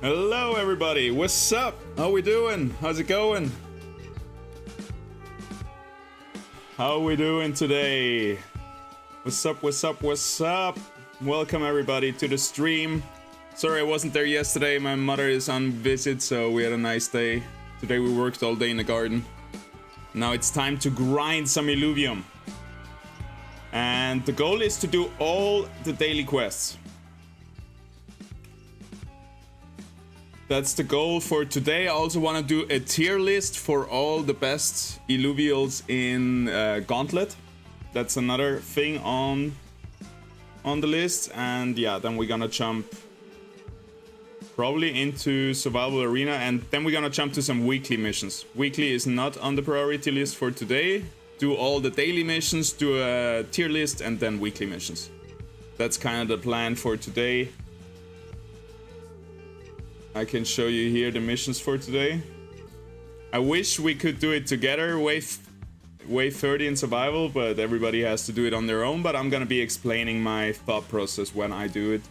Hello everybody, what's up? How we doing? How's it going? How we doing today? What's up, what's up, what's up? Welcome everybody to the stream. Sorry I wasn't there yesterday, my mother is on visit, so we had a nice day. Today we worked all day in the garden. Now it's time to grind some Illuvium. And the goal is to do all the daily quests. That's the goal for today. I also want to do a tier list for all the best Illuvials in Gauntlet. That's another thing on the list. And yeah, then we're gonna jump probably into Survival Arena, and then we're gonna jump to some weekly missions. Weekly is not on the priority list for today. Do all the daily missions, do a tier list, and then weekly missions. That's kind of the plan for today. I can show you here the missions for today. I wish we could do it together, wave 30 in survival, but everybody has to do it on their own. But I'm gonna be explaining my thought process when I do it.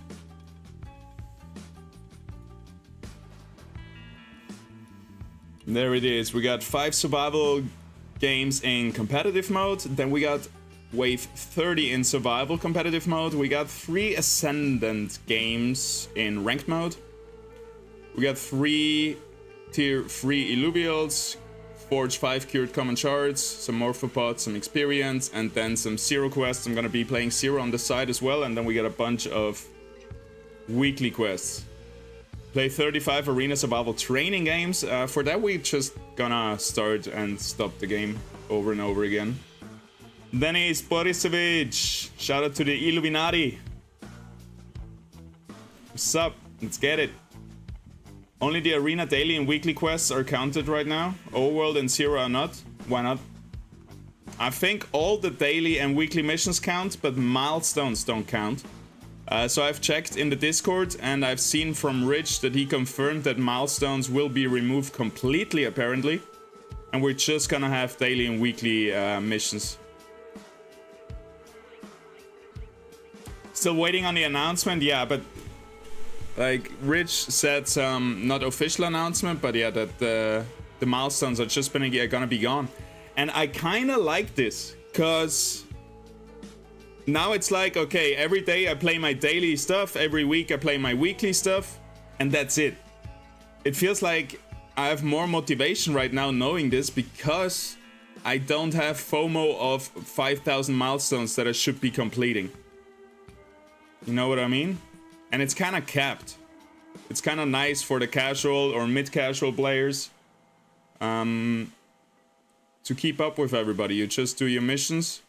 There it is. We got 5 survival games in competitive mode. Then we got wave 30 in survival competitive mode. We got 3 Ascendant games in ranked mode. We got 3 tier 3 Illuvials, Forge 5 cured common shards, some morphopods, some experience, and then some zero quests. I'm gonna be playing zero on the side as well, and then we got a bunch of weekly quests. Play 35 arena survival training games. For that we just gonna start and stop the game over and over again. Denis Borisovich, shout out to the Illuminati. What's up? Let's get it. Only the arena daily and weekly quests are counted right now. Overworld and Zero are not. Why not? I think all the daily and weekly missions count, but milestones don't count. So I've checked in the Discord, and I've seen from Rich that he confirmed that milestones will be removed completely, apparently. And we're just gonna have daily and weekly missions. Still waiting on the announcement, yeah, but like Rich said, some not official announcement, but yeah, that the milestones are just gonna be gone. And I kind of like this, cause now it's like, okay, every day I play my daily stuff, every week I play my weekly stuff, and that's it. It feels like I have more motivation right now knowing this, because I don't have FOMO of 5,000 milestones that I should be completing. You know what I mean? And it's kind of capped. It's kind of nice for the casual or mid-casual players to keep up with everybody. You just do your missions.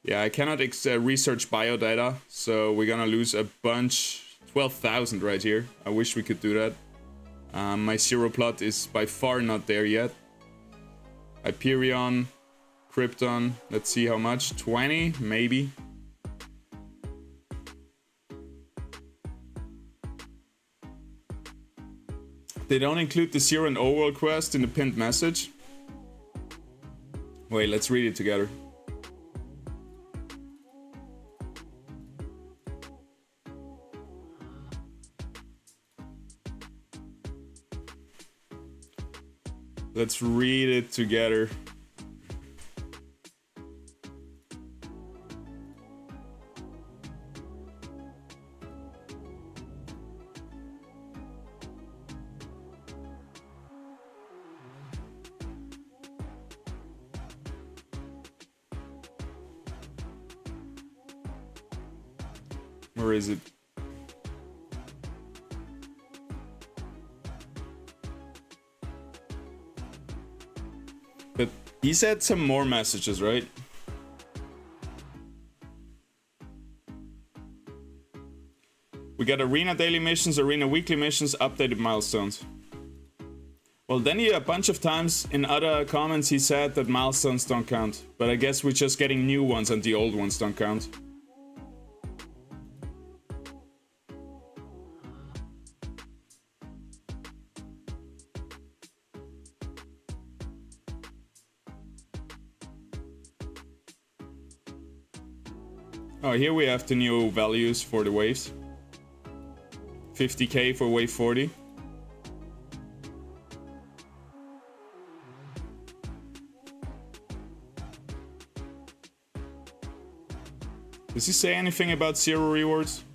Yeah, I cannot research biodata, so we're gonna lose a bunch. 12,000 right here. I wish we could do that. My zero plot is by far not there yet. Hyperion, Krypton, let's see how much. 20, maybe. They don't include the Zero and Overworld quest in the pinned message. Wait, let's read it together. Let's read it together. Where is it? But he said some more messages, right? We got arena daily missions, arena weekly missions, updated milestones. Well, then a bunch of times in other comments he said that milestones don't count. But I guess we're just getting new ones and the old ones don't count. Oh, here we have the new values for the waves. 50k for wave 40. Does he say anything about 0 rewards?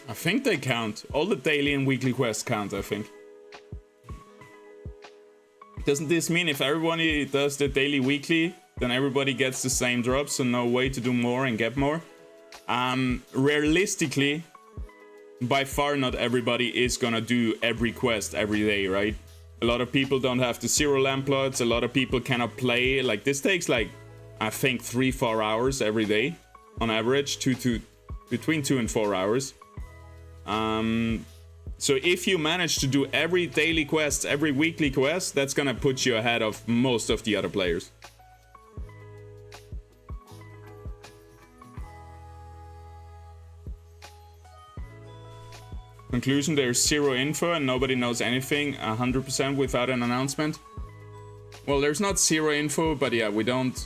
I think they count. All the daily and weekly quests count, I think. Doesn't this mean if everybody does the daily weekly, then everybody gets the same drops, so no way to do more and get more? Realistically, by far not everybody is gonna do every quest every day, right? A lot of people don't have the 0 lamplots, a lot of people cannot play. Like, this takes like, I think 3-4 hours every day on average, between 2 and 4 hours. So if you manage to do every daily quest, every weekly quest, that's gonna put you ahead of most of the other players. Conclusion, there's 0 info and nobody knows anything 100% without an announcement. Well, there's not 0 info, but yeah, we don't...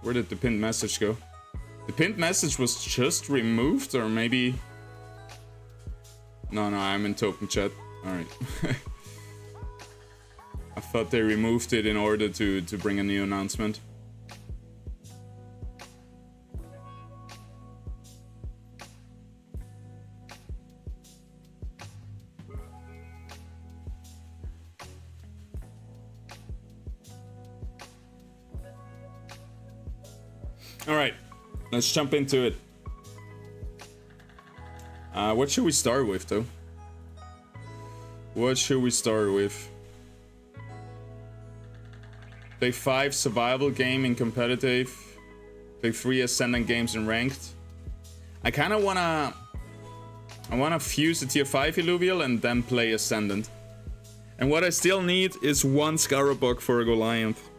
Where did the pinned message go? The pinned message was just removed, or maybe... No, I'm in token chat. Alright. I thought they removed it in order to bring a new announcement. Alright, let's jump into it. What should we start with, though? What should we start with? Day 5 survival game in competitive. Day 3 ascendant games in ranked. I kind of wanna fuse a tier 5 Illuvial and then play ascendant. And what I still need is 1 Scarabog for a Goliath.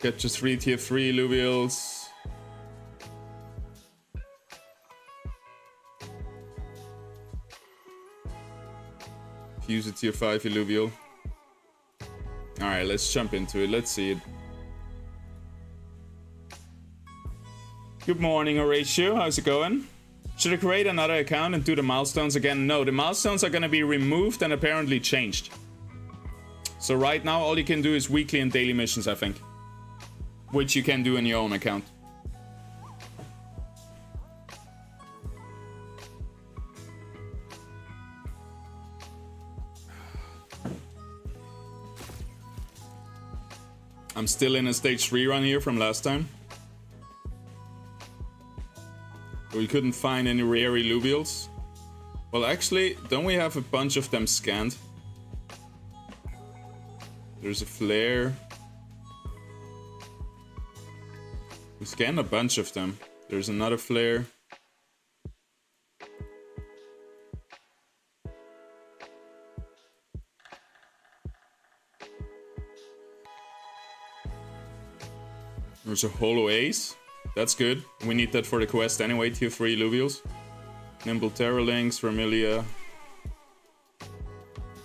Get just 3 tier 3 Illuvials. Fuse a tier 5 Illuvial. Alright, let's jump into it. Let's see it. Good morning, Horatio. How's it going? Should I create another account and do the milestones again? No, the milestones are gonna be removed and apparently changed. So right now, all you can do is weekly and daily missions, I think. Which you can do in your own account. I'm still in a stage 3 run here from last time. We couldn't find any rare Illuvials. Well, actually, don't we have a bunch of them scanned? There's a flare. We scanned a bunch of them. There's another flare. There's a holo ace. That's good. We need that for the quest anyway, tier 3 Illuvials. Nimble Terralinks, Vermilia.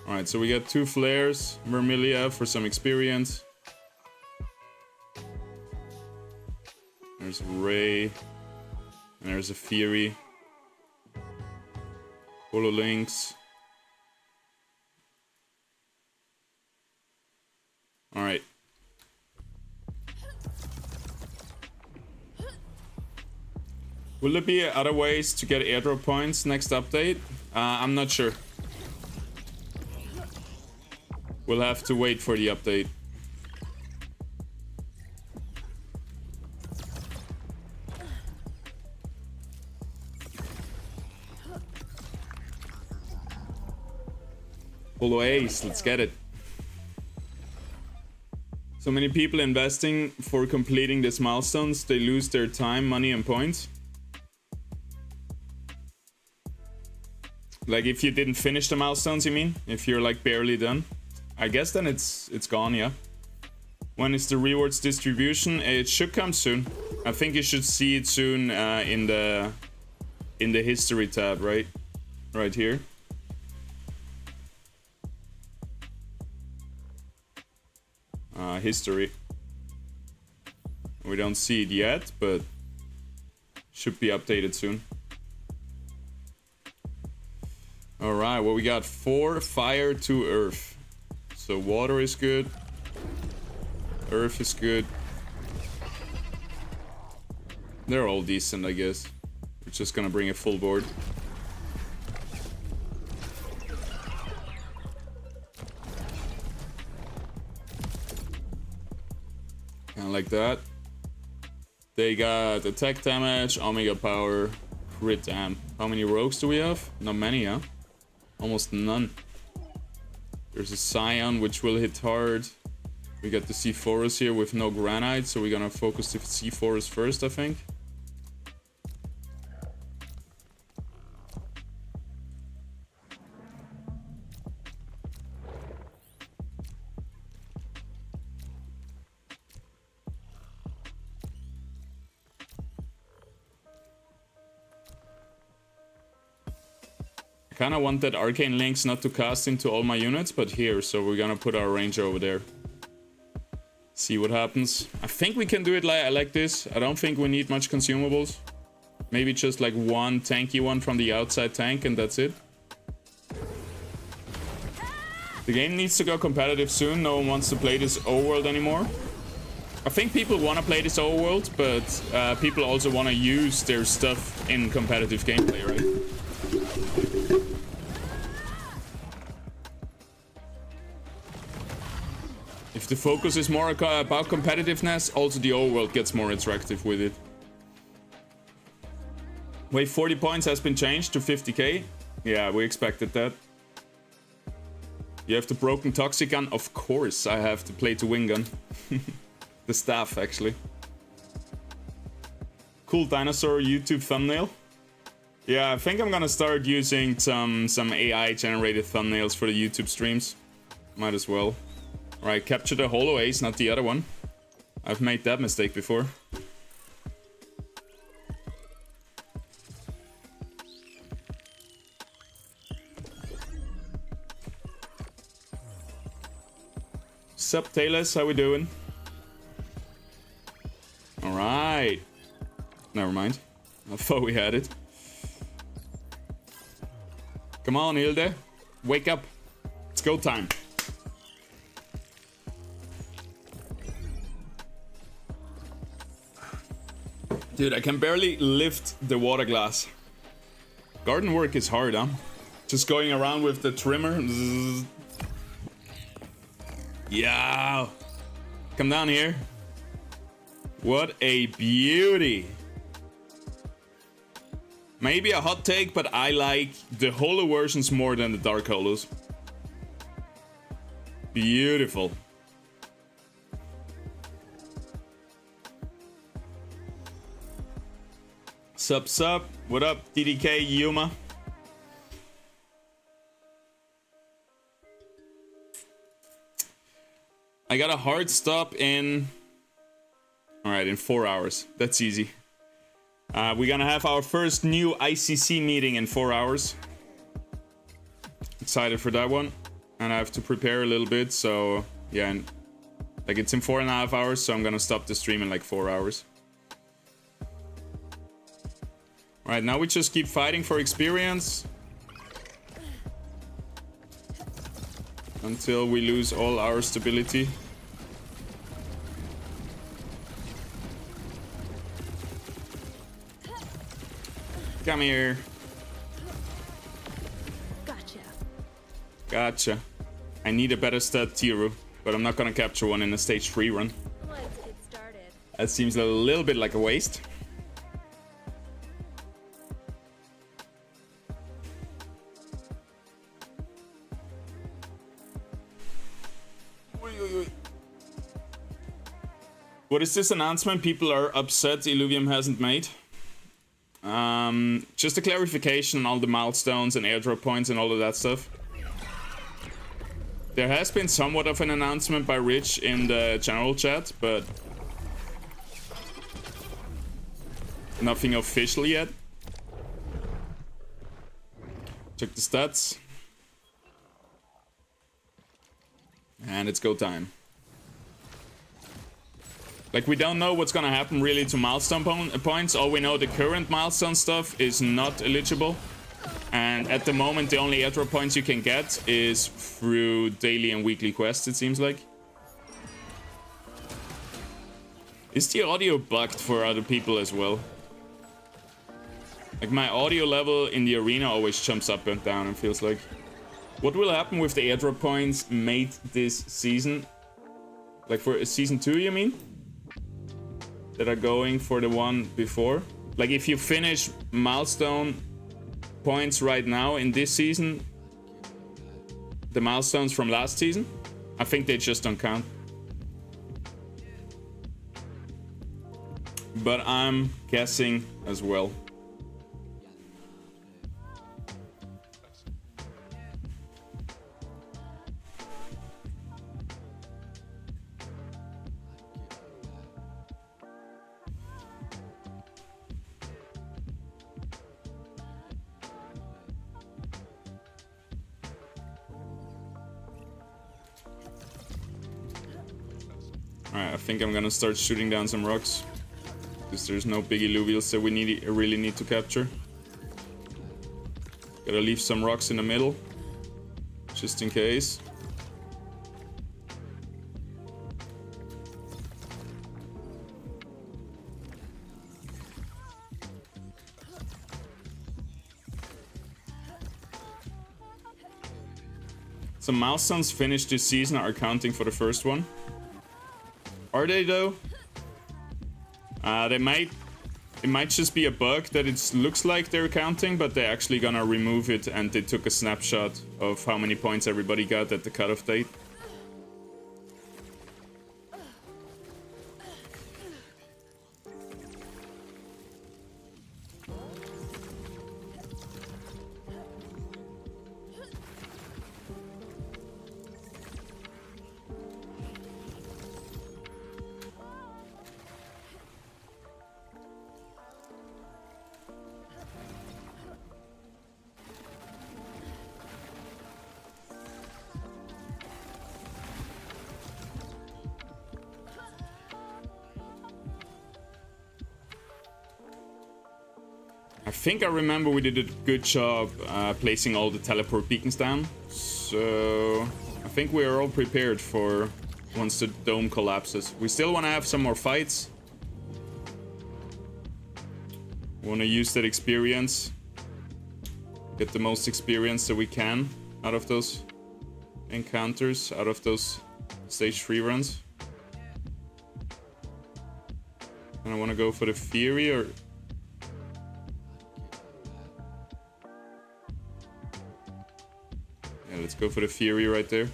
Alright, so we got 2 flares. Vermilia for some experience. There's a Ray. And there's a Fury. Holo Links. Alright. Will there be other ways to get airdrop points next update? I'm not sure. We'll have to wait for the update. Holo Ace, let's get it. So many people investing for completing these milestones, they lose their time, money, and points. Like if you didn't finish the milestones, you mean? If you're like barely done? I guess then it's gone, yeah. When is the rewards distribution? It should come soon. I think you should see it soon in the history tab, right? Right here. History. We don't see it yet, but should be updated soon. Alright, well we got 4 fire, 2 earth. So water is good. Earth is good. They're all decent, I guess. We're just gonna bring a full board. Kinda like that. They got attack damage, omega power, crit dam. How many rogues do we have? Not many, huh? Almost none. There's a Scion which will hit hard. We got the C4s here with no granite, so we're gonna focus the C4s first, I think. I kinda want that arcane links not to cast into all my units, but here, so we're gonna put our ranger over there. See what happens. I think we can do it like this. I don't think we need much consumables. Maybe just like one tanky one from the outside tank and that's it. The game needs to go competitive soon. No one wants to play this overworld anymore. I think people want to play this overworld, but people also want to use their stuff in competitive gameplay, right? If the focus is more about competitiveness, also the overworld gets more interactive with it. Wait, 40 points has been changed to 50k? Yeah, we expected that. You have the broken toxic gun? Of course, I have the play to win gun. The staff, actually. Cool dinosaur YouTube thumbnail. Yeah, I think I'm gonna start using some AI generated thumbnails for the YouTube streams. Might as well. Alright, capture the holo ace, not the other one. I've made that mistake before. Sup, Taylors? How we doing? Alright. Never mind. I thought we had it. Come on, Hilde. Wake up. It's go time. Dude, I can barely lift the water glass. Garden work is hard, huh? Just going around with the trimmer. Zzz. Yeah. Come down here. What a beauty. Maybe a hot take, but I like the holo versions more than the dark holos. Beautiful. Sup, what up, DDK Yuma? I got a hard stop in... Alright, in 4 hours. That's easy. We're gonna have our first new ICC meeting in 4 hours. Excited for that one. And I have to prepare a little bit, so... Yeah, and, like it's in 4.5 hours, so I'm gonna stop the stream in like 4 hours. Alright, now we just keep fighting for experience. Until we lose all our stability. Come here. Gotcha. I need a better stat Tiru, but I'm not gonna capture one in a stage 3 run. That seems a little bit like a waste. What is this announcement people are upset Illuvium hasn't made? Just a clarification on all the milestones and airdrop points and all of that stuff. There has been somewhat of an announcement by Rich in the general chat, but nothing official yet. Check the stats. And it's go time. Like, we don't know what's gonna happen really to milestone points. All we know, the current milestone stuff is not eligible. And at the moment, the only airdrop points you can get is through daily and weekly quests, it seems like. Is the audio bugged for other people as well? Like, my audio level in the arena always jumps up and down, it feels like. What will happen with the airdrop points made this season? Like for season 2, you mean? That are going for the one before? Like if you finish milestone points right now in this season, the milestones from last season, I think they just don't count. But I'm guessing as well. Alright, I think I'm gonna start shooting down some rocks. Because there's no big illuvials that we really need to capture. Gotta leave some rocks in the middle. Just in case. Some milestones finished this season are counting for the first one. Are they though? It might just be a bug that it looks like they're counting, but they're actually gonna remove it, and they took a snapshot of how many points everybody got at the cutoff date. I think I remember we did a good job placing all the teleport beacons down. So I think we are all prepared for once the dome collapses. We still want to have some more fights. Want to use that experience. Get the most experience that we can out of those encounters, out of those stage 3 runs. And I want to go for the Fury or... Let's go for the Fury right there.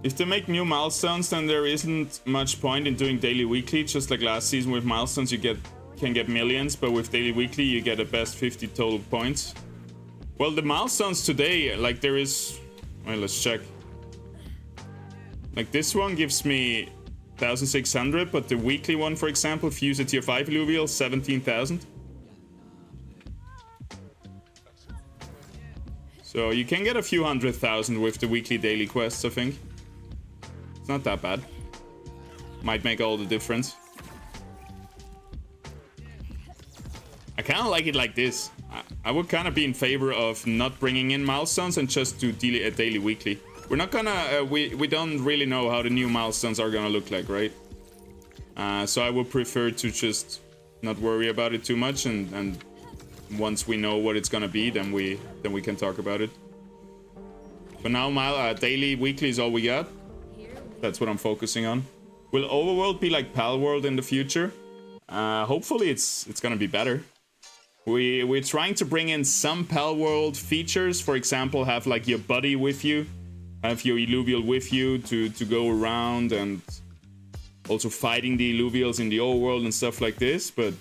If they make new milestones, then there isn't much point in doing daily weekly. Just like last season with milestones, you can get millions, but with daily weekly, you get a best 50 total points. Well, the milestones today, like there is... Well, let's check. Like this one gives me 1,600, but the weekly one, for example, fuse a tier 5 Illuvial, 17,000. So you can get a few 100,000 with the weekly daily quests, I think. It's not that bad. Might make all the difference. I kind of like it like this. I would kind of be in favor of not bringing in milestones and just do daily weekly. We're not gonna... we don't really know how the new milestones are gonna look like, right? So I would prefer to just not worry about it too much, and once we know what it's gonna be, then we can talk about it. For now, daily, weekly is all we got. That's what I'm focusing on. Will Overworld be like Palworld in the future? Hopefully it's gonna be better. We're trying to bring in some Palworld features. For example, have like your buddy with you. have your Illuvial with you to go around and also fighting the Illuvials in the old world and stuff like this. But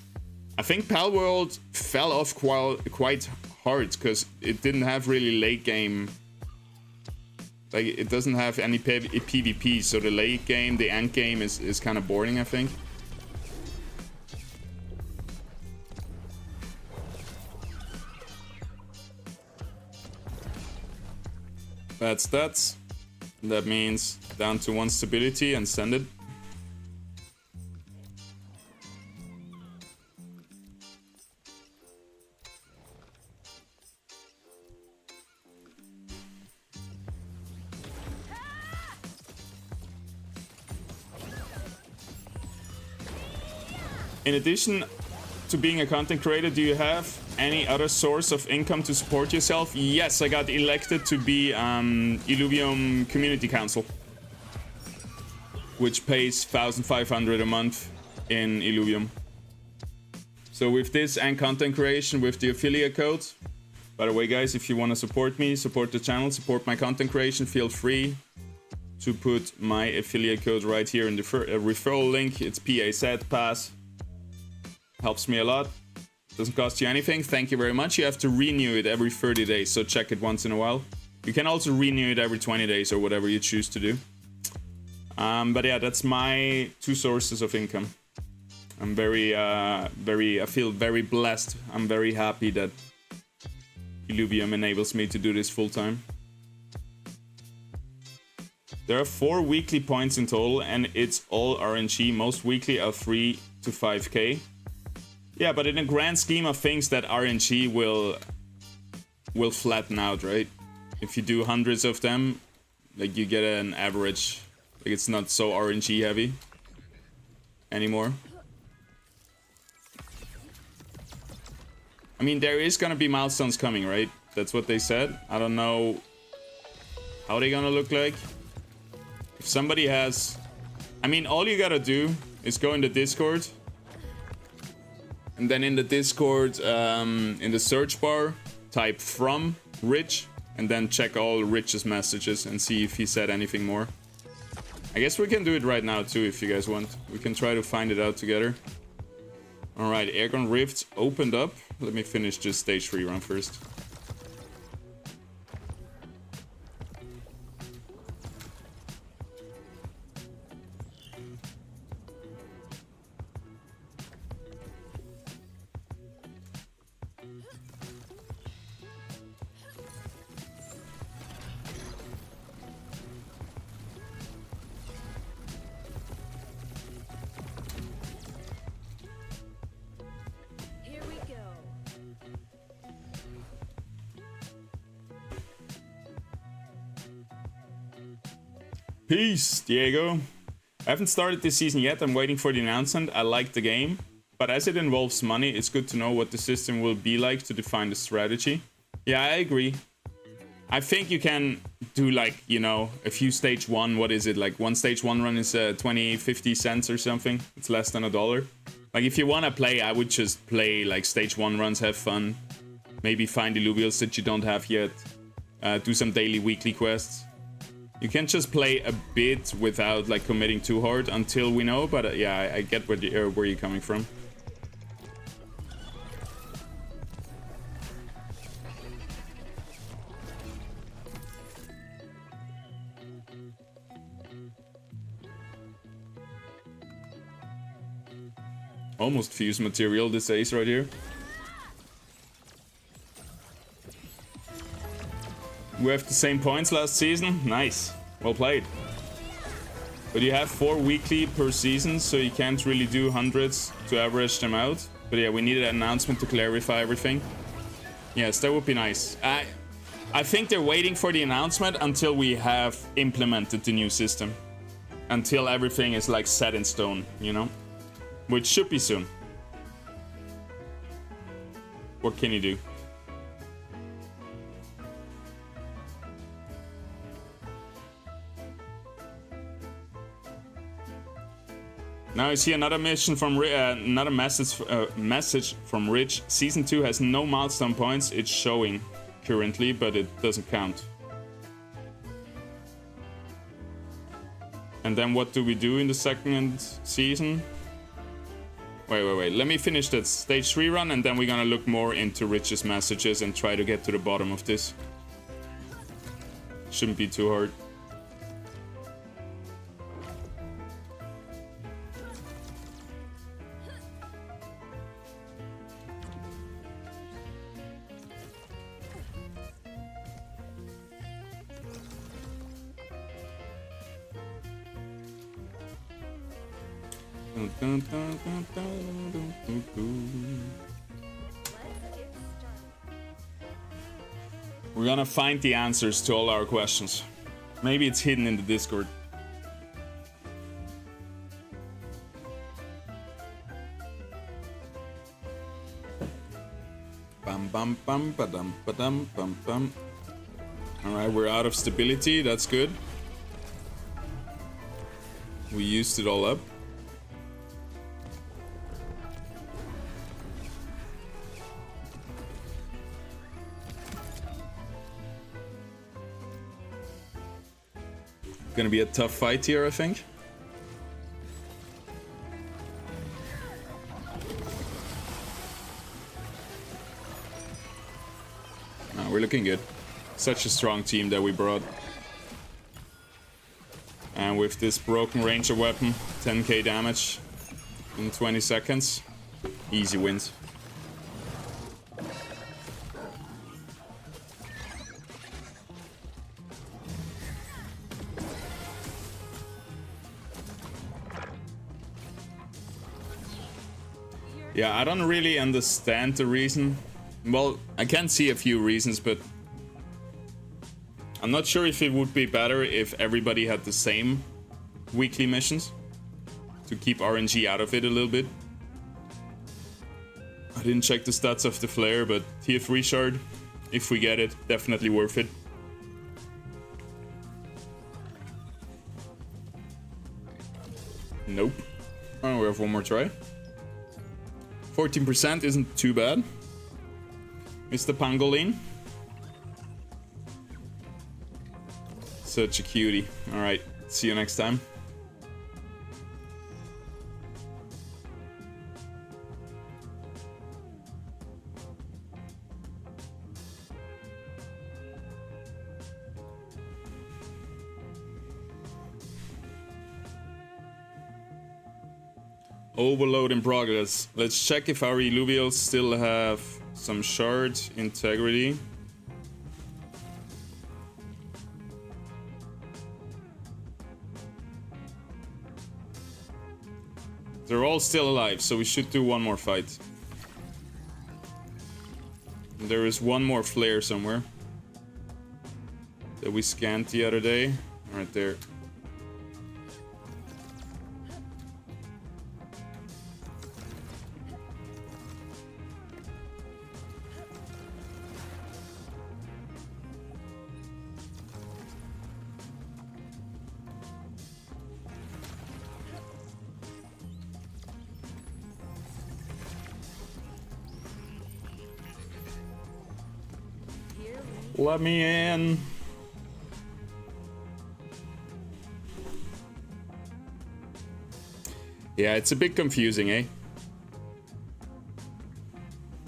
I think Pal World fell off quite hard because it didn't have really late game. Like, it doesn't have any PvP, so the late game, the end game is kind of boring, I think. That's that. That means down to 1 stability and send it. In addition to being a content creator, do you have any other source of income to support yourself? Yes, I got elected to be Illuvium Community Council, which pays 1,500 a month in Illuvium. So with this and content creation with the affiliate code, by the way guys, if you want to support me, support the channel, support my content creation, feel free to put my affiliate code right here in the referral link. It's PAZ. Helps me a lot. Doesn't cost you anything. Thank you very much. You have to renew it every 30 days, so check it once in a while. You can also renew it every 20 days or whatever you choose to do. But yeah, that's my 2 sources of income. I'm I feel very blessed. I'm very happy that Illuvium enables me to do this full time. There are 4 weekly points in total, and it's all RNG. Most weekly are 3 to 5k. Yeah, but in the grand scheme of things, that RNG will flatten out, right? If you do hundreds of them, like, you get an average. Like, it's not so RNG heavy anymore. I mean, there is gonna be milestones coming, right? That's what they said. I don't know how they're gonna look like. If somebody has... I mean, all you gotta do is go in the Discord. And then in the Discord, in the search bar, type from Rich. And then check all Rich's messages and see if he said anything more. I guess we can do it right now too, if you guys want. We can try to find it out together. Alright, Airgun Rifts opened up. Let me finish this stage 3 run first. Peace, Diego. I haven't started this season yet. I'm waiting for the announcement. I like the game, but as it involves money, it's good to know what the system will be like to define the strategy. Yeah, I agree. I think you can do, like, you know, a few stage 1. What is it? Like, one stage 1 run is 20-50 cents or something. It's less than $1. Like, if you want to play, I would just play like stage 1 runs, have fun. Maybe find Illuvials that you don't have yet. Do some daily, weekly quests. You can just play a bit without, like, committing too hard until we know, but yeah, I get where you're coming from. Almost fused material, this ace right here. We have the same points last season. Nice. Well played. But you have 4 weekly per season, so you can't really do hundreds to average them out. But yeah, we needed an announcement to clarify everything. Yes, that would be nice. I think they're waiting for the announcement until we have implemented the new system. Until everything is, like, set in stone, you know? Which should be soon. What can you do? Now I see another mission from another message from Rich. Season 2 has no milestone points. It's showing currently, but it doesn't count. And then what do we do in the second season? Wait. Let me finish that stage 3 run, and then we're gonna look more into Rich's messages and try to get to the bottom of this. Shouldn't be too hard. We're gonna find the answers to all our questions. Maybe it's hidden in the Discord. Bum bum bum ba-dum ba-dum bum bum. Alright, we're out of stability, that's good. We used it all up. Gonna be a tough fight here, I think. No, we're looking good. Such a strong team that we brought. And with this broken ranger weapon, 10k damage in 20 seconds. Easy wins. Yeah, I don't really understand the reason. Well, I can see a few reasons, but I'm not sure if it would be better if everybody had the same weekly missions to keep RNG out of it a little bit. I didn't check the stats of the flare, but tier 3 shard, if we get it, definitely worth it. Nope. Oh, we have one more try. 14% isn't too bad. Mr. Pangolin. Such a cutie. Alright, see you next time. Overload in progress. Let's check if our Illuvials still have some shard integrity. They're all still alive, so we should do one more fight. There is one more flare somewhere that we scanned the other day. Right there. Let me in. Yeah, it's a bit confusing, eh?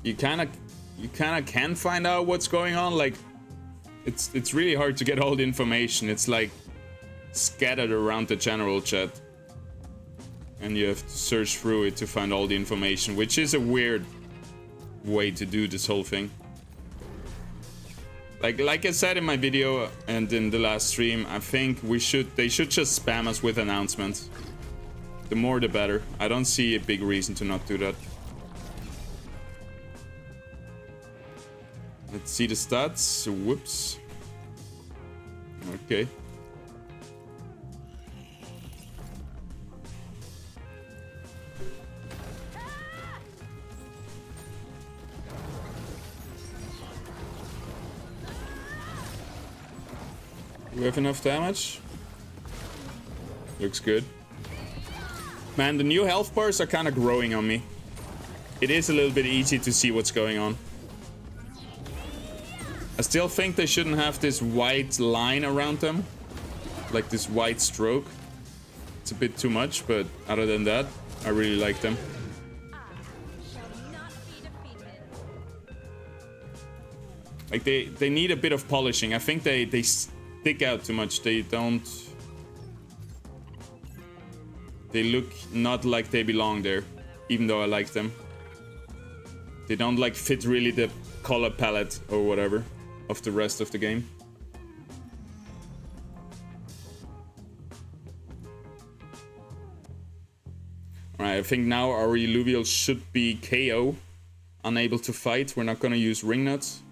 You kind of can find out what's going on. Like, it's really hard to get all the information. It's like scattered around the general chat, and you have to search through it to find all the information, which is a weird way to do this whole thing. Like I said in my video and in the last stream, I think they should just spam us with announcements. The more the better. I don't see a big reason to not do that. Let's see the stats. Whoops. Okay. Do we have enough damage? Looks good. Man, the new health bars are kind of growing on me. It is a little bit easy to see what's going on. I still think they shouldn't have this white line around them. Like this white stroke. It's a bit too much, but other than that, I really like them. Like they need a bit of polishing. I think they stick out too much. They don't. They look not like they belong there, even though I like them. They don't like fit really the color palette or whatever of the rest of the game. Alright, I think now our Illuvial should be KO. Unable to fight. We're not gonna use ring nuts.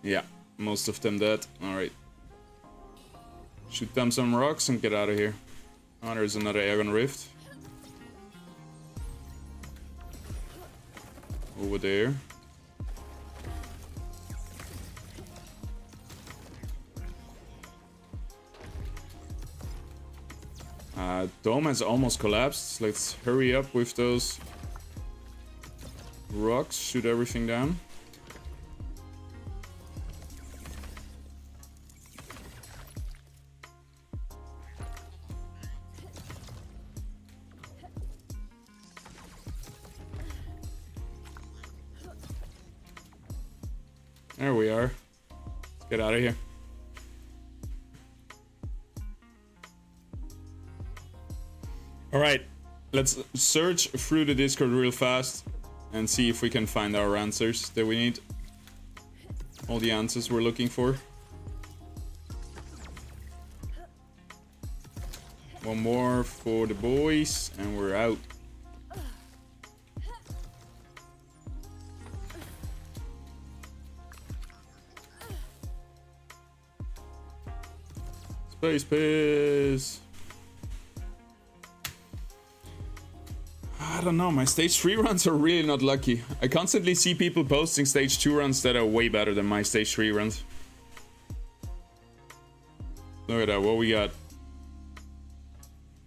Yeah, most of them dead. Alright. Shoot them some rocks and get out of here. Oh, there's another Aegon Rift. Over there. Dome has almost collapsed. Let's hurry up with those rocks. Shoot everything down. There we are. Let's get out of here. Alright, let's search through the Discord real fast and see if we can find our answers that we need. All the answers we're looking for. One more for the boys and we're out. Space Piss. I don't know, my stage 3 runs are really not lucky. I constantly see people posting stage 2 runs that are way better than my stage 3 runs. Look at that, what we got.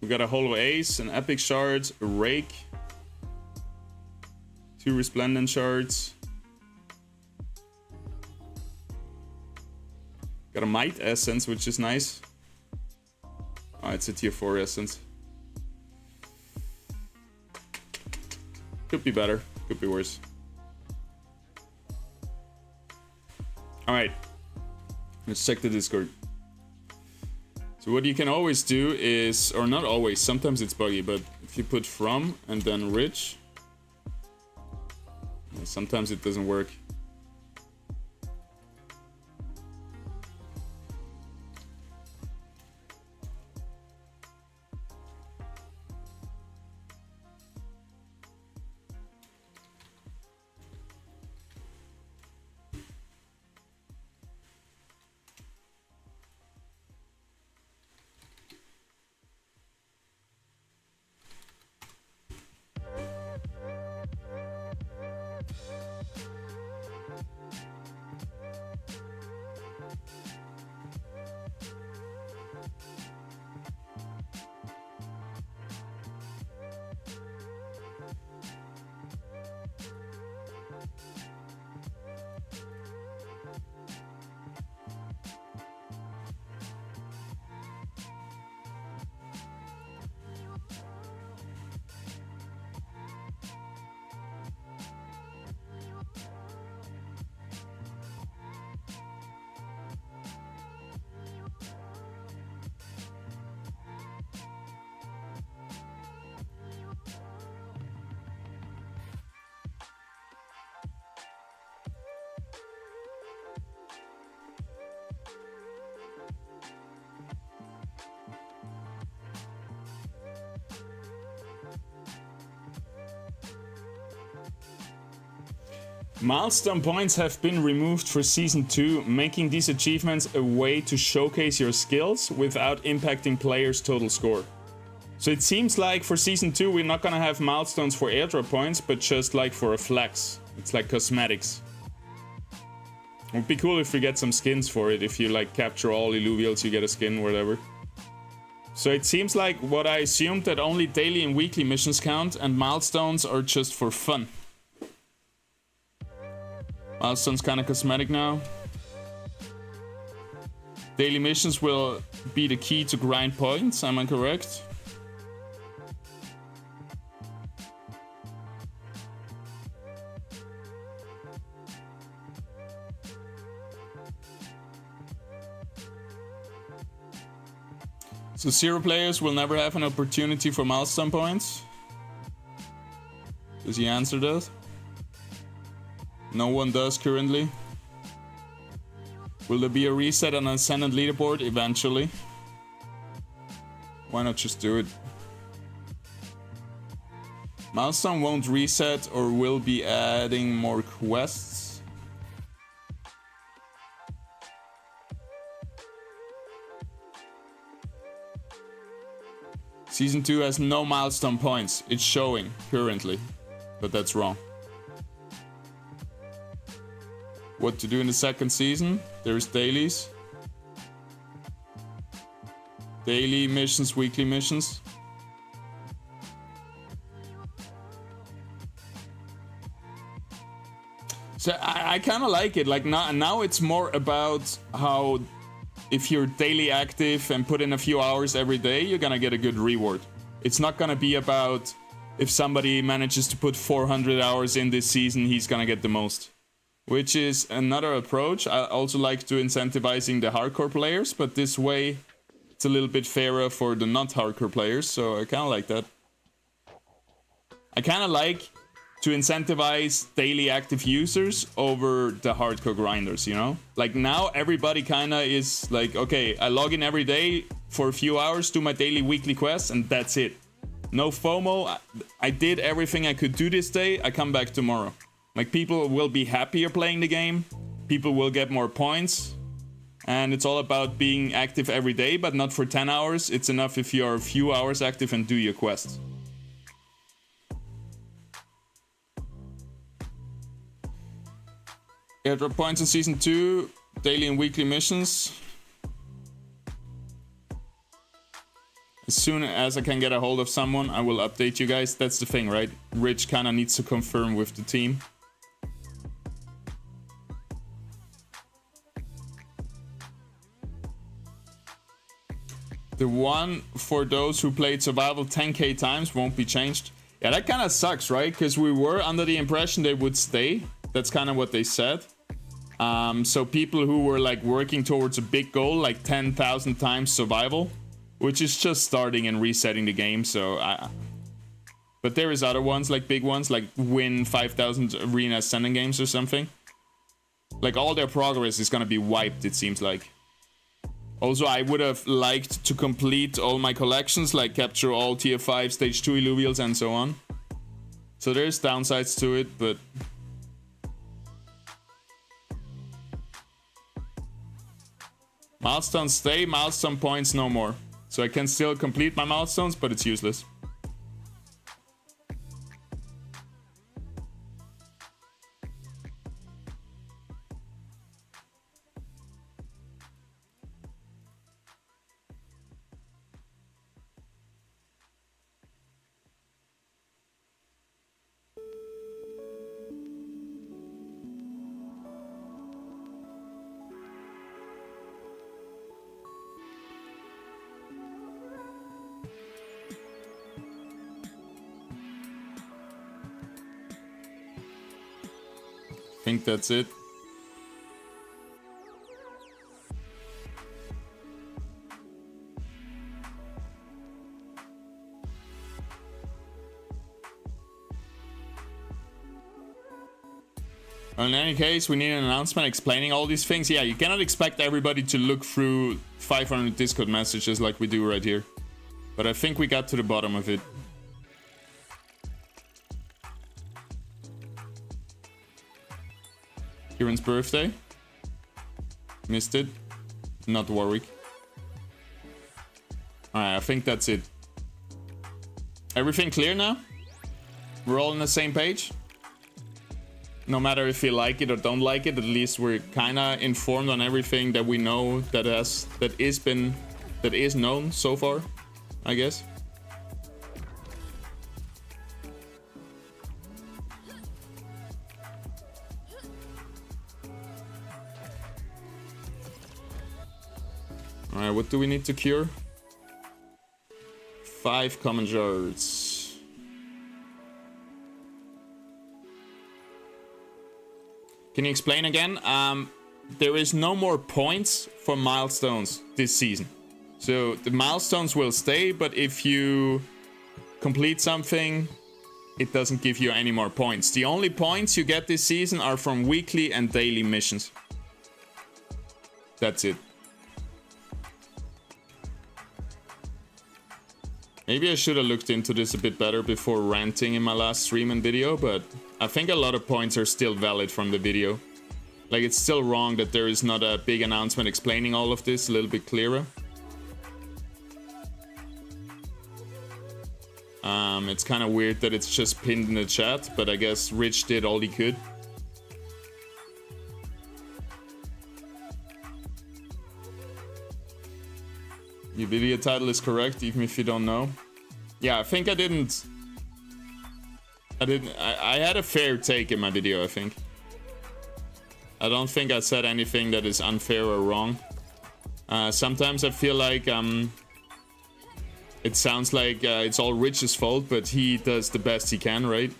We got a Hollow Ace, an Epic Shard, a Rake, 2 Resplendent Shards. Got a Might Essence, which is nice. Oh, it's a tier 4 Essence. Could be better, could be worse. Alright, let's check the Discord. So what you can always do is, or not always, sometimes it's buggy, but if you put from and then rich, sometimes it doesn't work. Milestone points have been removed for Season 2, making these achievements a way to showcase your skills without impacting players' total score. So it seems like for Season 2 we're not gonna have milestones for airdrop points, but just like for a flex. It's like cosmetics. It would be cool if we get some skins for it. If you like capture all Illuvials, you get a skin, whatever. So it seems like what I assumed, that only daily and weekly missions count and milestones are just for fun. Milestones kind of cosmetic now. Daily missions will be the key to grind points, am I correct? So 0 players will never have an opportunity for milestone points? Does he answer that? No one does currently. Will there be a reset on Ascendant leaderboard eventually? Why not just do it? Milestone won't reset or will be adding more quests. Season 2 has no milestone points. It's showing currently, but that's wrong. What to do in the second season? There's dailies. Daily missions, weekly missions. So I kind of like it. Like now it's more about how if you're daily active and put in a few hours every day, you're gonna get a good reward. It's not gonna be about if somebody manages to put 400 hours in this season, he's gonna get the most. Which is another approach. I also like to incentivizing the hardcore players, but this way it's a little bit fairer for the not hardcore players, so I kind of like that. I kind of like to incentivize daily active users over the hardcore grinders, you know? Like now everybody kind of is like, okay, I log in every day for a few hours, do my daily weekly quests, and that's it. No FOMO. I did everything I could do this day, I come back tomorrow. Like, people will be happier playing the game, people will get more points, and it's all about being active every day, but not for 10 hours. It's enough if you're a few hours active and do your quests. Airdrop points in Season 2, daily and weekly missions. As soon as I can get a hold of someone, I will update you guys. That's the thing, right? Rich kind of needs to confirm with the team. The one for those who played survival 10k times won't be changed. Yeah, that kind of sucks, right? Because we were under the impression they would stay. That's kind of what they said. So people who were like working towards a big goal, like 10,000 times survival, which is just starting and resetting the game. So, but there is other ones, like big ones, like win 5,000 arena ascending games or something. Like all their progress is gonna be wiped, it seems like. Also, I would have liked to complete all my collections, like capture all tier 5, stage 2 Illuvials and so on. So there's downsides to it, but... Milestones stay, milestone points no more. So I can still complete my milestones, but it's useless. I think that's it. In any case, we need an announcement explaining all these things. Yeah, you cannot expect everybody to look through 500 Discord messages like we do right here. But I think we got to the bottom of it. Kieran's birthday. Missed it. Not Warwick. Alright, I think that's it. Everything clear now? We're all on the same page? No matter if you like it or don't like it, at least we're kinda informed on everything that we know that is known so far. I guess. Alright, what do we need to cure? 5 common shards. Can you explain again? There is no more points for milestones this season. So the milestones will stay, but if you complete something, it doesn't give you any more points. The only points you get this season are from weekly and daily missions. That's it. Maybe I should have looked into this a bit better before ranting in my last stream and video, but I think a lot of points are still valid from the video. Like, it's still wrong that there is not a big announcement explaining all of this a little bit clearer. It's kind of weird that it's just pinned in the chat, but I guess Rich did all he could. Your video title is correct, even if you don't know. Yeah, I think I had a fair take in my video, I think. I don't think I said anything that is unfair or wrong. Sometimes I feel like it sounds like it's all Rich's fault, but he does the best he can, right?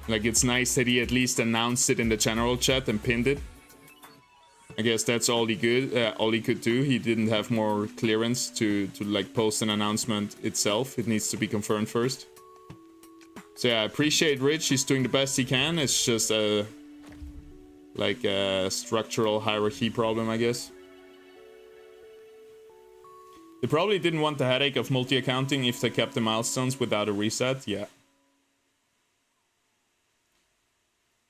Like, it's nice that he at least announced it in the general chat and pinned it. I guess that's all he could do. He didn't have more clearance to like post an announcement itself. It needs to be confirmed first. So yeah, I appreciate Rich. He's doing the best he can. It's just a structural hierarchy problem, I guess. They probably didn't want the headache of multi-accounting if they kept the milestones without a reset. Yeah.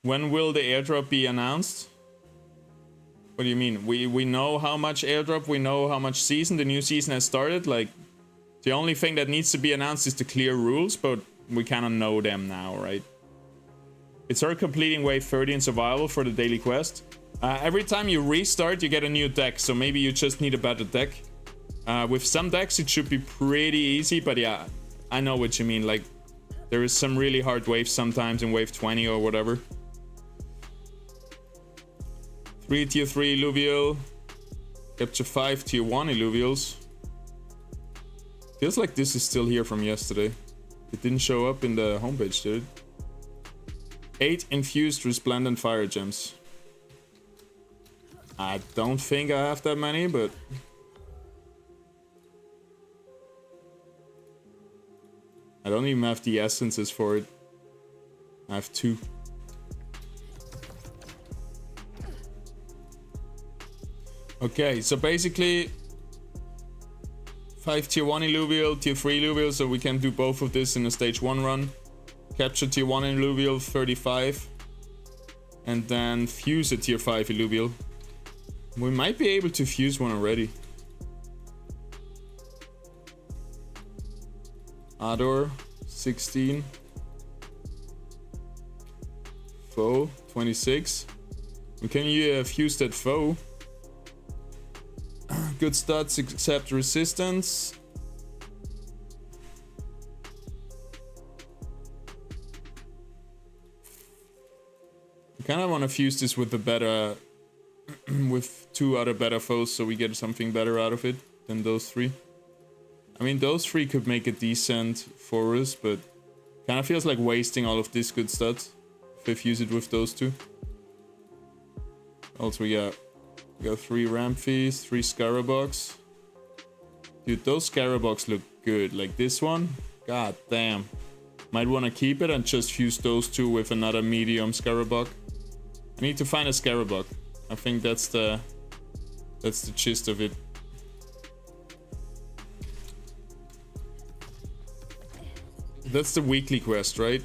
When will the airdrop be announced? What do you mean? We know how much airdrop, we know how much season, the new season has started. Like, the only thing that needs to be announced is the clear rules, but we kind of know them now, right? It's her completing wave 30 in survival for the daily quest. Every time you restart, you get a new deck, so maybe you just need a better deck. With some decks, it should be pretty easy, but yeah, I know what you mean. Like, there is some really hard waves sometimes in wave 20 or whatever. 3 tier 3 Illuvial. Capture 5 tier 1 Illuvials. Feels like this is still here from yesterday. It didn't show up in the homepage, did it? 8 infused resplendent fire gems. I don't think I have that many, but I don't even have the essences for it. I have 2. Okay, so basically 5 tier 1 Illuvial, tier 3 Illuvial, so we can do both of this in a stage 1 run. Capture tier 1 Illuvial 35 and then fuse a tier 5 Illuvial. We might be able to fuse one already. Ador 16. Foe 26. We can fuse that foe. Good stats except resistance. I kind of want to fuse this with the better, with 2 other better foes, so we get something better out of it than those 3. I mean, those 3 could make a decent for us, but kind of feels like wasting all of this good stats if I fuse it with those 2. Also, we got 3 Ramphis, 3 Scarabox. Dude, those Scarabox look good. Like this one, god damn. Might want to keep it and just fuse those 2 with another medium Scarabug. I need to find a Scarabug. I think that's the gist of it. That's the weekly quest, right?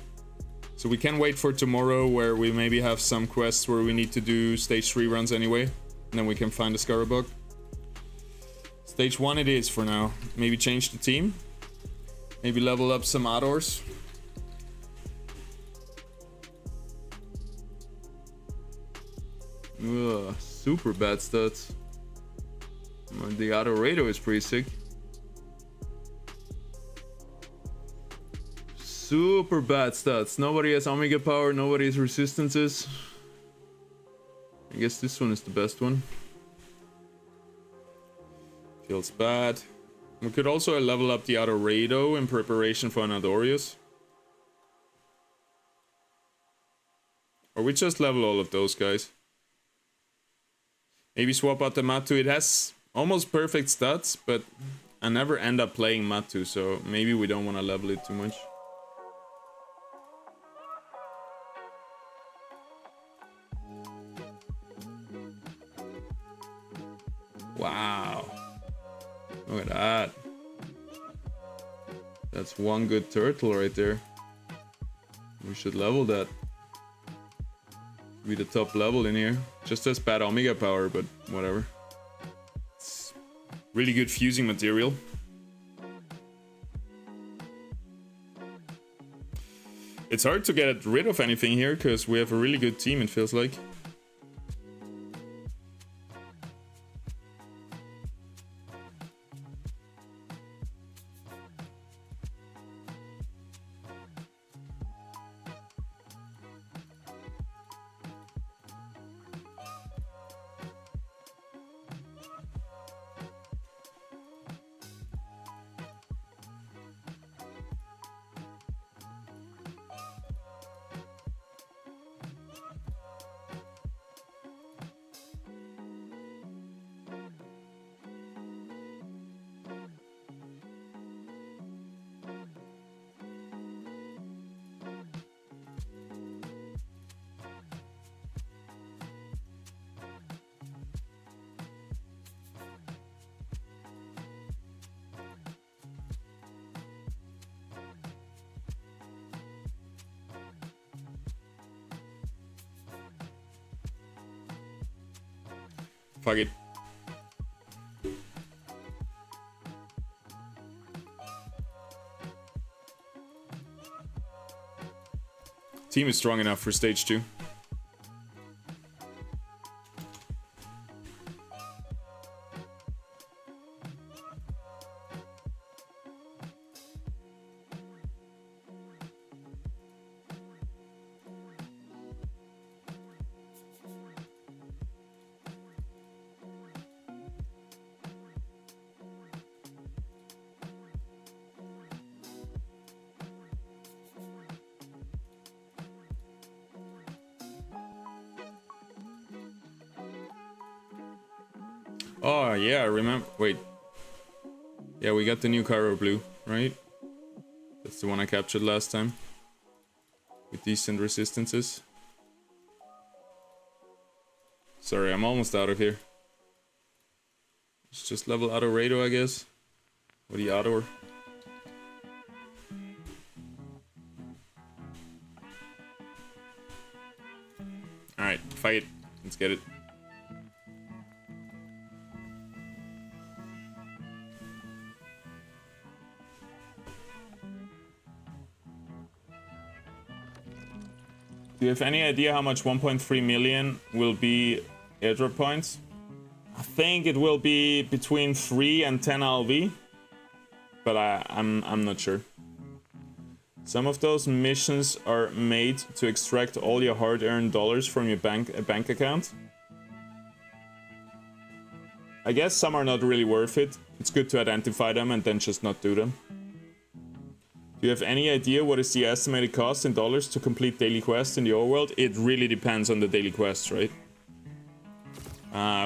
So we can wait for tomorrow where we maybe have some quests where we need to do stage 3 runs anyway. And then we can find a Scarabug. Stage 1 it is for now. Maybe change the team. Maybe level up some Adors. Ugh, super bad stats. The Adorado is pretty sick. super bad stats. Nobody has Omega power, nobody has resistances. I guess this one is the best one. Feels bad. We could also level up the Adorado in preparation for an Adorius. Or we just level all of those guys. Maybe swap out the Matu. It has almost perfect stats, but I never end up playing Matu, so maybe we don't want to level it too much. Wow. Look at that. That's one good turtle right there. We should level that. Be the top level in here. Just as bad Omega power, but whatever. It's really good fusing material. It's hard to get rid of anything here because we have a really good team, it feels like. Fuck it. Team is strong enough for stage 2. Oh, yeah, I remember. Wait. Yeah, we got the new Cairo Blue, right? That's the one I captured last time. With decent resistances. Sorry, I'm almost out of here. Let's just level Adorado, I guess. Or the Ador. Alright, fight. Let's get it. Do you have any idea how much 1.3 million will be airdrop points? I think it will be between 3 and 10 LV, but I'm not sure. Some of those missions are made to extract all your hard-earned dollars from your bank account. I guess some are not really worth it. It's good to identify them and then just not do them. Do you have any idea what is the estimated cost in dollars to complete daily quests in the overworld? It really depends on the daily quests, right?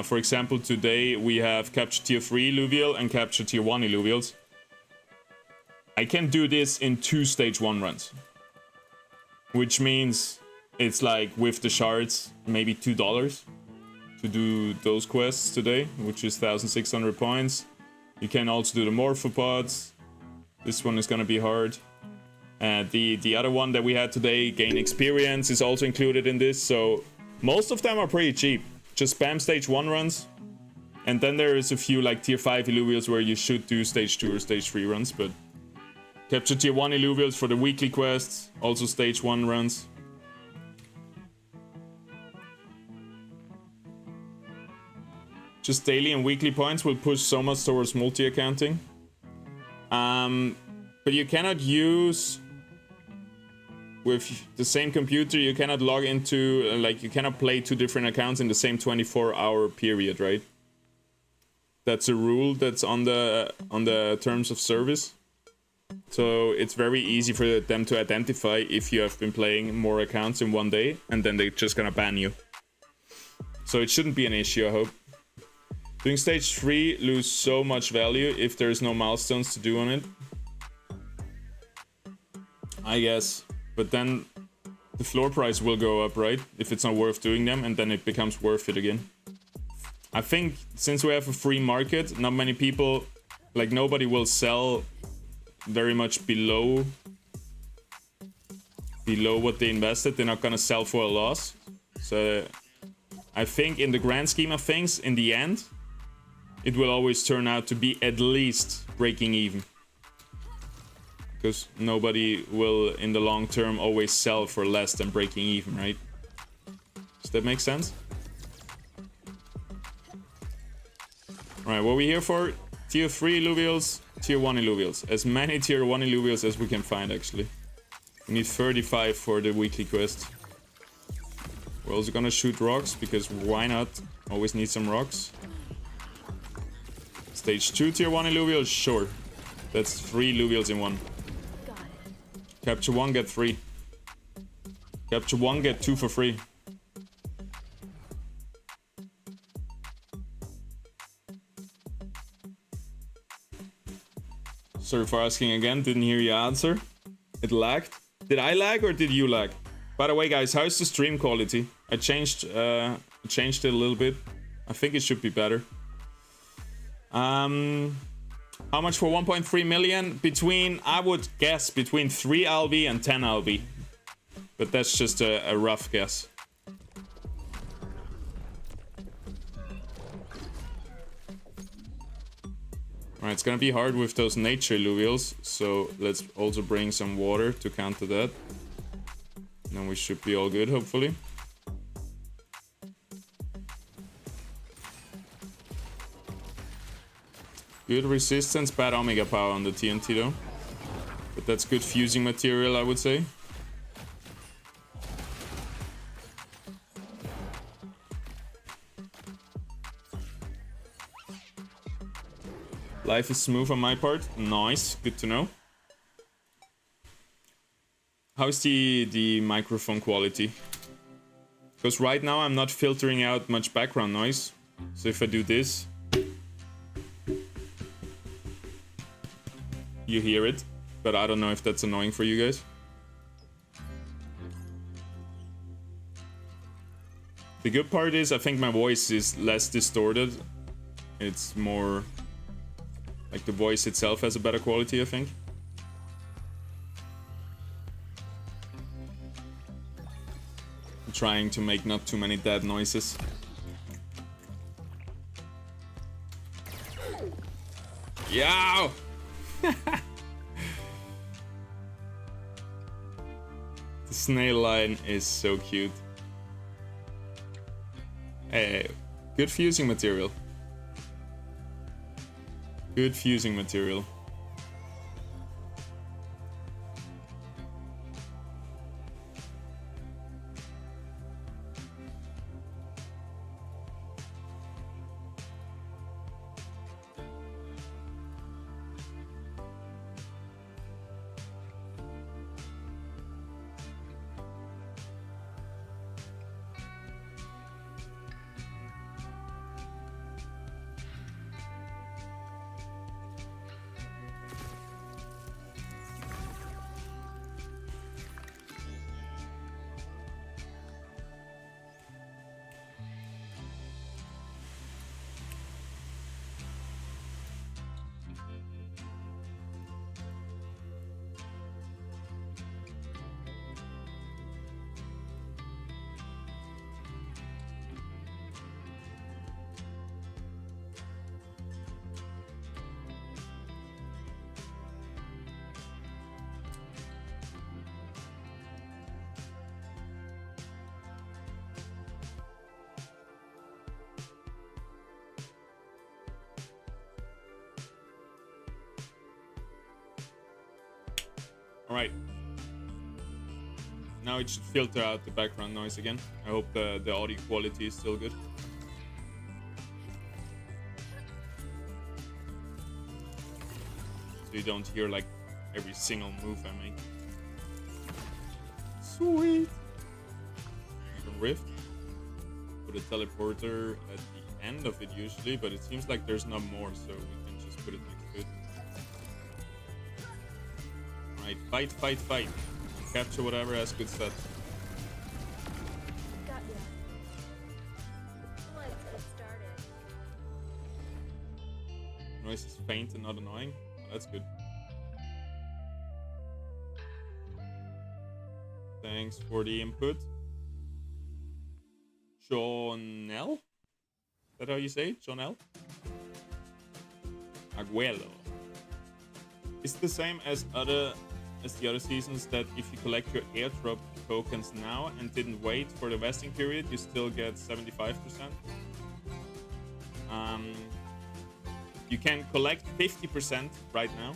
For example, today we have captured tier 3 Illuvial and captured tier 1 Illuvials. I can do this in 2 stage 1 runs. Which means it's like with the shards, maybe $2 to do those quests today, which is 1,600 points. You can also do the Morphopods. This one is gonna be hard. The other one that we had today, gain experience, is also included in this. So most of them are pretty cheap. Just spam stage 1 runs. And then there is a few like tier 5 Illuvials where you should do stage 2 or stage 3 runs. But capture tier 1 Illuvials for the weekly quests. Also stage 1 runs. Just daily and weekly points will push so much towards multi-accounting. But you cannot use with the same computer, you cannot log into, like, you cannot play 2 different accounts in the same 24-hour period, right? That's a rule that's on the terms of service. So it's very easy for them to identify if you have been playing more accounts in one day, and then they're just gonna ban you. So it shouldn't be an issue, I hope. Doing stage 3 lose so much value if there's no milestones to do on it. I guess. But then the floor price will go up, right? If it's not worth doing them, and then it becomes worth it again. I think since we have a free market, not many people, like nobody will sell very much below what they invested. They're not gonna sell for a loss. So I think in the grand scheme of things, in the end, it will always turn out to be at least breaking even. Because nobody will, in the long term, always sell for less than breaking even, right? Does that make sense? Alright, what are we here for? Tier 3 Illuvials, Tier 1 Illuvials. As many Tier 1 Illuvials as we can find, actually. We need 35 for the weekly quest. We're also gonna shoot rocks, because why not? Always need some rocks. Stage 2 Tier 1 Illuvials, sure. That's 3 Illuvials in one. Capture 1, get 3. Capture 1, get 2 for free. Sorry for asking again, didn't hear your answer. It lagged. Did I lag or did you lag? By the way, guys, how's the stream quality? I changed it a little bit. I think it should be better. How much for 1.3 million? Between, I would guess, between 3 LB and 10 LB. But that's just a rough guess. Alright, it's gonna be hard with those nature Illuvials, so let's also bring some water to counter that. Then we should be all good, hopefully. Good resistance, bad Omega power on the TNT though. But that's good fusing material, I would say. Life is smooth on my part. Nice, good to know. How's the microphone quality? Because right now I'm not filtering out much background noise. So if I do this, you hear it, but I don't know if that's annoying for you guys. The good part is I think my voice is less distorted. It's more like the voice itself has a better quality, I think. I'm trying to make not too many dead noises. Yow! The snail line is so cute. Hey, good fusing material. Good fusing material. All right. Now it should filter out the background noise again. I hope the audio quality is still good. So you don't hear like every single move I make. Sweet! Rift. Put a teleporter at the end of it usually, but it seems like there's not more, so we can just put it next to it. Alright, fight, fight, fight. Capture whatever has good stats. Got ya. Let's get started. Noise is faint and not annoying. Oh, that's good. Thanks for the input. Jonel? Is that how you say it? Jonel? Aguelo. It's the same as the other seasons that if you collect your airdrop tokens now and didn't wait for the vesting period, you still get 75%. You can collect 50% right now,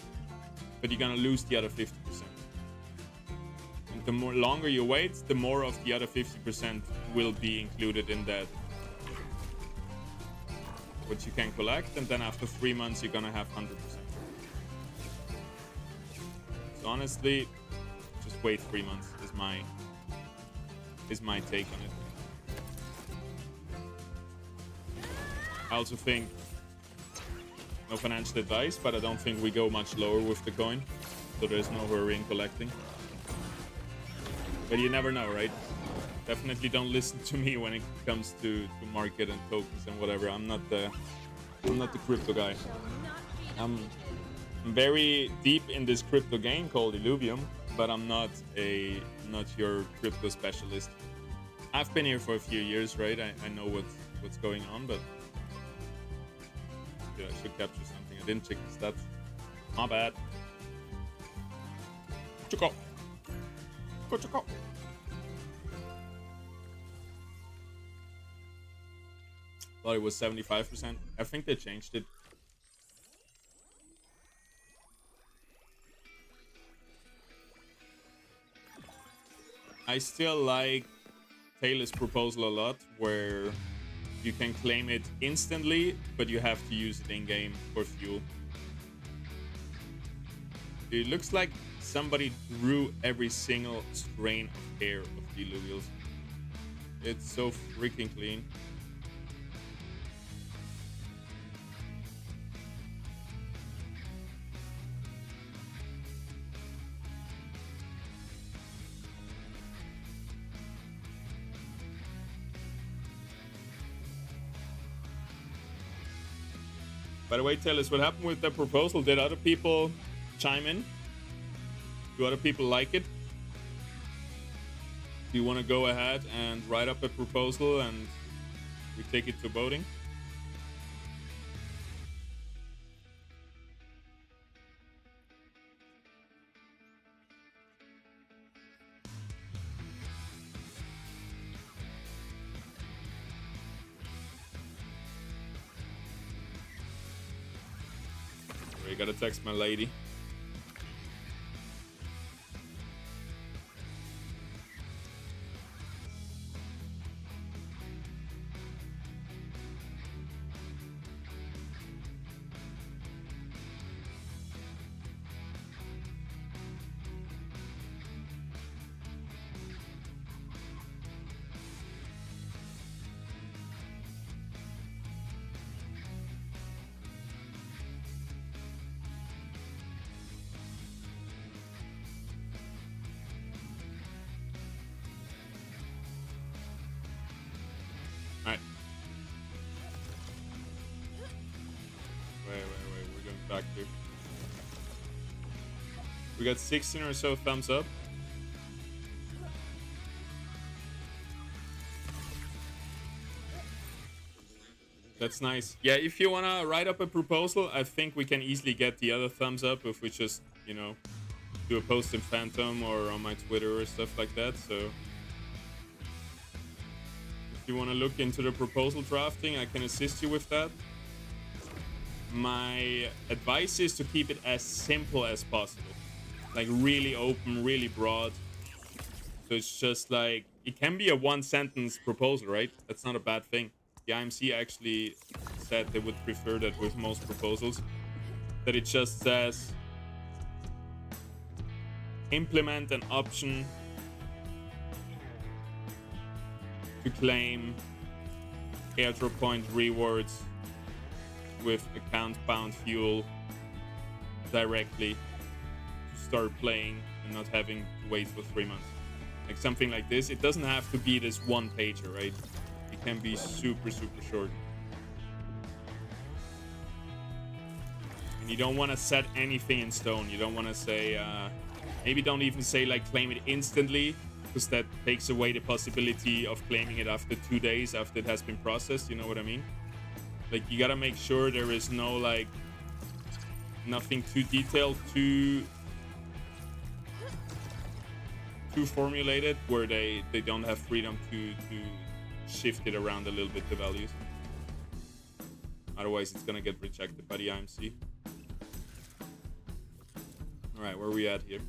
but you're gonna lose the other 50%. And the more longer you wait, the more of the other 50% will be included in that what you can collect, and then after 3 months you're gonna have 100%. So honestly, just wait 3 months is my take on it. I also think, no financial advice, but I don't think we go much lower with the coin, so there's no hurry in collecting. But you never know, right? Definitely don't listen to me when it comes to market and tokens and whatever. I'm not the crypto guy. I'm very deep in this crypto game called Illuvium, but I'm not your crypto specialist. I've been here for a few years, right? I know what's going on, but yeah, I should capture something. I didn't check the stats. My bad. Choco. Go, Choco. Thought it was 75%. I think they changed it. I still like Taylor's proposal a lot, where you can claim it instantly, but you have to use it in-game for fuel. It looks like somebody drew every single strain of hair of the Illuvials. It's so freaking clean. By the way, tell us what happened with the proposal. Did other people chime in? Do other people like it? Do you want to go ahead and write up a proposal and we take it to voting? I gotta text my lady. Back here. We got 16 or so thumbs up. That's nice. Yeah, if you wanna write up a proposal, I think we can easily get the other thumbs up if we just, you know, do a post in Phantom or on my Twitter or stuff like that. So if you wanna look into the proposal drafting, I can assist you with that. My advice is to keep it as simple as possible, like really open, really broad. So it's just like, it can be a one-sentence proposal, right? That's not a bad thing. The IMC actually said they would prefer that with most proposals. That it just says, implement an option to claim airdrop point rewards with account-bound fuel directly to start playing and not having to wait for 3 months. Like something like this. It doesn't have to be this one pager, right? It can be super, super short. And you don't want to set anything in stone. You don't want to say, maybe don't even say like claim it instantly, because that takes away the possibility of claiming it after 2 days after it has been processed. You know what I mean? Like you gotta make sure there is no like nothing too detailed, too formulated, where they don't have freedom to shift it around a little bit, the values. Otherwise it's gonna get rejected by the IMC. All right, where are we at here?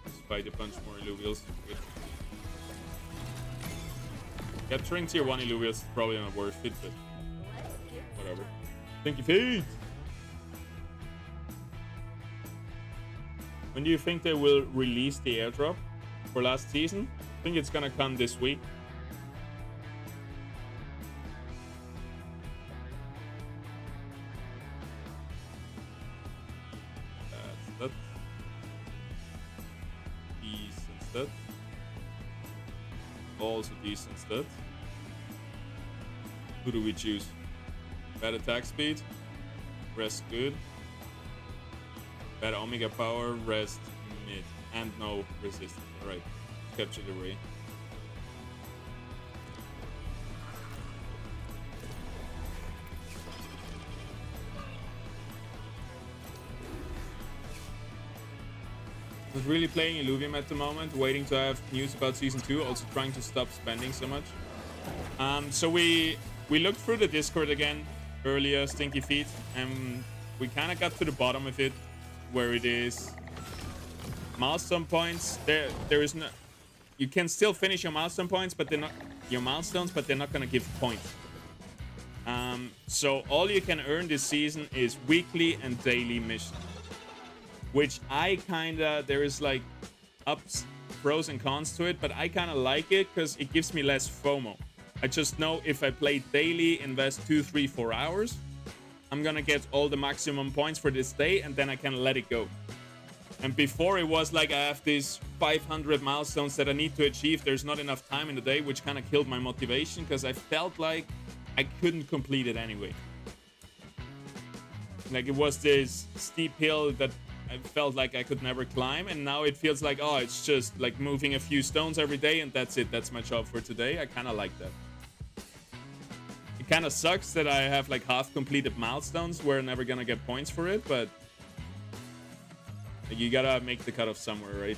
Let's fight a bunch more Illuvials. Good. Capturing tier 1 Illuvials is probably not worth it, but whatever. Thank you, feet! When do you think they will release the airdrop for last season? I think it's gonna come this week. That's that. Decent stat. Also decent stat. Who do we choose? Bad attack speed. Rest good. Bad Omega power, rest mid, and no resistance. Alright, capture the ray. I was really playing Illuvium at the moment, waiting to have news about Season 2, also trying to stop spending so much. So we looked through the Discord again earlier, Stinky Feet, and we kind of got to the bottom of it, where it is milestone points. There is no, you can still finish your milestone points, but they're not your milestones, but they're not gonna give points. So all you can earn this season is weekly and daily missions, which I kinda, there is like pros and cons to it, but I kinda like it because it gives me less FOMO. I just know if I play daily, invest 2, 3, 4 hours, I'm gonna get all the maximum points for this day, and then I can let it go. And before it was like I have these 500 milestones that I need to achieve. There's not enough time in the day, which kind of killed my motivation because I felt like I couldn't complete it anyway. Like it was this steep hill that I felt like I could never climb, and now it feels like, oh, it's just like moving a few stones every day and that's it. That's my job for today. I kind of like that. It kind of sucks that I have like half completed milestones where I'm never gonna get points for it, but you gotta make the cutoff somewhere, right?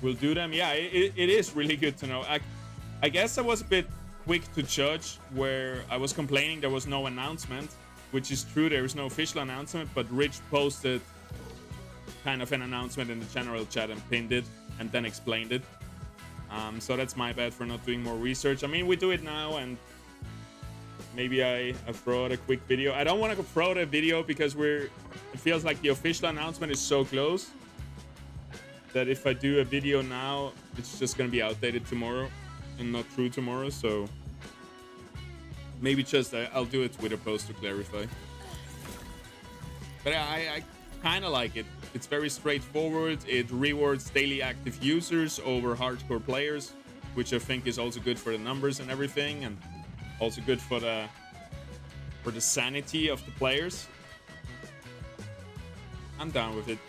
We'll do them. Yeah, it is really good to know. I guess I was a bit quick to judge, where I was complaining there was no announcement, which is true. There is no official announcement, but Rich posted kind of an announcement in the general chat and pinned it and then explained it. So that's my bad for not doing more research. I mean, we do it now, and maybe I throw out a quick video. I don't want to throw out a video because it feels like the official announcement is so close that if I do a video now, it's just going to be outdated tomorrow and not true tomorrow. So maybe just I'll do a Twitter post to clarify. But I kind of like it. It's very straightforward. It rewards daily active users over hardcore players, which I think is also good for the numbers and everything, and also good for the sanity of the players. I'm down with it.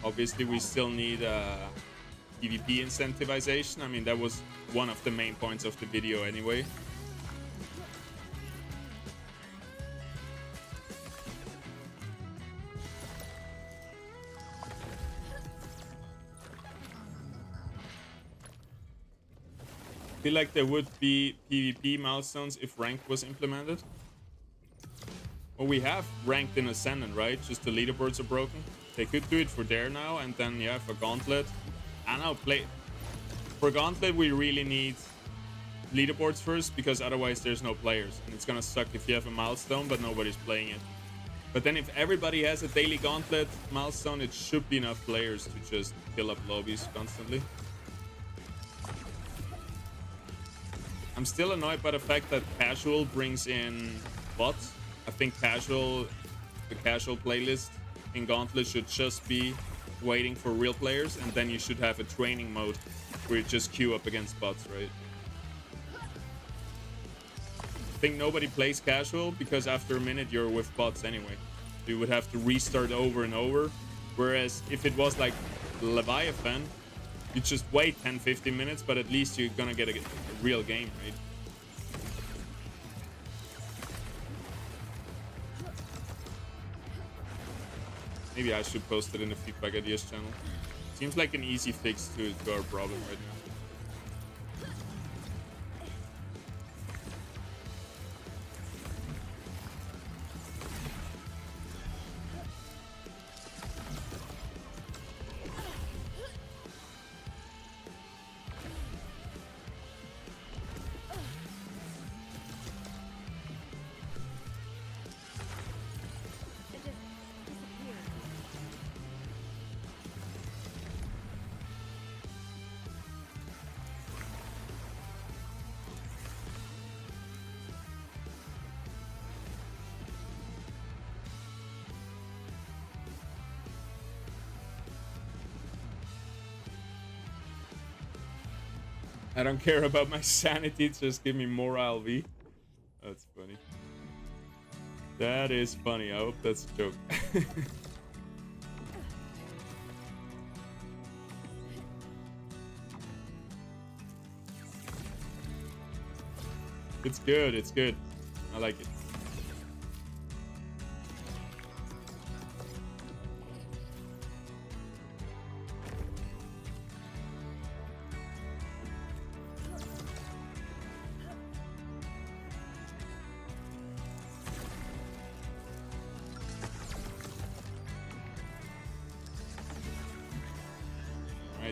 Obviously, we still need PvP incentivization. I mean, that was one of the main points of the video anyway. I feel like there would be PvP milestones if rank was implemented. Well, we have ranked in Ascendant, right? Just the leaderboards are broken. They could do it for there now, and then, yeah, for Gauntlet. I don't know, for Gauntlet, we really need leaderboards first, because otherwise there's no players. And it's gonna suck if you have a milestone, but nobody's playing it. But then if everybody has a daily Gauntlet milestone, it should be enough players to just fill up lobbies constantly. I'm still annoyed by the fact that casual brings in bots. I think the casual playlist in Gauntlet should just be waiting for real players, and then you should have a training mode where you just queue up against bots, right? I think nobody plays casual because after a minute you're with bots anyway. You would have to restart over and over. Whereas if it was like Leviathan, you just wait 10-15 minutes, but at least you're gonna get a real game, right? Maybe I should post it in the Feedback Ideas channel. Seems like an easy fix to our problem right now. I don't care about my sanity, just give me more LV. That's funny. That is funny. I hope that's a joke. It's good, it's good. I like it.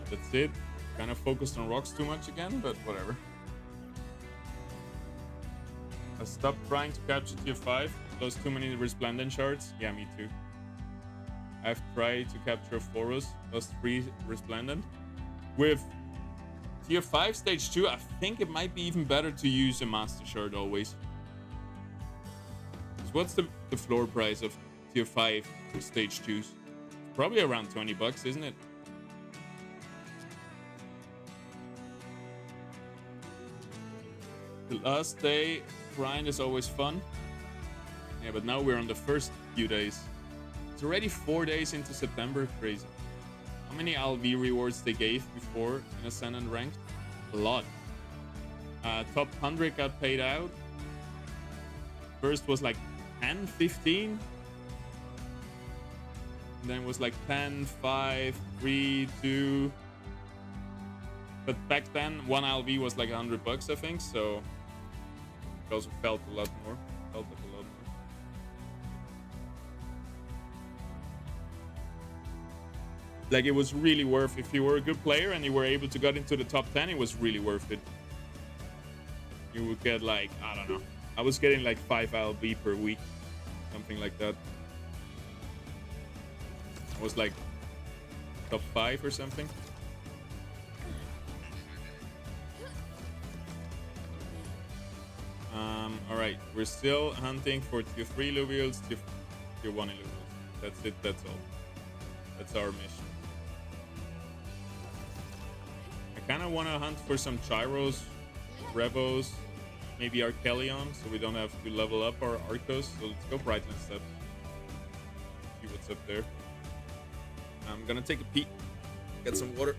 That's it. Kind of focused on rocks too much again, but whatever. I stopped trying to capture tier 5. Those too many resplendent shards. Yeah, me too. I've tried to capture Forus. Those 3 resplendent. With tier 5 stage 2, I think it might be even better to use a master shard always. So what's the floor price of tier 5 for stage 2s? Probably around 20 bucks, isn't it? The last day grind is always fun. Yeah, but now we're on the first few days. It's already 4 days into September. Crazy. How many LV rewards they gave before in Ascendant ranked? A lot. Top 100 got paid out. First was like 10, 15. And then it was like 10, 5, 3, 2. But back then, 1 LV was like 100 bucks, I think. So it also felt a lot more. Felt like a lot more. Like it was really worth. If you were a good player and you were able to get into the top 10, it was really worth it. You would get like, I don't know. I was getting like 5 LV per week, something like that. I was like top 5 or something. All right, we're still hunting for tier 3 Illuvials, tier 1 Illuvials. That's it, that's all. That's our mission. I kind of want to hunt for some Gyros, Revos, maybe Archelion, so we don't have to level up our Arcos. So let's go Brightland Step. See what's up there. I'm gonna take a peek, get some water.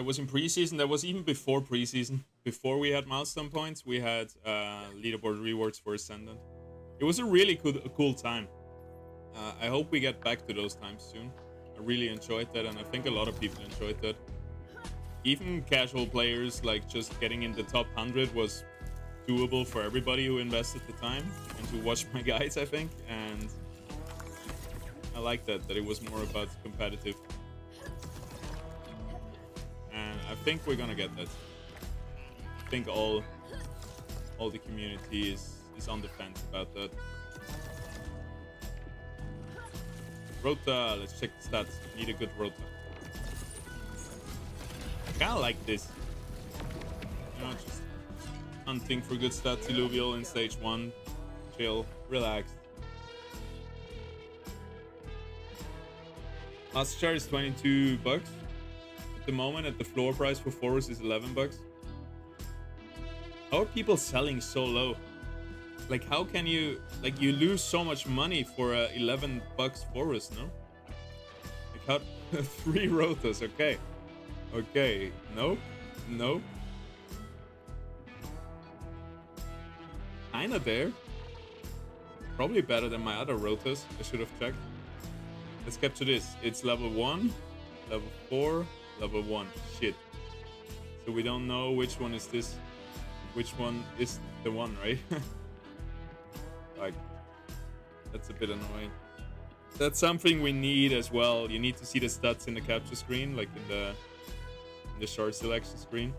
That was in preseason. That was even before preseason. Before we had milestone points, we had leaderboard rewards for Ascendant. It was a really cool time. I hope we get back to those times soon. I really enjoyed that, and I think a lot of people enjoyed that. Even casual players, like just getting in the top 100 was doable for everybody who invested the time and who watched my guides, I think. And I like that it was more about competitive. And I think we're gonna get that. I think all the community is on the fence about that. Rota, let's check the stats. Need a good rota. I kinda like this. You know, just hunting for good stats, Illuvial in stage 1. Chill, relax. Last chart is 22 bucks. At the moment, at the floor price for Forest is 11 bucks. How are people selling so low? Like, how can you, like, you lose so much money for 11 bucks Forest, no? Like, how, 3 rotas, okay. Okay, nope, nope. Kinda there. Probably better than my other rotas. I should have checked. Let's get to this. It's level 1, level 4, level 1. Shit. So we don't know which one is this. Which one is the one, right? Like, that's a bit annoying. That's something we need as well. You need to see the stats in the capture screen, like in the short selection screen.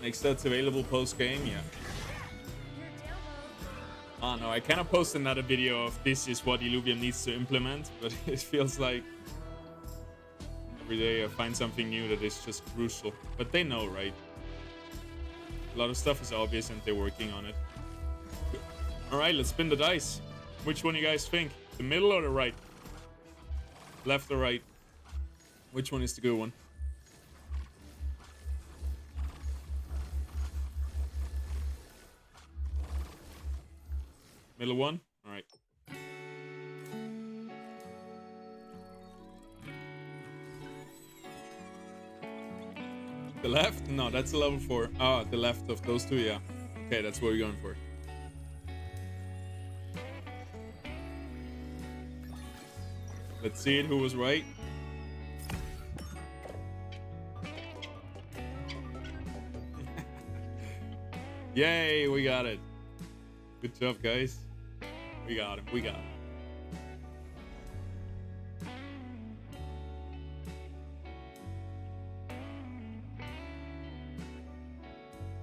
Makes stats available post-game, yeah. Oh no, I cannot post another video of this is what Illuvium needs to implement, but it feels like every day I find something new that is just crucial. But they know, right? A lot of stuff is obvious and they're working on it. Alright, let's spin the dice. Which one you guys think? The middle or the right? Left or right? Which one is the good one? Middle one? Alright. The left? No, that's a level 4. Ah, the left of those two, yeah. Okay, that's what we're going for. Let's see it, who was right. Yay, we got it. Good job, guys. We got him. We got him.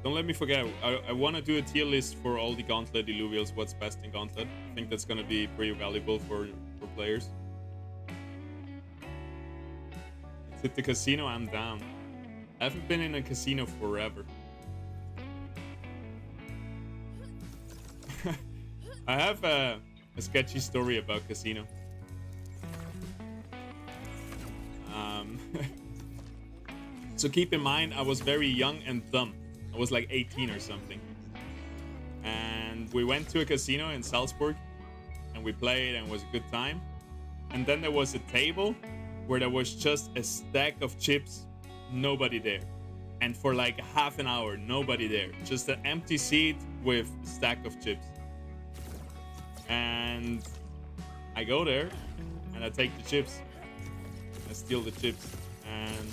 Don't let me forget. I want to do a tier list for all the Gauntlet Illuvials. What's best in Gauntlet? I think that's going to be pretty valuable for players. Let's hit the casino. I'm down. I haven't been in a casino forever. I have a sketchy story about casino. So keep in mind, I was very young and dumb. I was like 18 or something. And we went to a casino in Salzburg and we played and it was a good time. And then there was a table where there was just a stack of chips, nobody there. And for like half an hour, nobody there. Just an empty seat with a stack of chips. And I go there and I take the chips. I steal the chips. And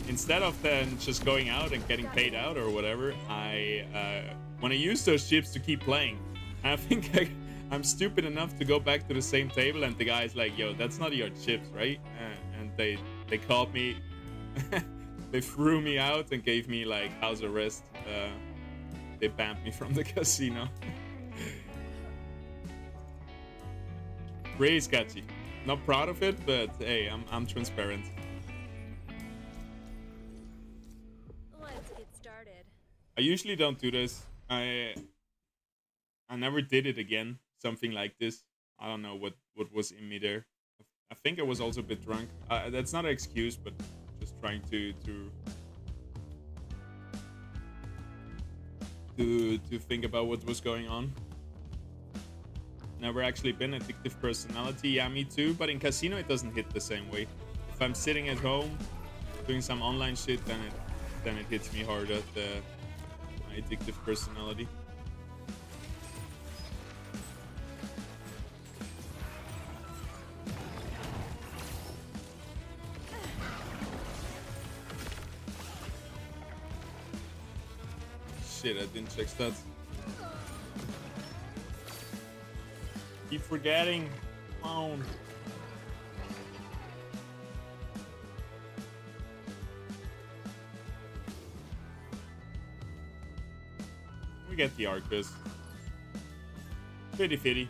instead of then just going out and getting paid out or whatever, I want to use those chips to keep playing. And I think I'm stupid enough to go back to the same table and the guy's like, yo, that's not your chips, right? And they caught me. They threw me out and gave me like house arrest. They banned me from the casino. Pretty sketchy. Not proud of it, but hey, I'm transparent. Let's get started. I usually don't do this. I never did it again. something like this. I don't know what was in me there. I think I was also a bit drunk. That's not an excuse, but just trying to think about what was going on. Never actually been addictive personality. Yeah, me too. But in casino, it doesn't hit the same way. If I'm sitting at home doing some online shit, then it hits me hard at my addictive personality. Shit, I didn't check stats. Keep forgetting. Come on. We get the Arcus. Fitty fitty.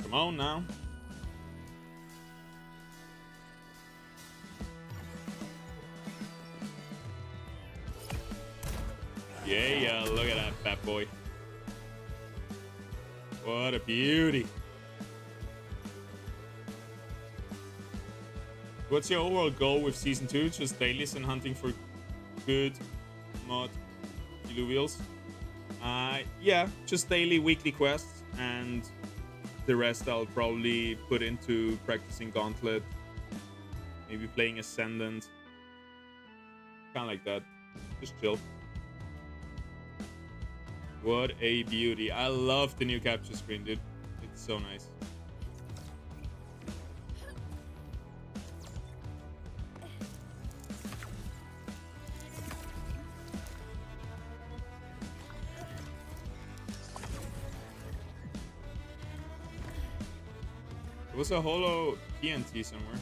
Come on now. Yeah, look at that fat boy. What a beauty. What's your overall goal with Season 2? Just dailies and hunting for good mod Illuvials? Yeah, just daily, weekly quests, and the rest I'll probably put into practicing Gauntlet, maybe playing Ascendant, kind of like that. Just chill. What a beauty. I love the new capture screen, dude. It's so nice. There was a holo TNT somewhere.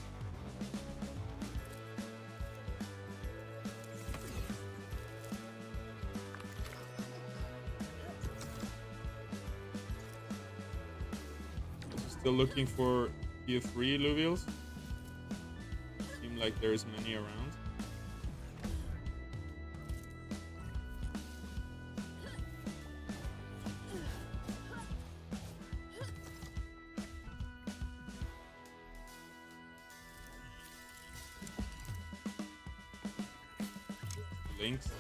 Still looking for tier 3 Illuvials. Seem like there's many around. Links.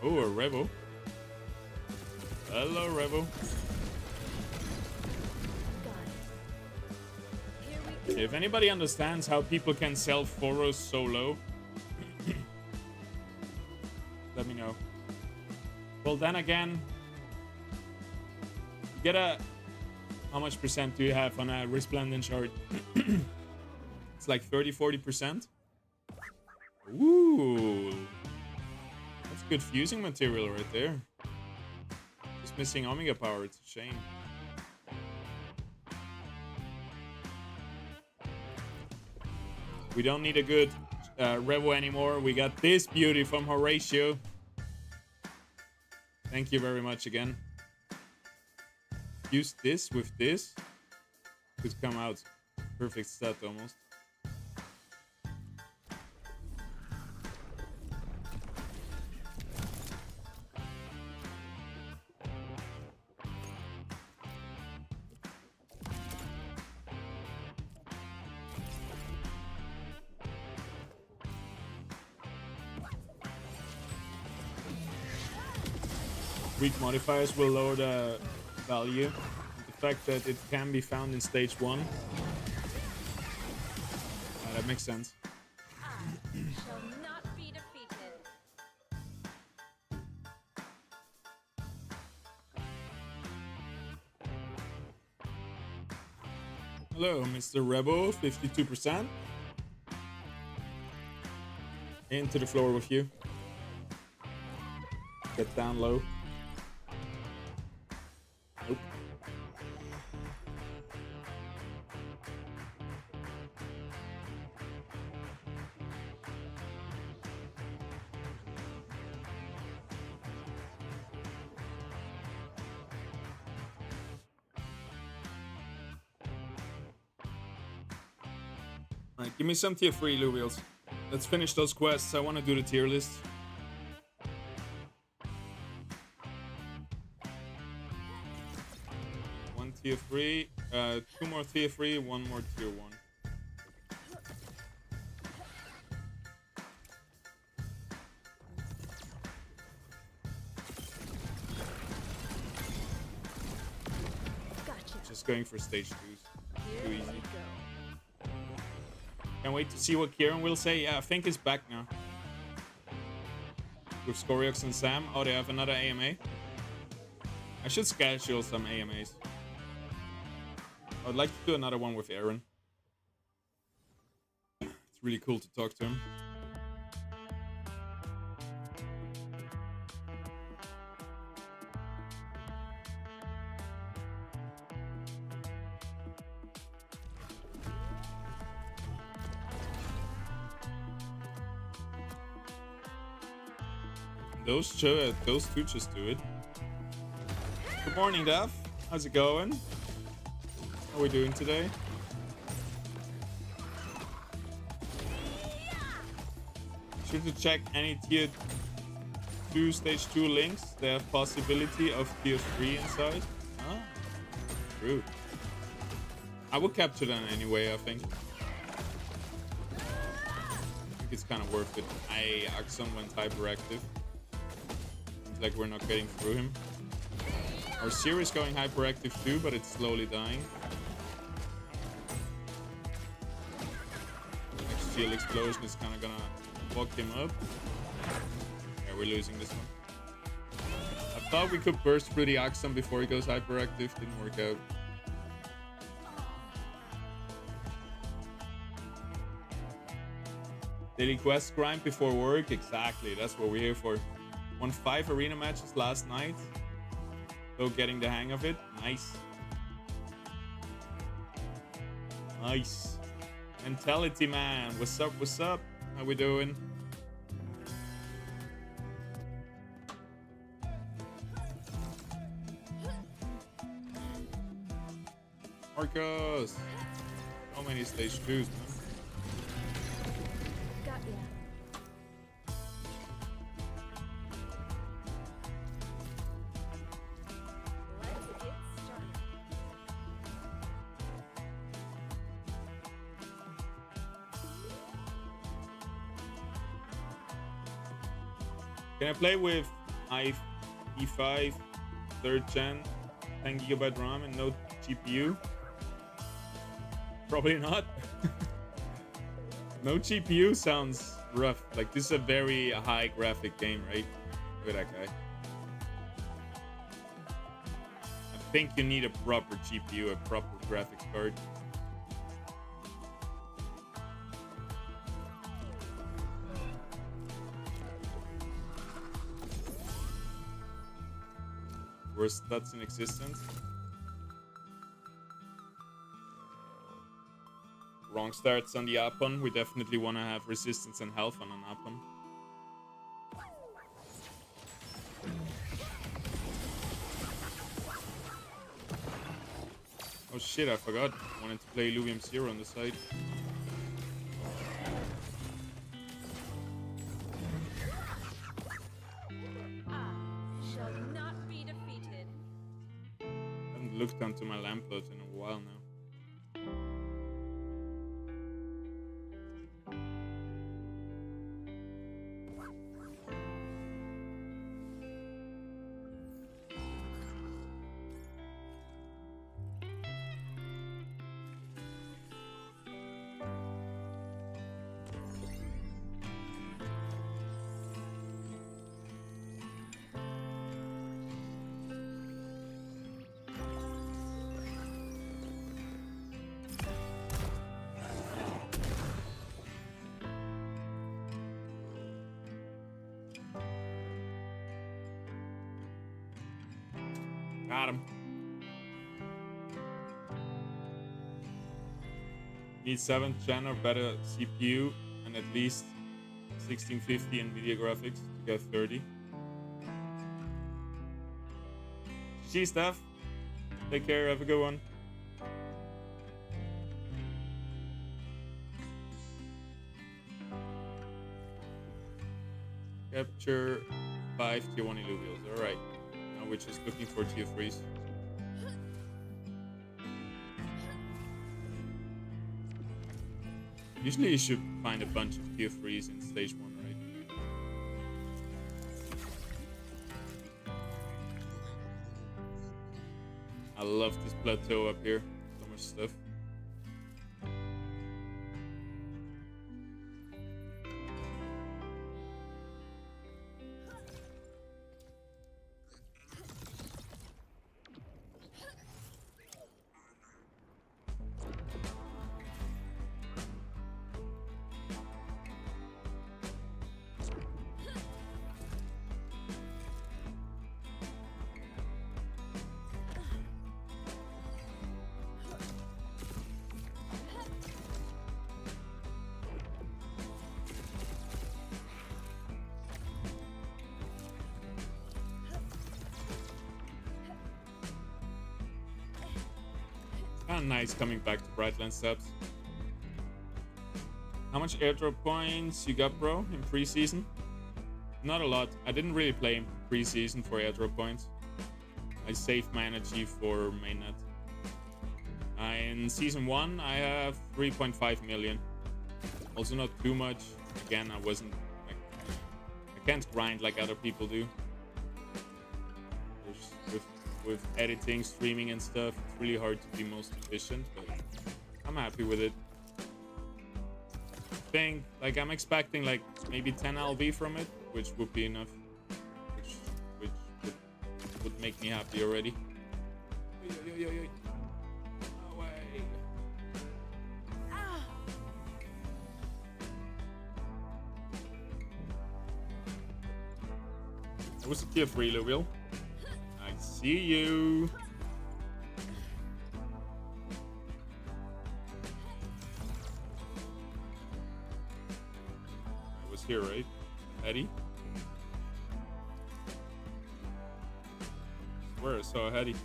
Oh, a Revo. Hello, Revo. If anybody understands how people can sell Foros so low, let me know. Well, then again, get a... How much percent do you have on a Resplendent shard? It's like 30-40%. Ooh. That's good fusing material right there. Just missing Omega power. It's a shame. We don't need a good Revo anymore. We got this beauty from Horatio. Thank you very much again. Use this with this. Could come out. Perfect stat almost. Weak modifiers will lower the value. The fact that it can be found in stage 1. That makes sense. Shall not be defeated. Hello, Mr. Rebo, 52%. Into the floor with you. Get down low. Nope. Alright, give me some tier 3 Illuvials. Let's finish those quests. I want to do the tier list. One tier 3, 2 more tier 3, 1 more tier 1. Gotcha. Just going for stage 2s. Here Too we easy. go. Can't wait to see what Kieran will say. Yeah, I think he's back now. With Scoriox and Sam. Oh, they have another AMA. I should schedule some AMAs. I'd like to do another one with Aaron. It's really cool to talk to him. Those two just do it. Good morning, Duff. How's it going? How are we doing today? Should you check any tier 2, stage 2 links? They have possibility of tier 3 inside. Ah, true. I will capture them anyway, I think. It's kind of worth it. Axon went hyperactive. Seems like we're not getting through him. Our Seer is going hyperactive too, but it's slowly dying. Next shield explosion is kind of gonna fuck him up. Yeah, we're losing this one. I thought we could burst through the Axon before he goes hyperactive. Didn't work out. Daily quest grind before work. Exactly. That's what we're here for. Won 5 arena matches last night. So getting the hang of it. Nice. Nice. Mentality man. What's up? What's up? How we doing? Marcos. How many stage 2s, man? Got ya. Let's get started. Can I play with i5 3rd gen 10 GB RAM and no GPU? Probably not. No GPU sounds rough. Like, this is a very high graphic game, right? Look at that guy. I think you need a proper GPU, a proper graphics card. Worst stats in existence. Wrong starts on the Apon. We definitely want to have resistance and health on an Apon. Oh shit, I forgot. I wanted to play Illuvium 0 on the side. I shall not be defeated. I haven't looked onto my lamp loads in a while now. Got him. Need 7th gen or better CPU and at least 1650 NVIDIA graphics to get 30. GG Steph. Take care, have a good one. Capture 5 tier 1 Illuviums. Alright. Now we're just looking for tier 3s. Usually you should find a bunch of tier 3s in stage 1, right? I love this plateau up here. So much stuff. Kinda nice coming back to Brightland Steps. How much airdrop points you got, bro, in preseason? Not a lot. I didn't really play in preseason for airdrop points. I saved my energy for mainnet. In season 1, I have 3.5 million. Also not too much. Again, I can't grind like other people do. With editing, streaming and stuff, it's really hard to be most efficient, but I'm happy with it. I'm expecting like maybe 10 LV from it, which would be enough. Which would make me happy already. No way. It was a tier 3 Illuvium. I see you. I was here, right? Eddie? I swear I saw a Eddie.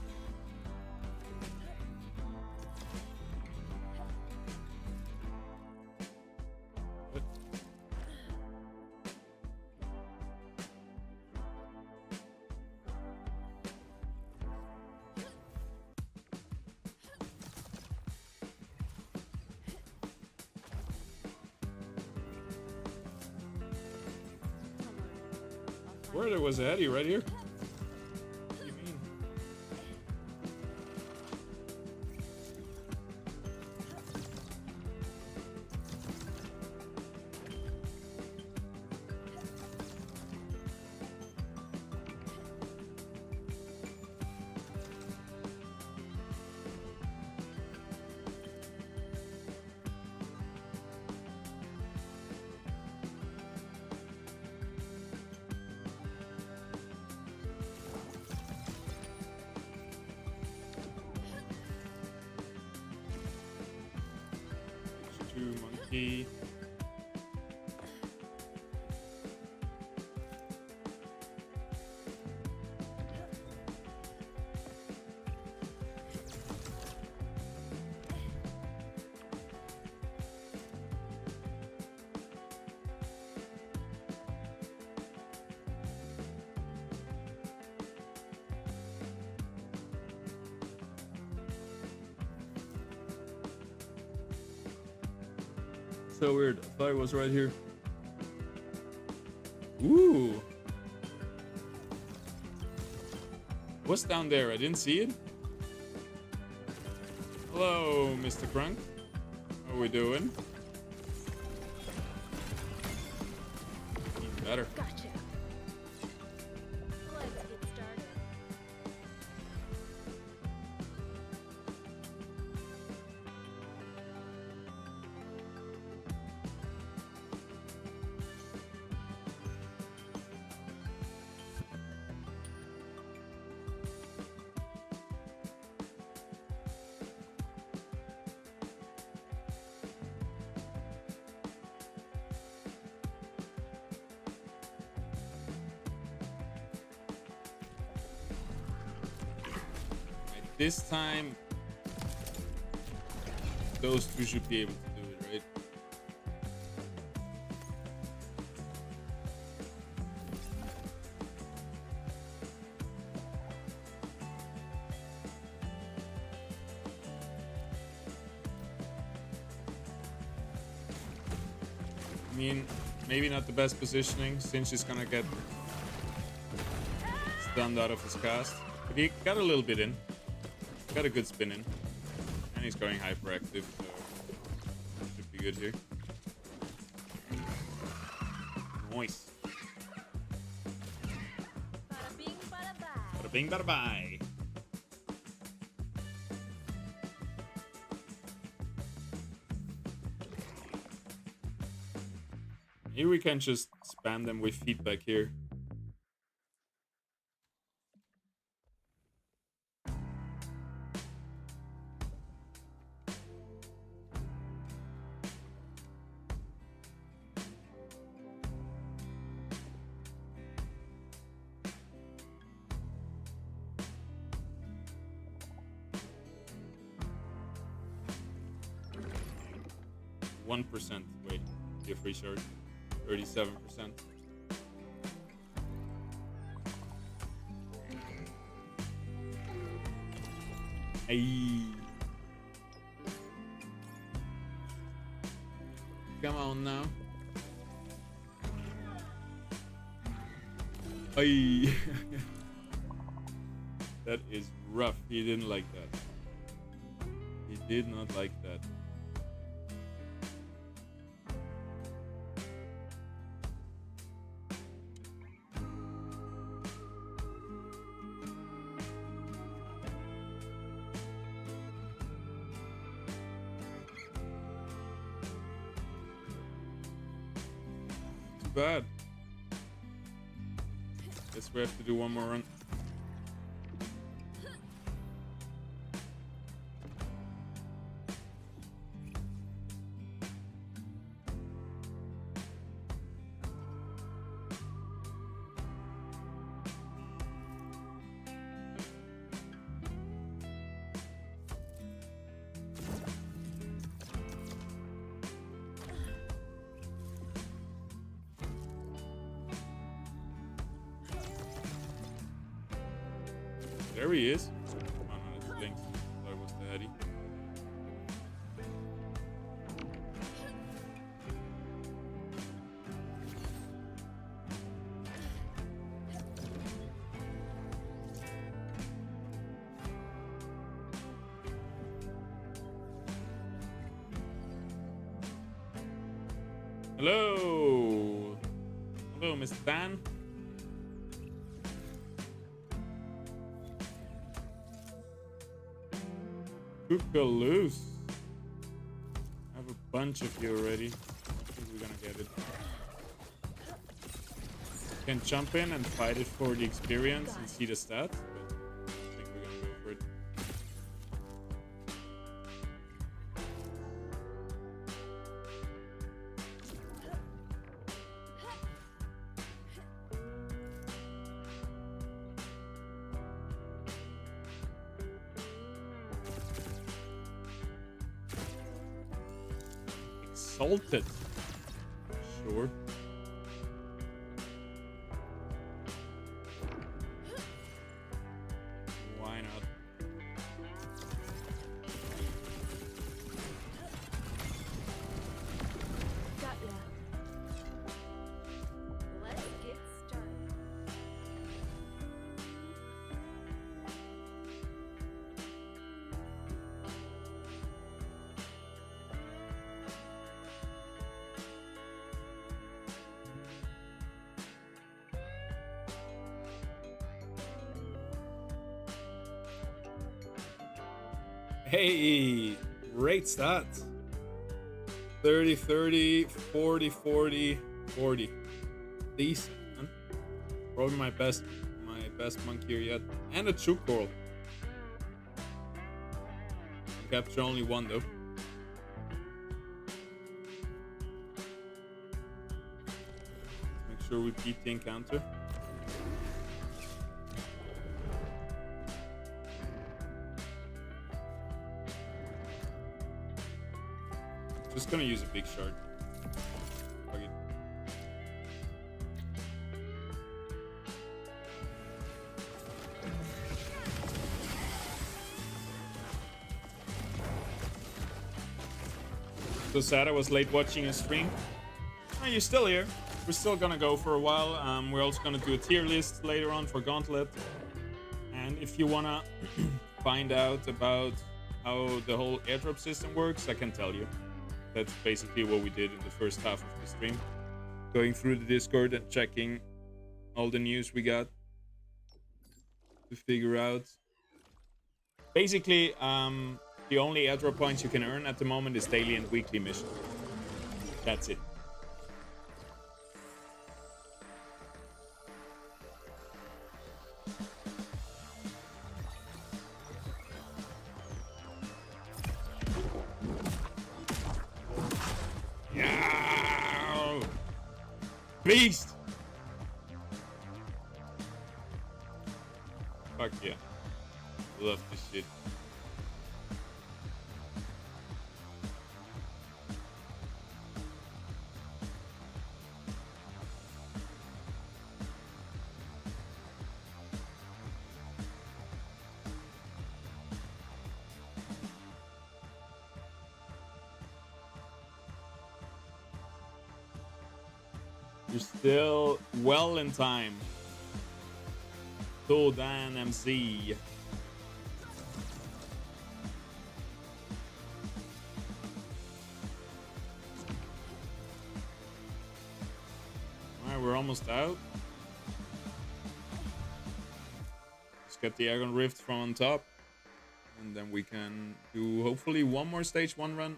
Where there was Eddie right here? What do you mean? Monkey. So weird. I thought it was right here. Ooh. What's down there? I didn't see it. Hello, Mr. Crunk. How are we doing? Even better. Gotcha. Let's get started. This time, those two should be able to do it, right? mean, maybe not the best positioning since he's gonna get stunned out of his cast. But he got a little bit in. Got a good spin in. And he's going hyperactive, so should be good here. Nice. Bada bing, bada bye. Bada bing, bada bye. Here we can just spam them with feedback here. Wait, give free short. 37%. Hey. Come on now. Hey. That is rough. He didn't like that. He did not like that. Bad. Guess we have to do one more run. There he is. Oh no, that's Lynx. Thought it was the Eddie. Hello. Hello, Mr. Dan. Loose. I have a bunch of you already. I think we're gonna get it. Can jump in and fight it for the experience and see the stats, but I think we're gonna go for it. Salted. Sure. Why not? Got ya. Let's get started. Hey, great stats. 30, 30, 40, 40, 40. Decent, man. Probably my best monk here yet. And a true coral. Capture only one though. Make sure we beat the encounter. Just gonna use a big shard. Fuck it. So sad I was late watching a stream. Oh, you're still here. We're still gonna go for a while. We're also gonna do a tier list later on for Gauntlet. And if you wanna find out about how the whole airdrop system works, I can tell you. That's basically what we did in the first half of the stream. Going through the Discord and checking all the news we got to figure out. Basically, the only airdrop points you can earn at the moment is daily and weekly missions. That's it. Yeah! Beast! Fuck yeah. Love this shit. You're still well in time. So Dan MC. Alright, we're almost out. Let's get the Aegon Rift from on top. And then we can do hopefully one more stage 1 run.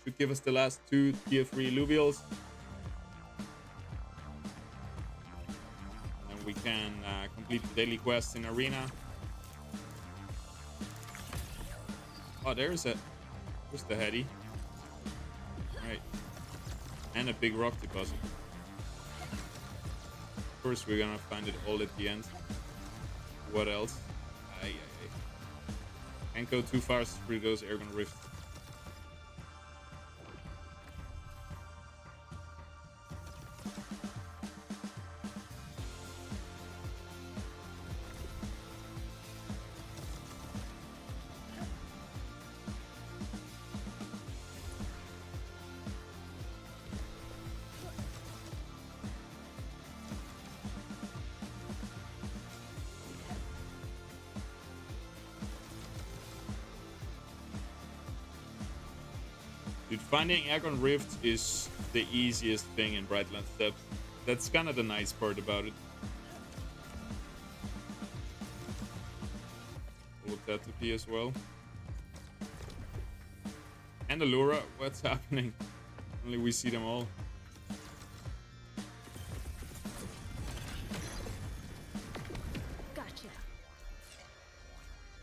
Should give us the last 2 tier 3 Illuvials. We can complete the daily quest in Arena. Oh, there's the heady. Right. And a big rock deposit. Of course, we're gonna find it all at the end. What else? Can't go too fast through those Airgun Rifts. Dude, finding Aegon Rift is the easiest thing in Brightland Steps. That's kind of the nice part about it. Look that to P as well. And Allura, what's happening? Only we see them all. Gotcha.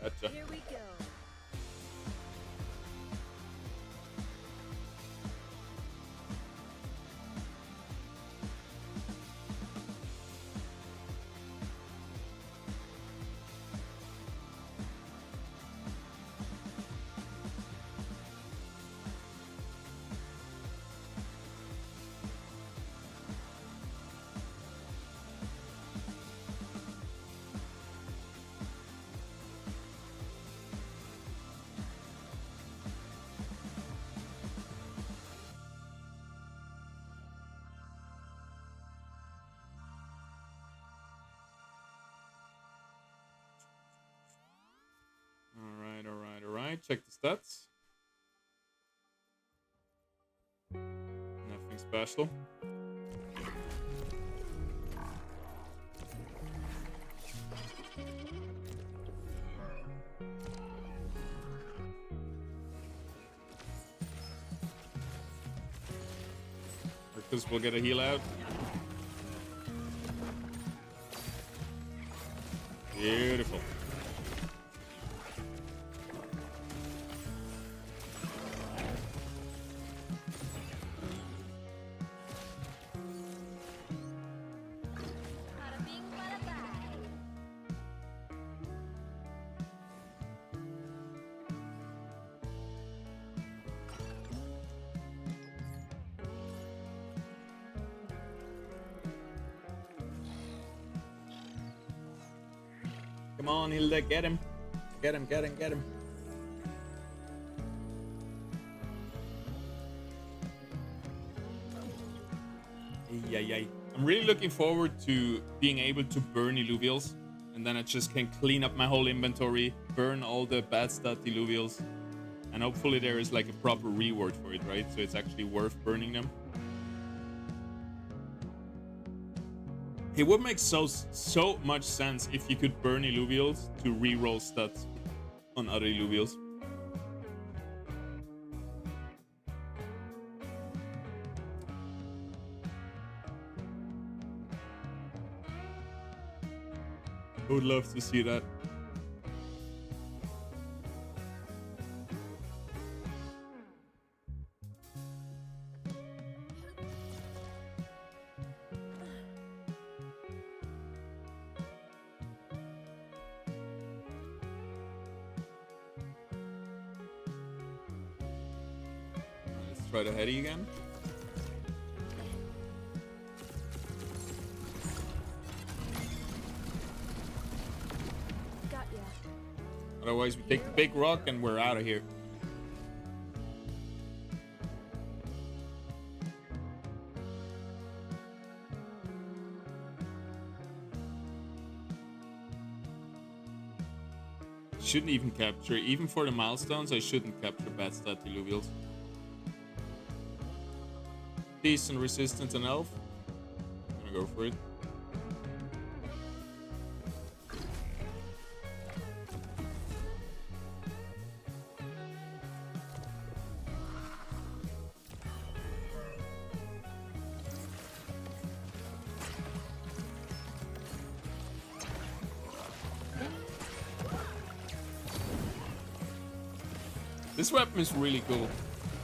Gotcha. Here we go. Alright, check the stats. Nothing special. Because we'll get a heal out. Beautiful. Bada bing, bada bang. Come on, Hilda, get him. Get him, get him, get him. ay. I'm really looking forward to being able to burn Illuvials, and then I just can clean up my whole inventory, burn all the bad stat Illuvials, and hopefully there is like a proper reward for it, right? So it's actually worth burning them. It would make so much sense if you could burn Illuvials to reroll stats on other Illuvials. I would love to see that. Let's try the heady again. Otherwise, we take the big rock and we're out of here. Shouldn't even capture, even for the milestones, I shouldn't capture bad stat Illuvials. Decent resistance and elf. I'm gonna go for it. This weapon is really cool.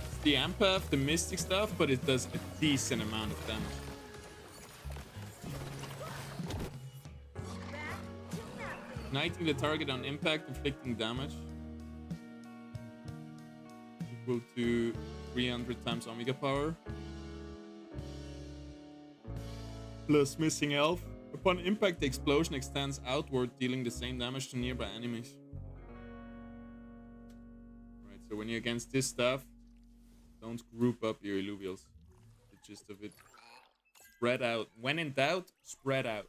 It's the Empath, the Mystic stuff, but it does a decent amount of damage. Igniting the target on impact, inflicting damage. Equal to 300 times Omega power. Plus missing elf. Upon impact, the explosion extends outward, dealing the same damage to nearby enemies. So when you're against this stuff, don't group up your Illuvials. The gist of it. Spread out. When in doubt, spread out.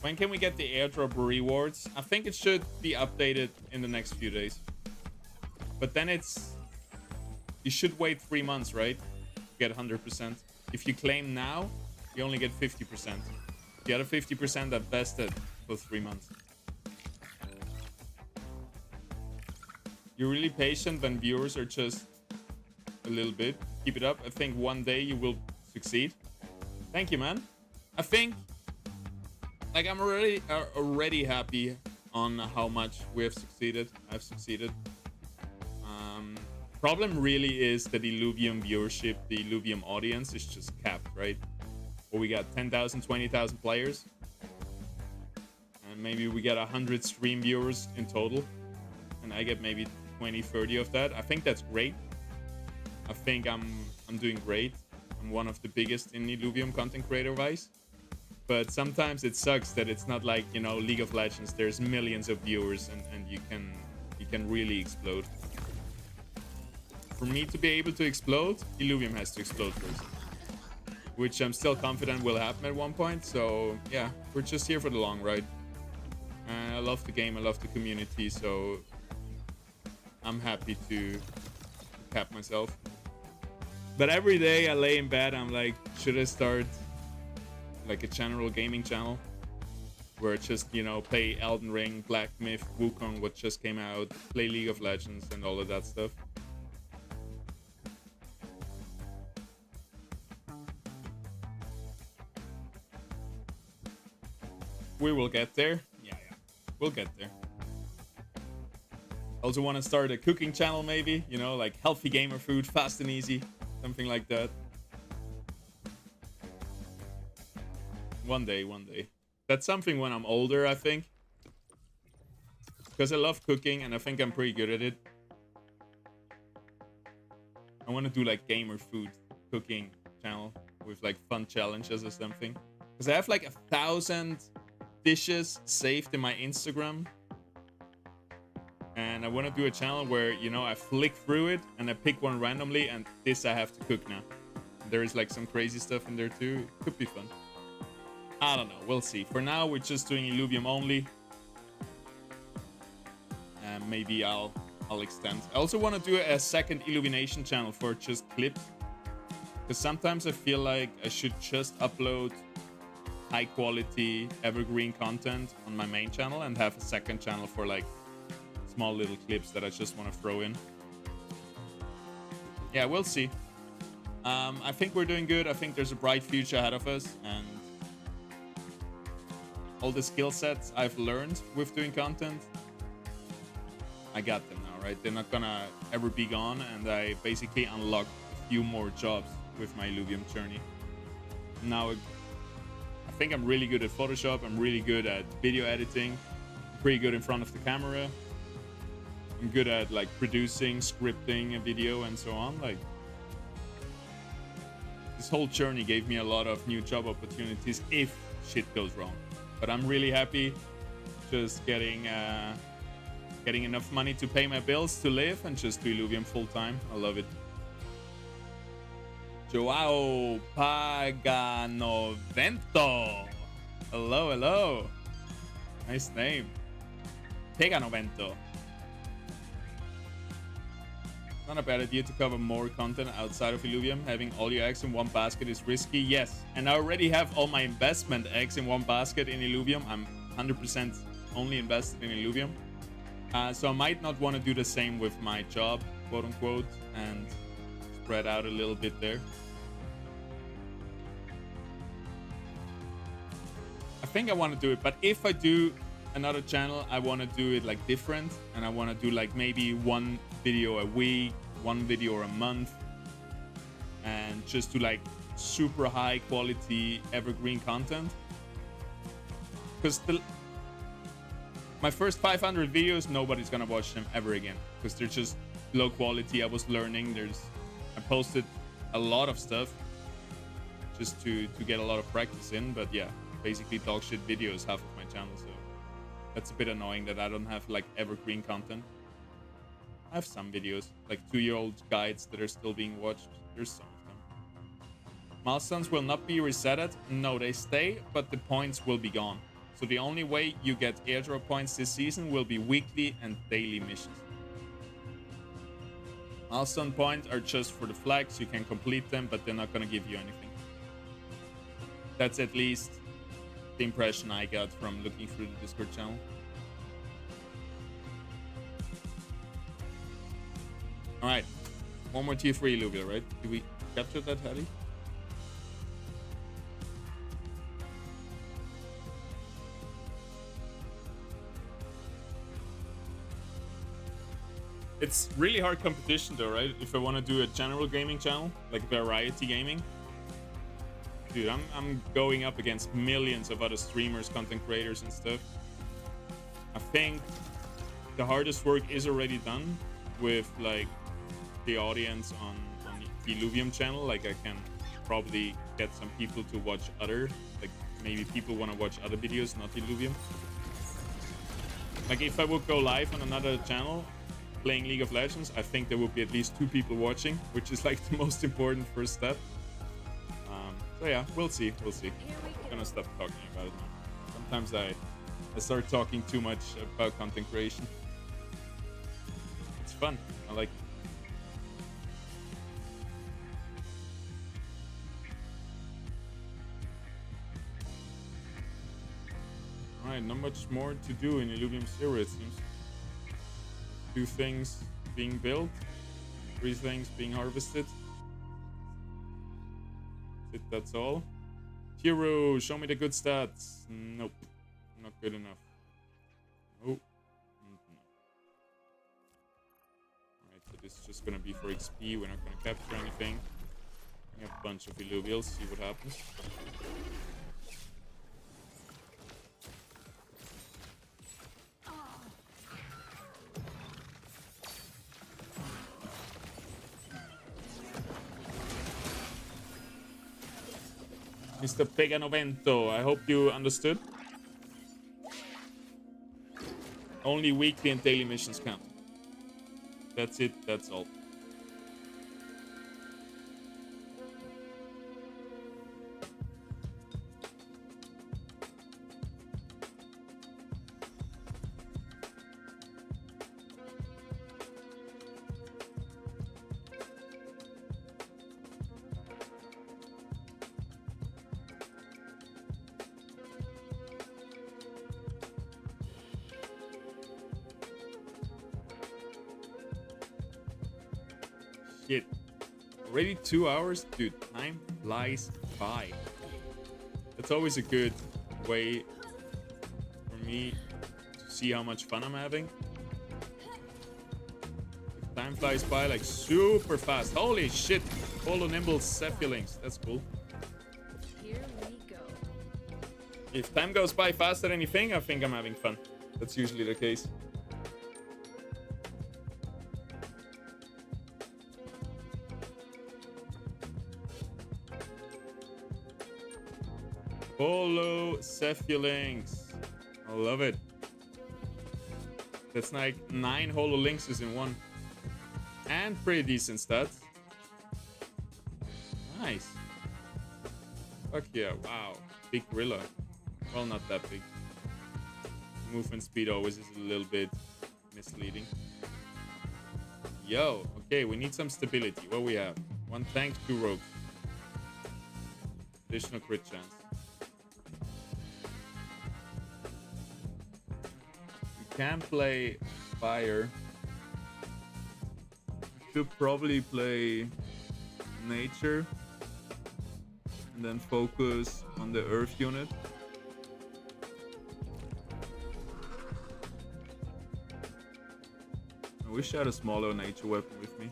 When can we get the airdrop rewards? I think it should be updated in the next few days. But then you should wait 3 months, right? To get 100%. If you claim now, you only get 50%. The other 50% are vested for 3 months. You're really patient when viewers are just a little bit. Keep it up. I think one day you will succeed. Thank you, man. I think, like, I'm already happy on how much we have succeeded. I've succeeded. Problem really is that the Illuvium viewership, the Illuvium audience is just capped, right? Or we got 10,000, 20,000 players. And maybe we get 100 stream viewers in total. And I get maybe 20, 30 of that. I think that's great. I think I'm doing great. I'm one of the biggest in Illuvium content creator-wise. But sometimes it sucks that it's not like, you know, League of Legends. There's millions of viewers and you can really explode. For me to be able to explode, Illuvium has to explode first. Which I'm still confident will happen at one point. So yeah, we're just here for the long ride. I love the game, I love the community, so I'm happy to cap myself. But every day I lay in bed, I'm like, should I start like a general gaming channel? Where I just, you know, play Elden Ring, Black Myth, Wukong, what just came out, play League of Legends and all of that stuff. We will get there. Yeah. We'll get there. Also want to start a cooking channel maybe, you know, like healthy gamer food, fast and easy, something like that. One day. That's something when I'm older, I think. Because I love cooking and I think I'm pretty good at it. I want to do like gamer food cooking channel with like fun challenges or something. Because I have like 1,000 dishes saved in my Instagram. And I want to do a channel where, you know, I flick through it and I pick one randomly and this I have to cook now. And there is like some crazy stuff in there too. It could be fun. I don't know. We'll see. For now, we're just doing Illuvium only. And maybe I'll extend. I also want to do a second Illumination channel for just clips. Because sometimes I feel like I should just upload high quality evergreen content on my main channel and have a second channel for like small little clips that I just want to throw in. Yeah, we'll see. I think we're doing good. I think there's a bright future ahead of us, and all the skill sets I've learned with doing content, I got them now, right? They're not gonna ever be gone, and I basically unlocked a few more jobs with my Illuvium journey. Now I think I'm really good at Photoshop. I'm really good at video editing. I'm pretty good in front of the camera. I'm good at like producing, scripting a video and so on. Like, this whole journey gave me a lot of new job opportunities if shit goes wrong. But I'm really happy just getting enough money to pay my bills, to live, and just do Illuvium full time. I love it. Joao Paganovento. Hello, hello. Nice name. Paganovento. Not a bad idea to cover more content outside of Illuvium. Having all your eggs in one basket is risky. Yes, and I already have all my investment eggs in one basket in Illuvium. I'm 100% only invested in Illuvium. So I might not want to do the same with my job, quote unquote, and spread out a little bit there. I think I want to do it, but if I do another channel, I want to do it like different, and I want to do like maybe one video a week, one video a month, and just do like super high quality evergreen content. Because my first 500 videos, nobody's gonna watch them ever again because they're just low quality. I was learning. I posted a lot of stuff just to get a lot of practice in, but yeah, basically dog shit videos half of my channel, so that's a bit annoying that I don't have like evergreen content. I have some videos, like 2-year-old guides that are still being watched. There's some of them. Milestones will not be resetted. No, they stay, but the points will be gone. So the only way you get airdrop points this season will be weekly and daily missions. Milestone points are just for the flags. You can complete them, but they're not going to give you anything. That's at least the impression I got from looking through the Discord channel. All right, one more tier 3 Illuvia, right? Did we capture that heli? It's really hard competition though, right? If I want to do a general gaming channel, like variety gaming, dude, I'm going up against millions of other streamers, content creators and stuff. I think the hardest work is already done with like the audience on the Illuvium channel. Like I can probably get some people to watch other, like maybe people want to watch other videos, not Illuvium. Like if I would go live on another channel playing League of Legends, I think there would be at least 2 people watching, which is like the most important first step. So yeah, we'll see. I'm gonna stop talking about it now. Sometimes I start talking too much about content creation. It's fun. I like it. Alright, not much more to do in Illuvium 0, it seems. 2 things being built, 3 things being harvested. That's all. Hero, show me the good stats. Nope, not good enough. Nope. No. Alright, so this is just gonna be for XP. We're not gonna capture anything. We have a bunch of Illuvials, see what happens. Mr. Peganovento, I hope you understood. Only weekly and daily missions count. That's it, that's all. shit. Already 2 hours? Dude, time flies by. That's always a good way for me to see how much fun I'm having. Time flies by like super fast. Holy shit. Holo Nimble Cephulings. That's cool. Here we go. If time goes by faster than anything, I think I'm having fun. That's usually the case. Holo Cephulings. I love it. That's like 9 Holo Lynxes in one. And pretty decent stats. Nice. Fuck yeah, wow. Big gorilla. Well, not that big. Movement speed always is a little bit misleading. Yo, okay, we need some stability. What we have? 1 tank, 2 rogues. Additional crit chance. You can play fire. Should probably play nature and then focus on the earth unit. I wish I had a smaller nature weapon with me.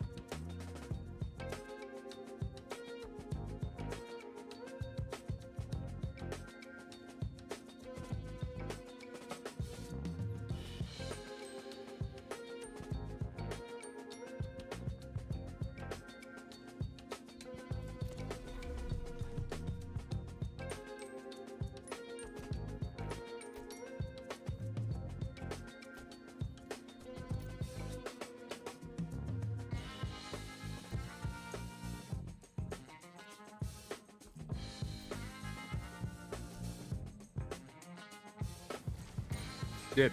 Shit.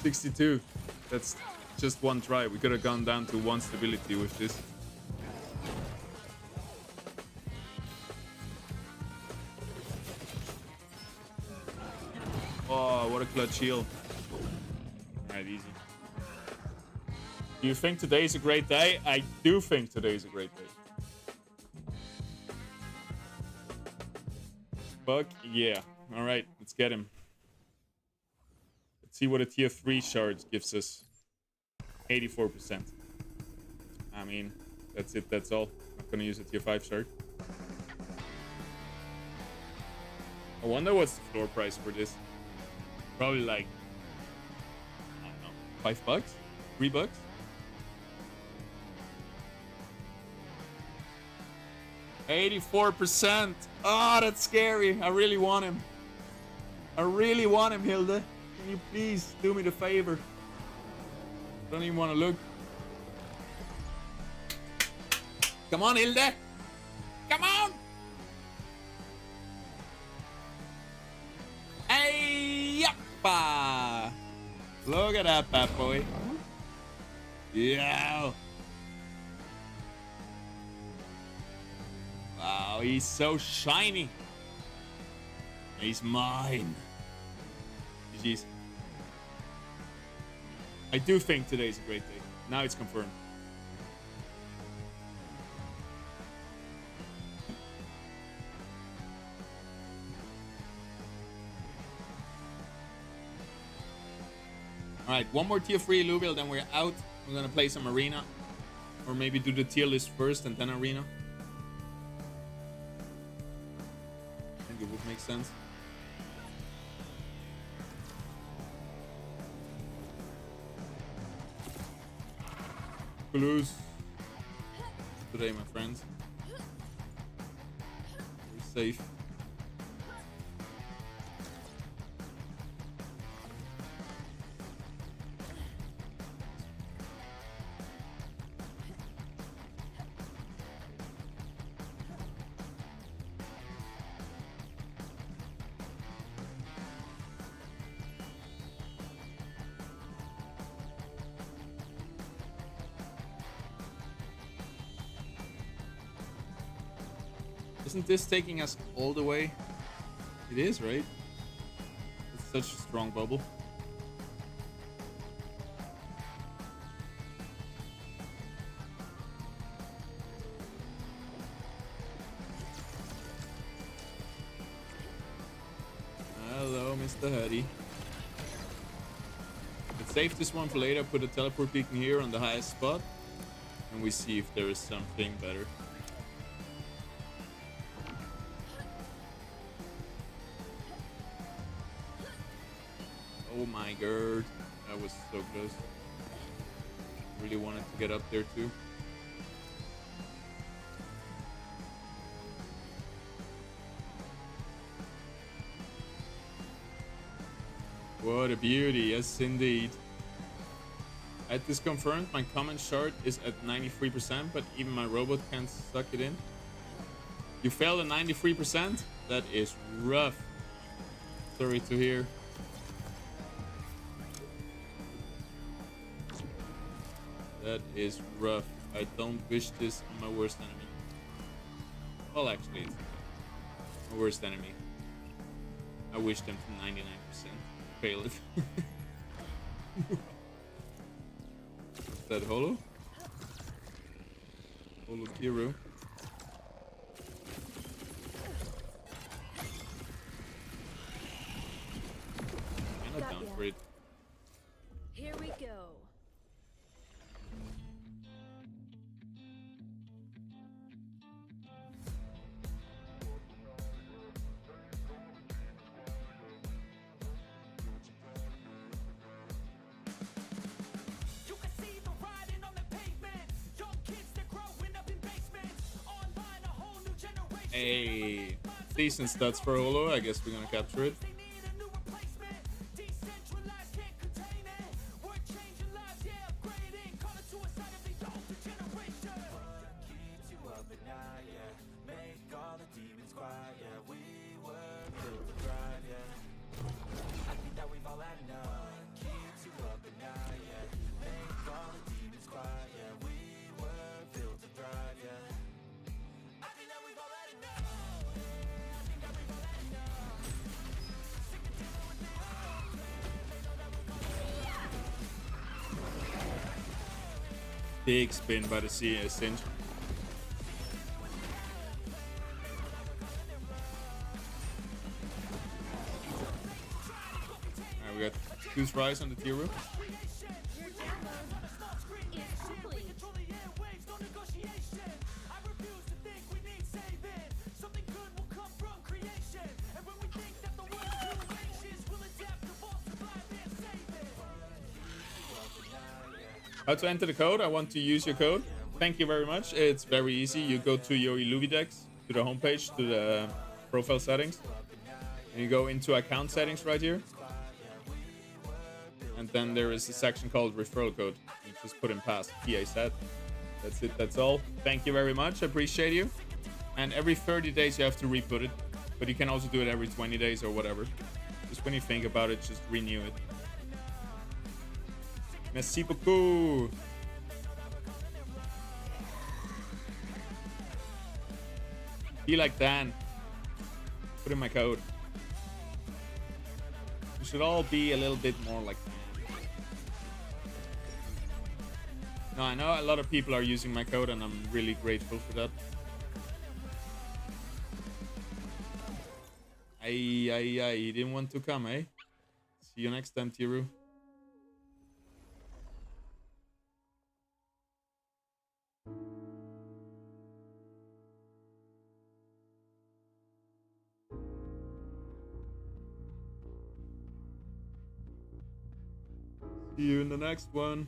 62. That's just 1 try. We could have gone down to 1 stability with this. Oh, what a clutch heal. Alright, easy. Do you think today is a great day? I do think today is a great day. Fuck yeah. Alright, let's get him. See what a tier 3 shard gives us. 84%. I mean, that's it, that's all. Not gonna use a tier 5 shard. I wonder what's the floor price for this. Probably like, I don't know, $5? $3? $84%. Oh, that's scary. I really want him. I really want him, Hilde. Can you please do me the favor? I don't even want to look. Come on, Hilde! Come on! Hey, yappa! Look at that bad boy. Yeah. Wow, he's so shiny. He's mine. GG's. I do think today's a great day. Now it's confirmed. Alright, 1 more tier 3 Illuvium, then we're out. We're gonna play some arena. Or maybe do the tier list first and then arena. I think it would make sense. Lose today, my friends. We're safe. Isn't this taking us all the way? It is, right? It's such a strong bubble. the heady. Let's save this one for later. Put a teleport beacon here on the highest spot. And we see if there is something better. Oh my god. That was so close. Really wanted to get up there too. What a beauty, yes indeed. At this confirmed, my common shard is at 93%, but even my robot can't suck it in. You failed at 93%? That is rough. Sorry to hear. That is rough. I don't wish this on my worst enemy. Well, actually, it's my worst enemy. I wish them to 99%. Fail it. Is that holo? Holo hero. I'm not down for it. Here we go. Hey, decent stats for holo. I guess we're gonna capture it. Big spin by the Cinch. Alright, we got 2 tries on the tier roof. How to enter the code? I want to use your code. Thank you very much. It's very easy. You go to your Illuvidex, to the homepage, to the profile settings, and you go into account settings right here. And then there is a section called Referral Code. You just put in past PA set. That's it. That's all. Thank you very much. I appreciate you. And every 30 days you have to re-put it, but you can also do it every 20 days or whatever. Just when you think about it, just renew it. Merci beaucoup. Be like Dan. Put in my code. We should all be a little bit more like Dan. No, I know a lot of people are using my code and I'm really grateful for that. Aye, he didn't want to come, eh? See you next time, Tiru. See you in the next one.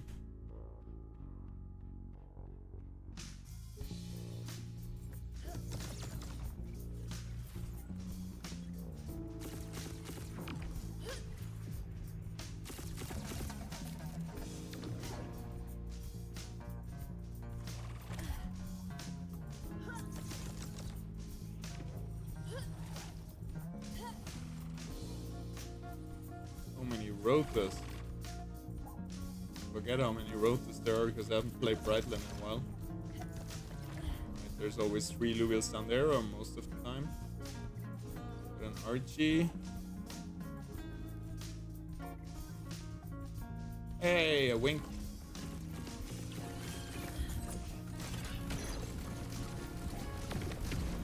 So many rotas. Forget how many rotas there are because I haven't played Brightland in a while. Right, there's always 3 Illuvials down there, or most of the time. Got an Archie. Hey, a Wink.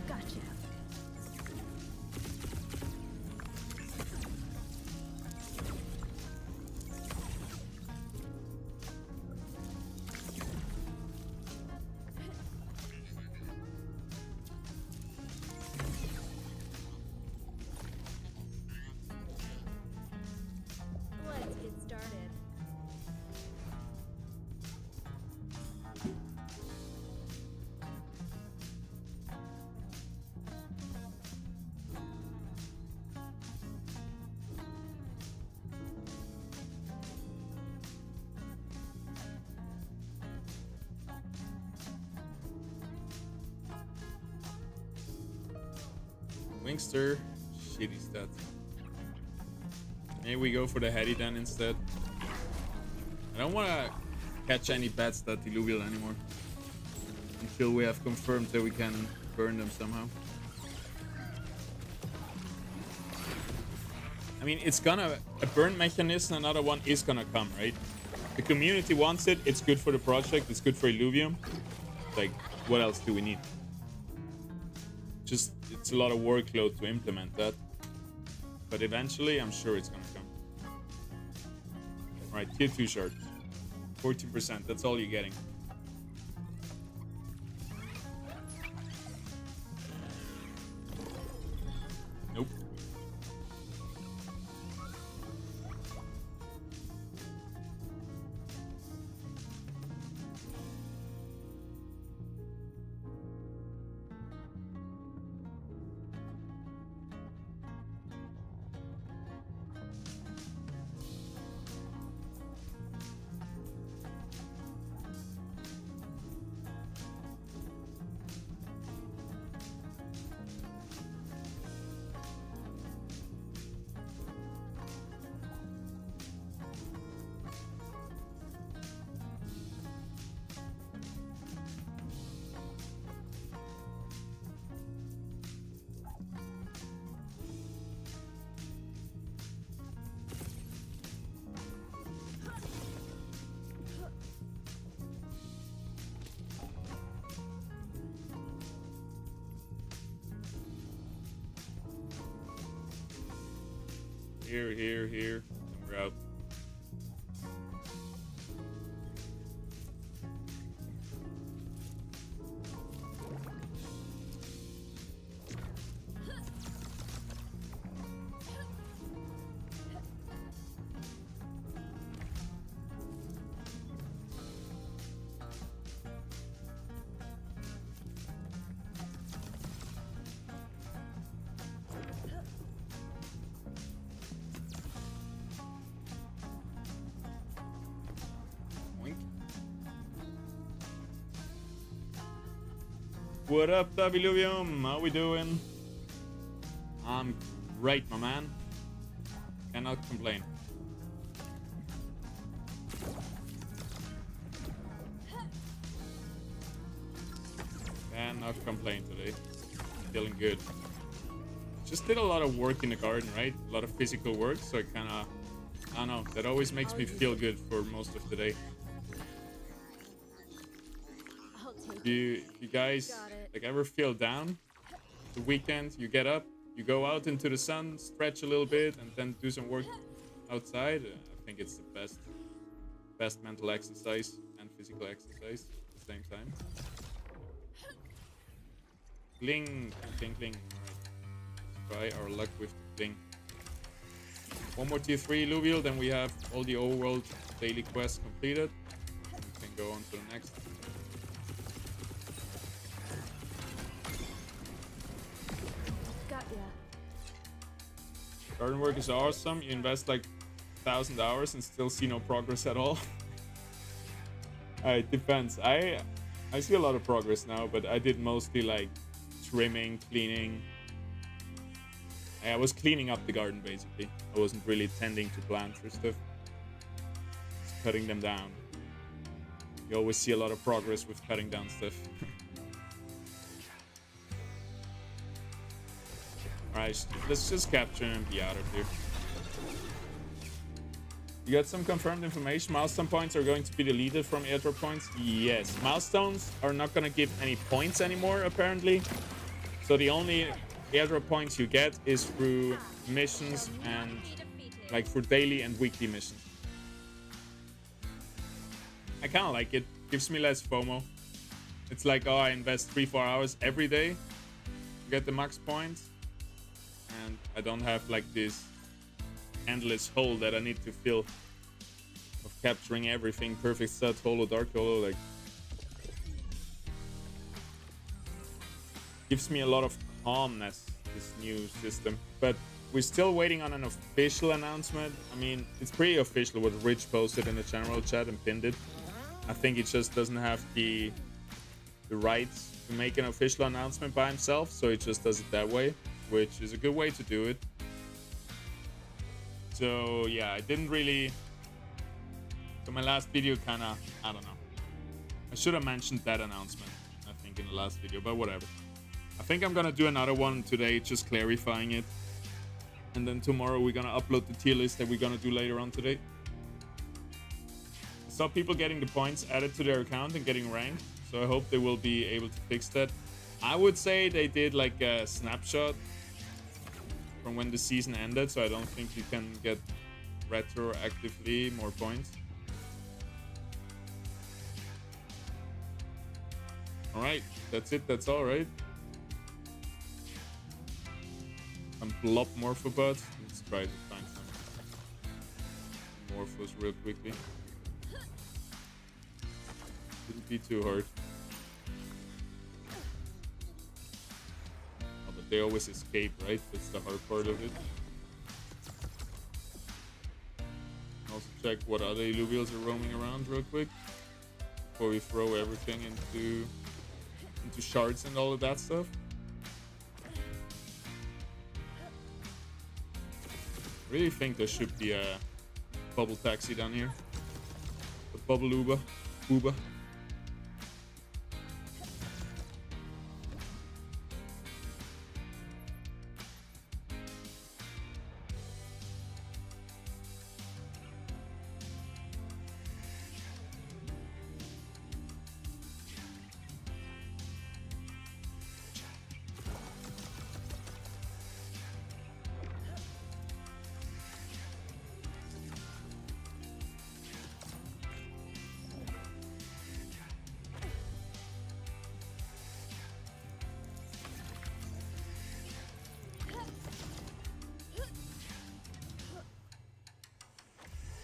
Gotcha. Wingster, shitty stats. Maybe we go for the Heady then instead. I don't want to catch any bats that Illuvium anymore until we have confirmed that we can burn them somehow. I mean, it's gonna, a burn mechanism, another one is gonna come, right? The community wants it, it's good for the project, it's good for Illuvium. Like, what else do we need? Just, it's a lot of workload to implement that. But eventually, I'm sure it's gonna come. Alright, tier 2 shards. 14%, that's all you're getting. Nope. Here, and we're out. What up, Illuvium? How we doing? I'm great, my man. Cannot complain. Cannot complain today. Feeling good. Just did a lot of work in the garden, right? A lot of physical work, so I don't know, that always makes me feel good for most of the day. You guys like ever feel down the weekend? You get up, you go out into the sun, stretch a little bit, and then do some work outside. I think it's the best mental exercise and physical exercise at the same time. Cling. All right, try our luck with the cling. One more tier 3 Illuvium, then we have all the overworld daily quests completed. And we can go on to the next. Garden work is awesome. You invest like 1,000 hours and still see no progress at all. It depends. I see a lot of progress now, but I did mostly like trimming, cleaning. I was cleaning up the garden basically. I wasn't really tending to plants or stuff. Just cutting them down. You always see a lot of progress with cutting down stuff. Alright, let's just capture and be out of here. You got some confirmed information. Milestone points are going to be deleted from airdrop points. Yes, milestones are not going to give any points anymore, apparently. So the only airdrop points you get is through missions and like for daily and weekly missions. I kind of like it. Gives me less FOMO. It's like, oh, I invest 3-4 hours every day to get the max points. And I don't have like this endless hole that I need to fill of capturing everything, perfect stud, holo, dark holo, like gives me a lot of calmness, this new system. But we're still waiting on an official announcement. I mean, it's pretty official what Rich posted in the general chat and pinned it. I think he just doesn't have the rights to make an official announcement by himself, so he just does it that way. which is a good way to do it. So yeah, I didn't really. So my last video kind of, I don't know. I should have mentioned that announcement, I think, in the last video, but whatever. I think I'm gonna do another one today, just clarifying it. And then tomorrow we're gonna upload the tier list that we're gonna do later on today. I saw people getting the points added to their account and getting ranked, so I hope they will be able to fix that. I would say they did like a snapshot from when the season ended, so I don't think you can get retroactively more points. Alright, that's it, that's all, right? Some blob morphobots. Let's try to find some morphos real quickly. Shouldn't be too hard. Oh, but they always escape, right? That's the hard part of it. Also check what other Illuvials are roaming around real quick before we throw everything into shards and all of that stuff. I really think there should be a bubble taxi down here. The bubble Uber.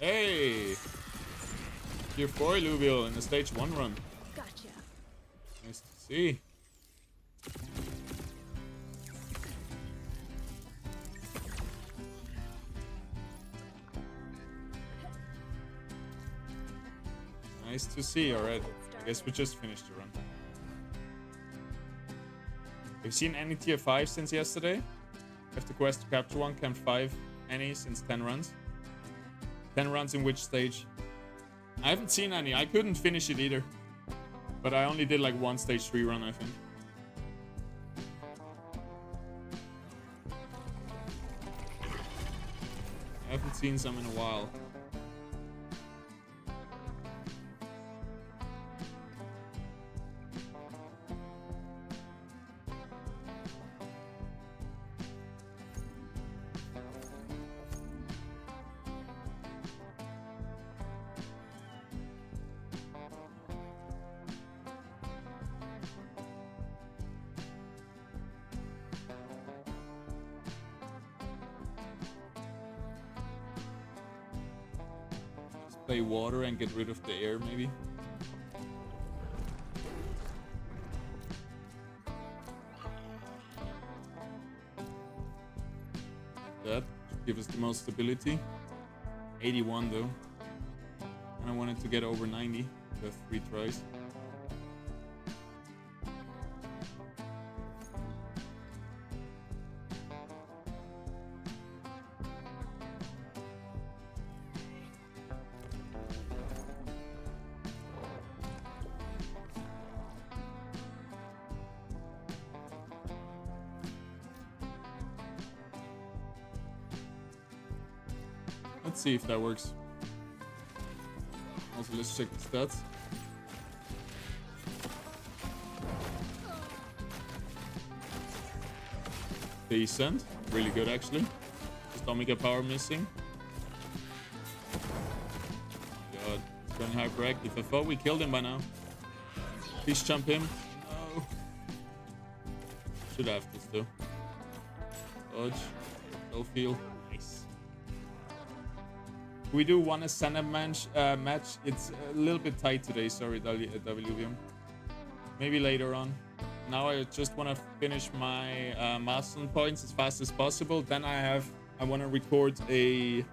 Hey! Tier 4 Illuvium in the stage 1 run. Gotcha. Nice to see. Nice to see, alright. I guess we just finished the run. Have you seen any tier 5 since yesterday? Have the quest to capture one, camp 5 any since 10 runs? 10 runs in which stage? I haven't seen any. I couldn't finish it either. But I only did like one stage 3 run, I think. I haven't seen some in a while. Play water and get rid of the air, maybe. That should give us the most stability. 81 though. And I wanted to get over 90. So 3 tries. Let's see if that works. Also, let's check the stats. Decent. Really good, actually. Just Omega power missing. Oh god, it's going hyperactive. I thought we killed him by now. Please jump him. No. Should have this though. Dodge. Don't feel. Nice. We do one ascendant match. It's a little bit tight today. Sorry, Illuvium. Maybe later on. Now I just want to finish my milestone points as fast as possible. Then I want to record a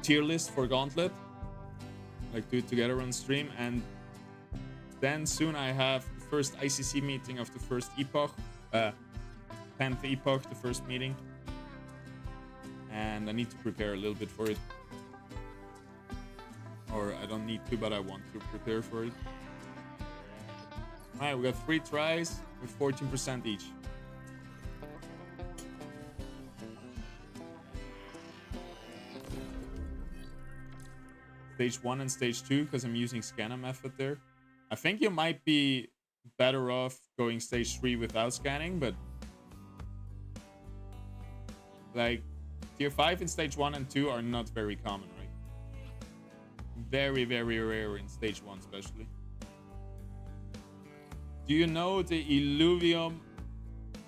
tier list for Gauntlet, like do it together on stream, and then soon I have the first ICC meeting of the first epoch. 10th epoch, the first meeting. And I need to prepare a little bit for it. Or I don't need to, but I want to prepare for it. Alright, we got 3 tries with 14% each. Stage 1 and stage 2, because I'm using scanner method there. I think you might be better off going stage 3 without scanning, but like tier 5 in stage 1 and 2 are not very common, right? Very, very rare in stage 1 especially. Do you know the Illuvium,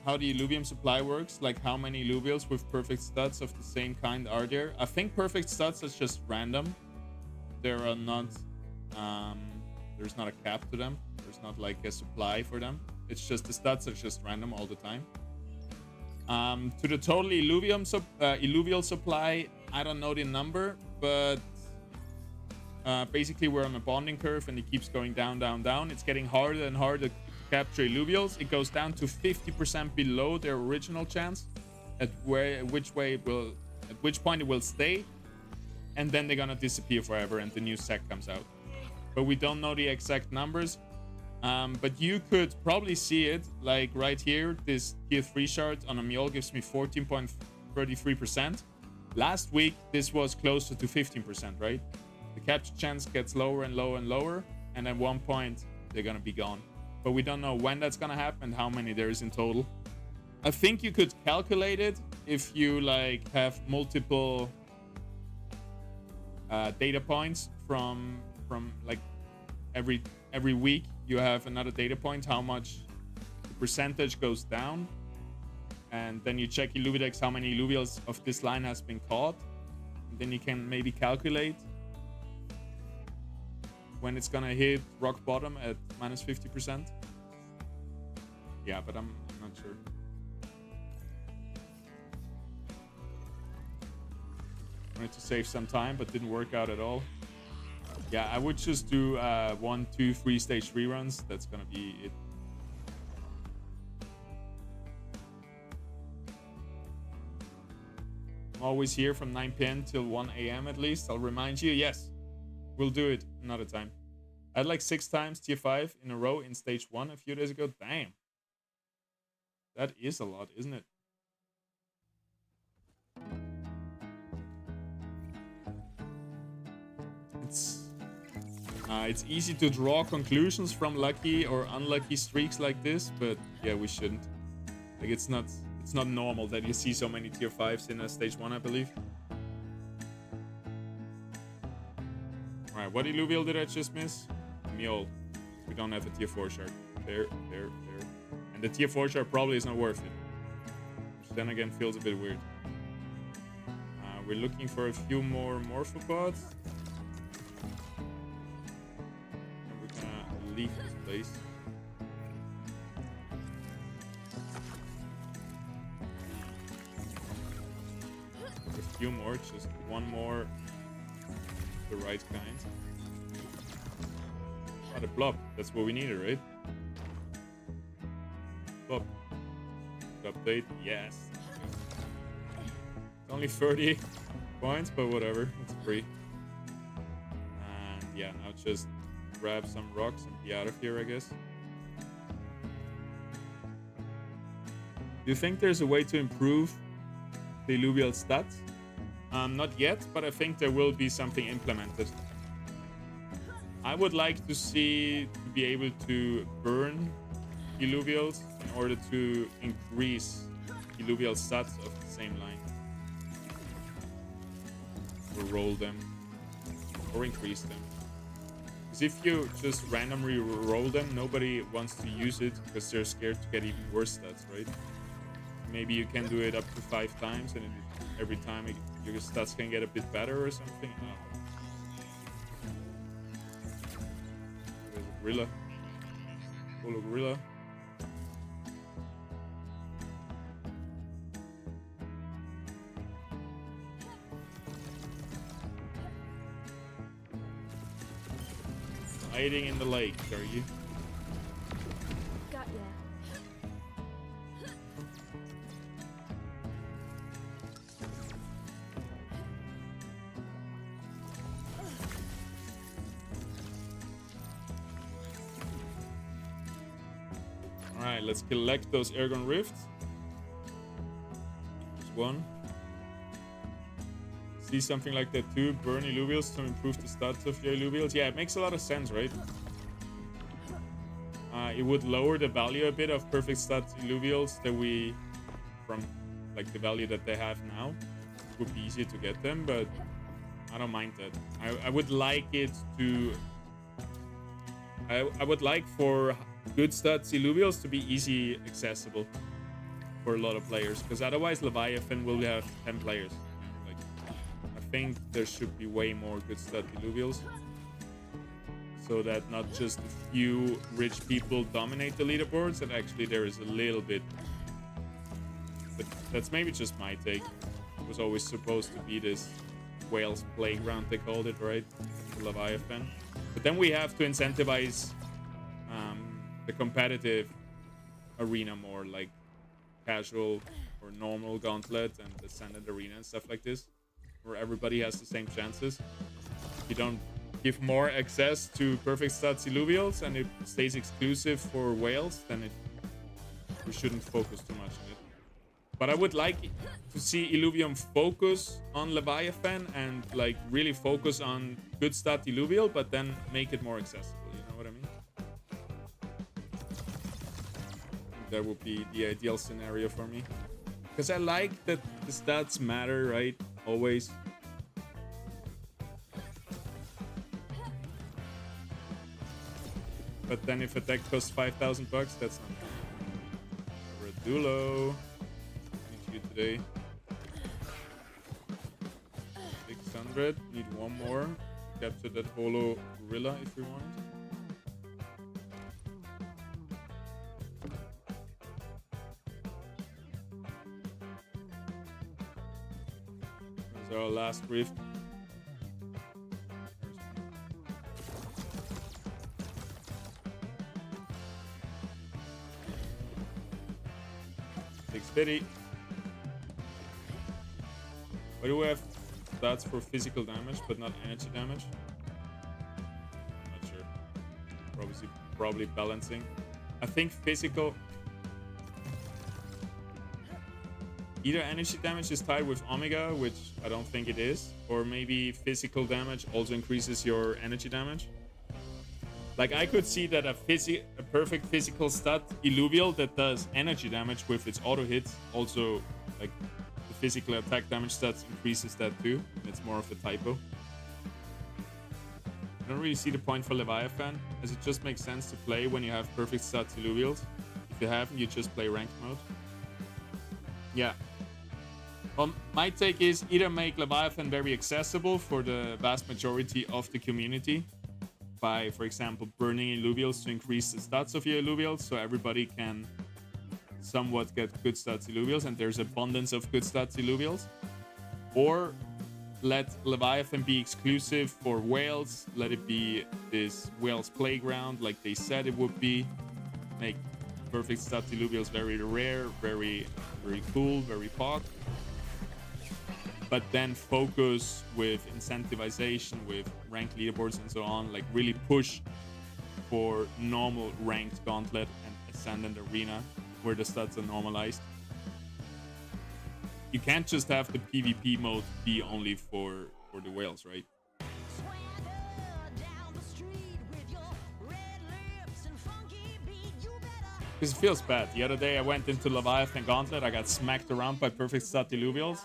how the Illuvium supply works? Like how many Illuvials with perfect stats of the same kind are there? I think perfect stats is just random. There are not, there's not a cap to them. There's not like a supply for them. It's just the stats are just random all the time. To the total Illuvial supply, I don't know the number, but basically we're on a bonding curve and it keeps going down, down, down. It's getting harder and harder to capture Illuvials. It goes down to 50% below their original chance, at which point it will stay. And then they're gonna disappear forever and the new set comes out. But we don't know the exact numbers. But you could probably see it, like right here, this tier 3 shard on a mule gives me 14.33%. Last week, this was closer to 15%, right? The capture chance gets lower and lower and lower, and at one point, they're gonna be gone. But we don't know when that's gonna happen and how many there is in total. I think you could calculate it if you like have multiple data points from like every week you have another data point, how much the percentage goes down, and then you check Illuvidex how many Illuvials of this line has been caught, and then you can maybe calculate when it's gonna hit rock bottom at minus 50%. Yeah, but I'm not sure. Wanted to save some time, but didn't work out at all. Yeah, I would just do 1, 2, 3 stage 3 runs. That's gonna be it. I'm always here from 9 p.m. till 1 a.m. at least. I'll remind you. Yes, we'll do it another time. I had like 6 times tier 5 in a row in stage 1 a few days ago. Damn. That is a lot, isn't it? It's easy to draw conclusions from lucky or unlucky streaks like this, but yeah, we shouldn't. Like it's not normal that you see so many tier 5s in a stage 1, I believe. Alright, what Illuvial did I just miss? Mule. We don't have a tier 4 shard. There. And the tier 4 shard probably is not worth it. Which then again feels a bit weird. We're looking for a few more morphopods. Leave this place. A few more, just one more, the right kind. Oh, the blob. That's what we needed, right? Blob. Update. Yes. It's only 30 points, but whatever. It's free. And yeah, now just grab some rocks and be out of here, I guess. Do you think there's a way to improve the Illuvial stats? Not yet, but I think there will be something implemented. I would like to be able to burn Illuvials in order to increase Illuvial stats of the same line. Or roll them. Or increase them. If you just randomly roll them, nobody wants to use it because they're scared to get even worse stats, right? Maybe you can do it up to 5 times, and every time your stats can get a bit better or something. There's a gorilla. Follow gorilla. Hiding in the lake, are you? Got ya. Alright, let's collect those Airgun Rifts. There's one. See something like that too. Burn Illuvials to improve the stats of your Illuvials. Yeah, it makes a lot of sense, right? It would lower the value a bit of perfect stats Illuvials that we... from like the value that they have now. It would be easier to get them, but I don't mind that. I would like it to... I would like for good stats Illuvials to be easy accessible for a lot of players, because otherwise Leviathan will have 10 players. Like, I think there should be way more good stat Illuvials, so that not just a few rich people dominate the leaderboards, and actually there is a little bit. But that's maybe just my take. It was always supposed to be this whales playground, they called it, right? The Leviathan. But then we have to incentivize the competitive arena more, like casual or normal gauntlet and ascendant arena and stuff like this, where everybody has the same chances. If you don't give more access to perfect stats Illuvials and it stays exclusive for whales, then we shouldn't focus too much on it. But I would like to see Illuvium focus on Leviathan and like really focus on good stat Illuvial, but then make it more accessible. You know what I mean? That would be the ideal scenario for me. Because I like that the stats matter, right? Always. But then if a deck costs 5,000 bucks, that's not Redulo. Today 600. Need one more to capture that holo gorilla if we want. There's our last rift. 650. Why do we have stats for physical damage but not energy damage? Not sure. Probably balancing. I think physical... Either energy damage is tied with Omega, which I don't think it is, or maybe physical damage also increases your energy damage. Like, I could see that a perfect physical stat Illuvial that does energy damage with its auto hits also, like, physical attack damage stats increases that too. It's more of a typo. I don't really see the point for Leviathan, as it just makes sense to play when you have perfect stats Illuvials. If you haven't, you just play ranked mode. Yeah. Well, my take is either make Leviathan very accessible for the vast majority of the community by, for example, burning Illuvials to increase the stats of your Illuvials so everybody can somewhat get good stats Illuvials and there's abundance of good stats Illuvials, or let Leviathan be exclusive for whales, let it be this whales playground like they said it would be, make perfect stats Illuvials very rare, very cool, very pog, but then focus with incentivization, with ranked leaderboards and so on, like really push for normal ranked gauntlet and ascendant arena where the stats are normalized. You can't just have the PvP mode be only for the whales, right? Because it feels bad. The other day I went into Leviathan Gauntlet, I got smacked around by perfect stat Illuvials.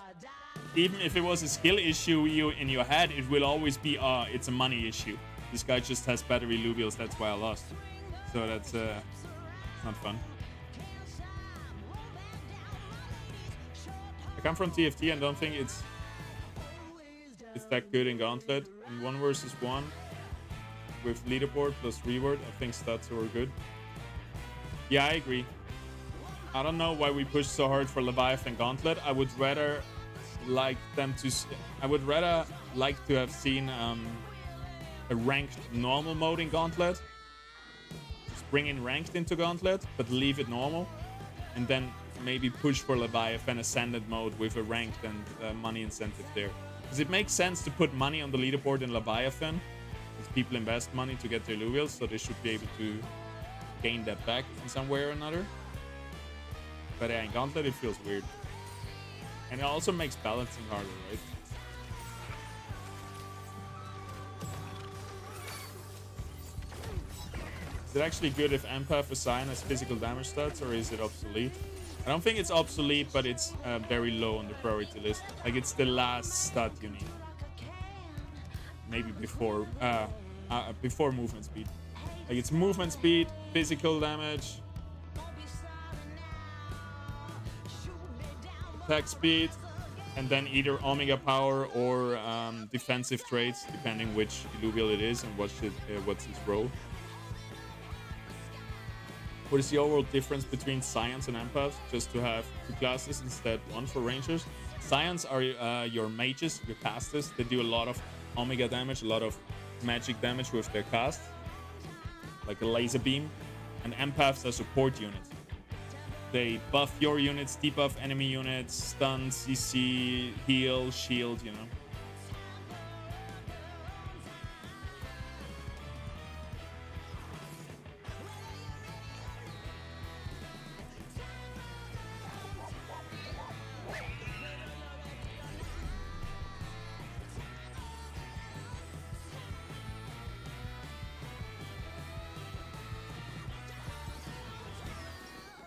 Even if it was a skill issue in your head, it will always be, it's a money issue. This guy just has better Illuvials, that's why I lost. So that's not fun. I come from TFT and don't think it's that good in Gauntlet. In 1 versus 1 with leaderboard plus reward, I think stats are good. Yeah, I agree. I don't know why we push so hard for Leviathan Gauntlet. I would rather like to have seen a ranked normal mode in Gauntlet. Just bring in ranked into Gauntlet, but leave it normal, and then maybe push for Leviathan Ascended mode with a ranked and money incentive there. Because it makes sense to put money on the leaderboard in Leviathan, because people invest money to get their Illuvials, so they should be able to gain that back in some way or another. But yeah, in Gauntlet, it feels weird. And it also makes balancing harder, right? Is it actually good if Empath assign as physical damage stats, or is it obsolete? I don't think it's obsolete, but it's very low on the priority list. Like, it's the last stat you need. Maybe before movement speed. Like, it's movement speed, physical damage, attack speed, and then either Omega Power or defensive traits, depending which Illuvial it is and what's his role. What is the overall difference between Scions and Empaths? Just to have two classes instead one for Rangers. Scions are your mages, your casters. They do a lot of Omega damage, a lot of magic damage with their cast, like a laser beam. And Empaths are support units. They buff your units, debuff enemy units, stun, CC, heal, shield, you know.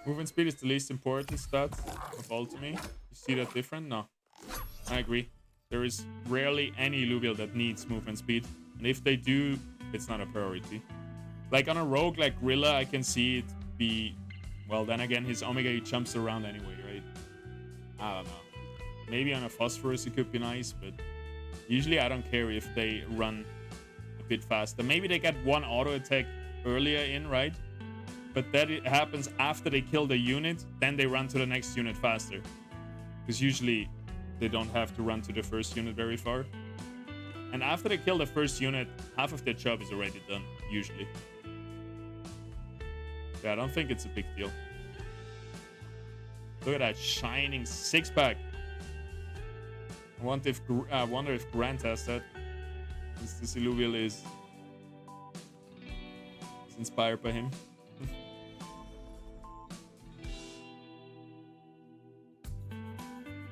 Movement speed is the least important stat of all to me. You see that different? No. I agree. There is rarely any Illuvial that needs movement speed. And if they do, it's not a priority. Like on a rogue like Rilla, I can see it be... Well, then again, his Omega, he jumps around anyway, right? I don't know. Maybe on a Phosphorus it could be nice, but... Usually I don't care if they run a bit faster. Maybe they get one auto attack earlier in, right? But that it happens after they kill the unit, then they run to the next unit faster. Because usually they don't have to run to the first unit very far. And after they kill the first unit, half of their job is already done, usually. Yeah, I don't think it's a big deal. Look at that shining six-pack. I wonder if Grant has that. This Illuvial is inspired by him.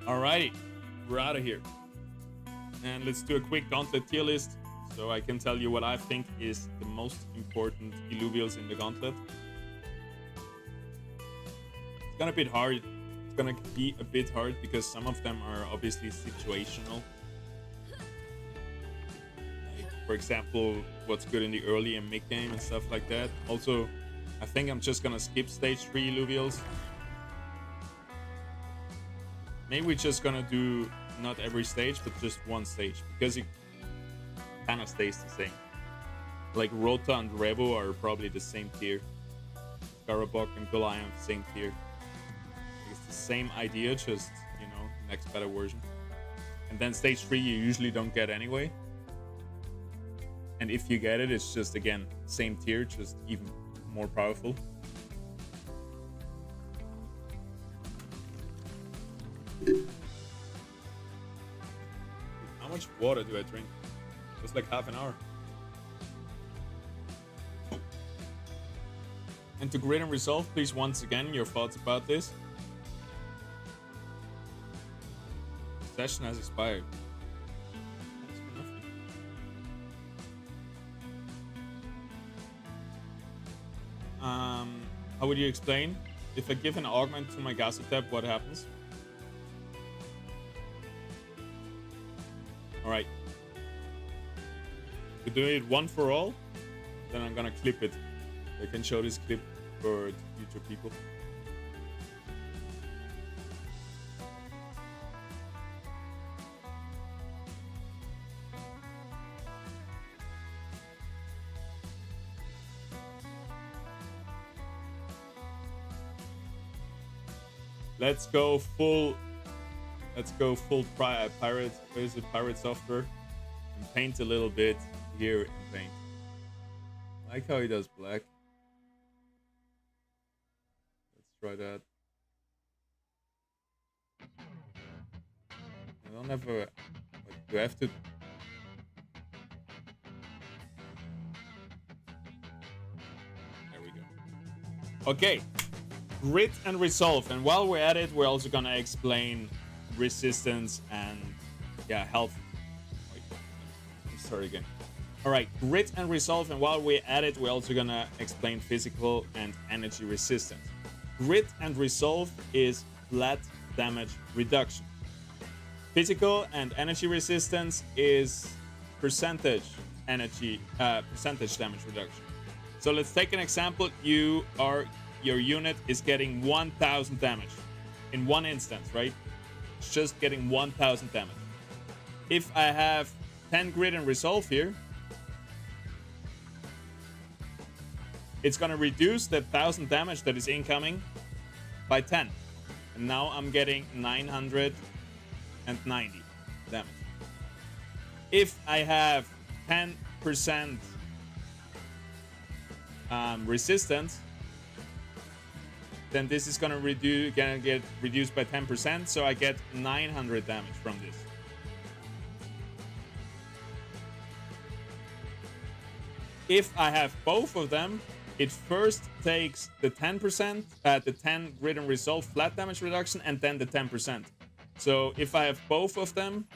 Alrighty, we're out of here. And let's do a quick Gauntlet tier list so I can tell you what I think is the most important Illuvials in the Gauntlet. It's gonna be a bit hard. It's gonna be a bit hard because some of them are obviously situational. Like, for example, what's good in the early and mid game and stuff like that. Also, I think I'm just gonna skip stage 3 Illuvials. Maybe we're just gonna do not every stage, but just one stage, because it kind of stays the same. Like Rota and Revo are probably the same tier. Karabok and Goliath, same tier. It's the same idea, just, you know, next better version. And then stage 3 you usually don't get anyway. And if you get it, it's just, again, same tier, just even more powerful. How much water do I drink? Just like half an hour. And to grade and resolve, please once again your thoughts about this. The session has expired. That's for nothing. How would you explain? If I give an augment to my Gazotep, what happens? Alright. To do it one for all, then I'm gonna clip it. I can show this clip for future people. Let's go full pirate. Where is it? Pirate software. And paint a little bit here in paint. I like how he does black. Let's try that. I don't have a... Do I have to... There we go. Okay, grit and resolve. And while we're at it, we're also gonna explain resistance and health. Wait, let me start again. All right, grit and resolve. And while we're at it, we're also gonna explain physical and energy resistance. Grit and resolve is flat damage reduction. Physical and energy resistance is percentage damage reduction. So let's take an example. Your unit is getting 1000 damage in one instance, right? It's just getting 1000 damage. If I have 10 grit and resolve here, it's gonna reduce the 1000 damage that is incoming by 10. And now I'm getting 990 damage. If I have 10% resistance, then this is gonna get reduced by 10%, so I get 900 damage from this. If I have both of them, it first takes the 10%, the 10 grit and resolve flat damage reduction, and then the 10%. So if I have both of them,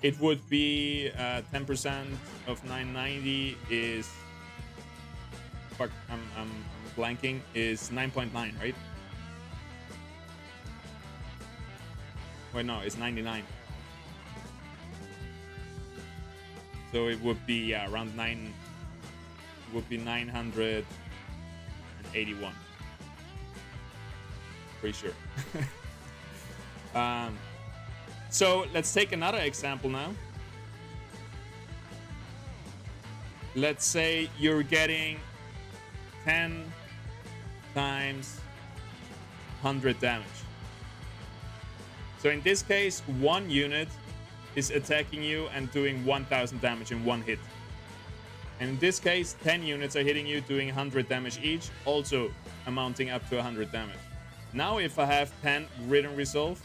it would be 10% of 990 is... Fuck, I'm blanking, is 9.9, right? Wait, no, it's 99. So it would be around 9... It would be 981. Pretty sure. So let's take another example now. Let's say you're getting 10 times 100 damage. So in this case, one unit is attacking you and doing 1000 damage in one hit. And in this case, 10 units are hitting you, doing 100 damage each, also amounting up to 100 damage. Now if I have 10 grit and resolve,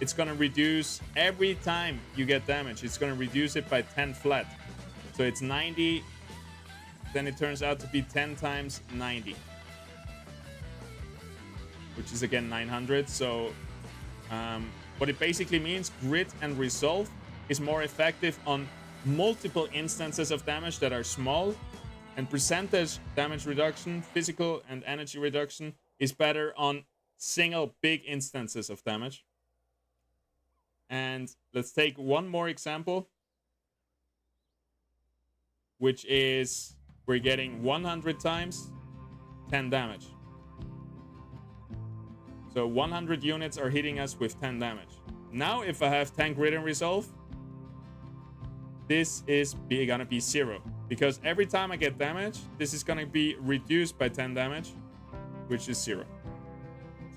it's gonna reduce every time you get damage. It's gonna reduce it by 10 flat. So it's 90, then it turns out to be 10 times 90, which is again 900. So what it basically means, grit and resolve is more effective on multiple instances of damage that are small, and percentage damage reduction, physical and energy reduction, is better on single big instances of damage. And let's take one more example, which is we're getting 100 times 10 damage. So 100 units are hitting us with 10 damage. Now if I have 10 grit and resolve, this is gonna be 0, because every time I get damage, this is gonna be reduced by 10 damage, which is 0.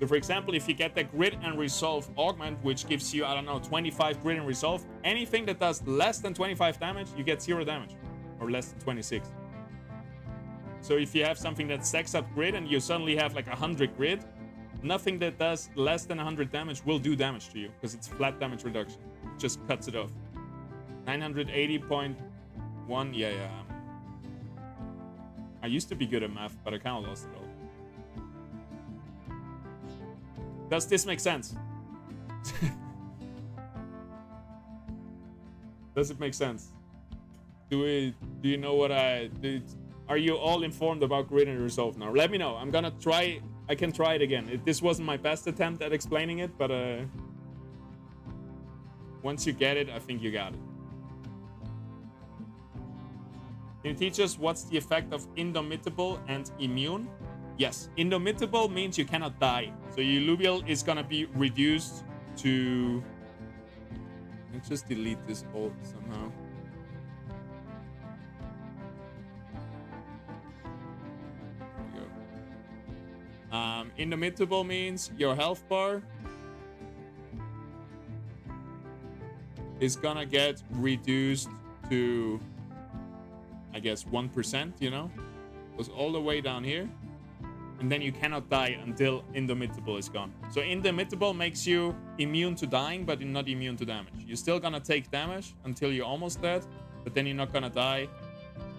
So for example, if you get the grit and resolve augment, which gives you, I don't know, 25 grit and resolve, anything that does less than 25 damage, you get 0 damage, or less than 26. So if you have something that stacks up grit and you suddenly have like 100 grit, nothing that does less than 100 damage will do damage to you, because it's flat damage reduction. It just cuts it off. 980.1, yeah. I used to be good at math, but I kind of lost it all. Does this make sense? Does it make sense? Do you know what are you all informed about grit and resolve now? Let me know. I'm gonna try. I can try it again. This wasn't my best attempt at explaining it, but once you get it, I think you got it. Can you teach us what's the effect of indomitable and immune? Yes, indomitable means you cannot die. So your Illuvium is gonna be reduced to... Let's just delete this all somehow. There we go. Indomitable means your health bar is gonna get reduced to, I guess, 1%, you know? Goes all the way down here. And then you cannot die until indomitable is gone. So indomitable makes you immune to dying, but you're not immune to damage. You're still gonna take damage until you're almost dead, but then you're not gonna die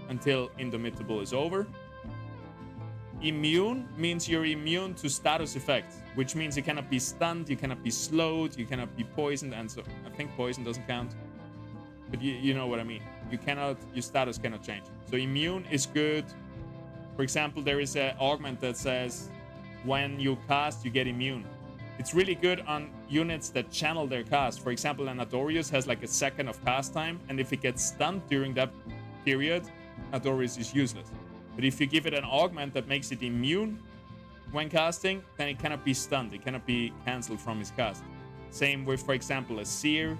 until indomitable is over. immune means you're immune to status effects, which means you cannot be stunned, you cannot be slowed, you cannot be poisoned, and so I think poison doesn't count. But you know what I mean. You cannot, your status cannot change. So immune is good. For example, there is an augment that says when you cast, you get immune. It's really good on units that channel their cast. For example, an Adorius has like a second of cast time, and if it gets stunned during that period, Adorius is useless. But if you give it an augment that makes it immune when casting, then it cannot be stunned. It cannot be cancelled from his cast. Same with, for example, a Seer.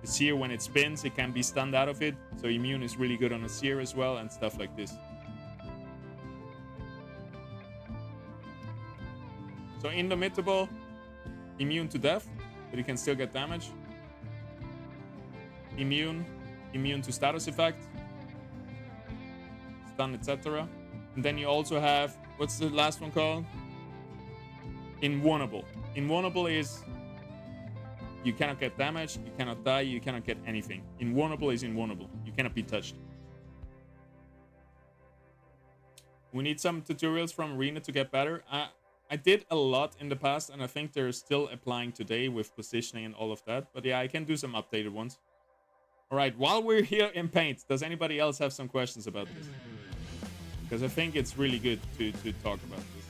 A Seer, when it spins, it can be stunned out of it. So immune is really good on a Seer as well, and stuff like this. So indomitable, immune to death, but you can still get damage. Immune to status effect, stun, etc. And then you also have, what's the last one called? Invulnerable. Invulnerable is you cannot get damage, you cannot die, you cannot get anything. Invulnerable is invulnerable. You cannot be touched. We need some tutorials from Arena to get better. I did a lot in the past, and I think they're still applying today with positioning and all of that. But yeah, I can do some updated ones. All right, while we're here in Paint, does anybody else have some questions about this? Because I think it's really good to talk about this.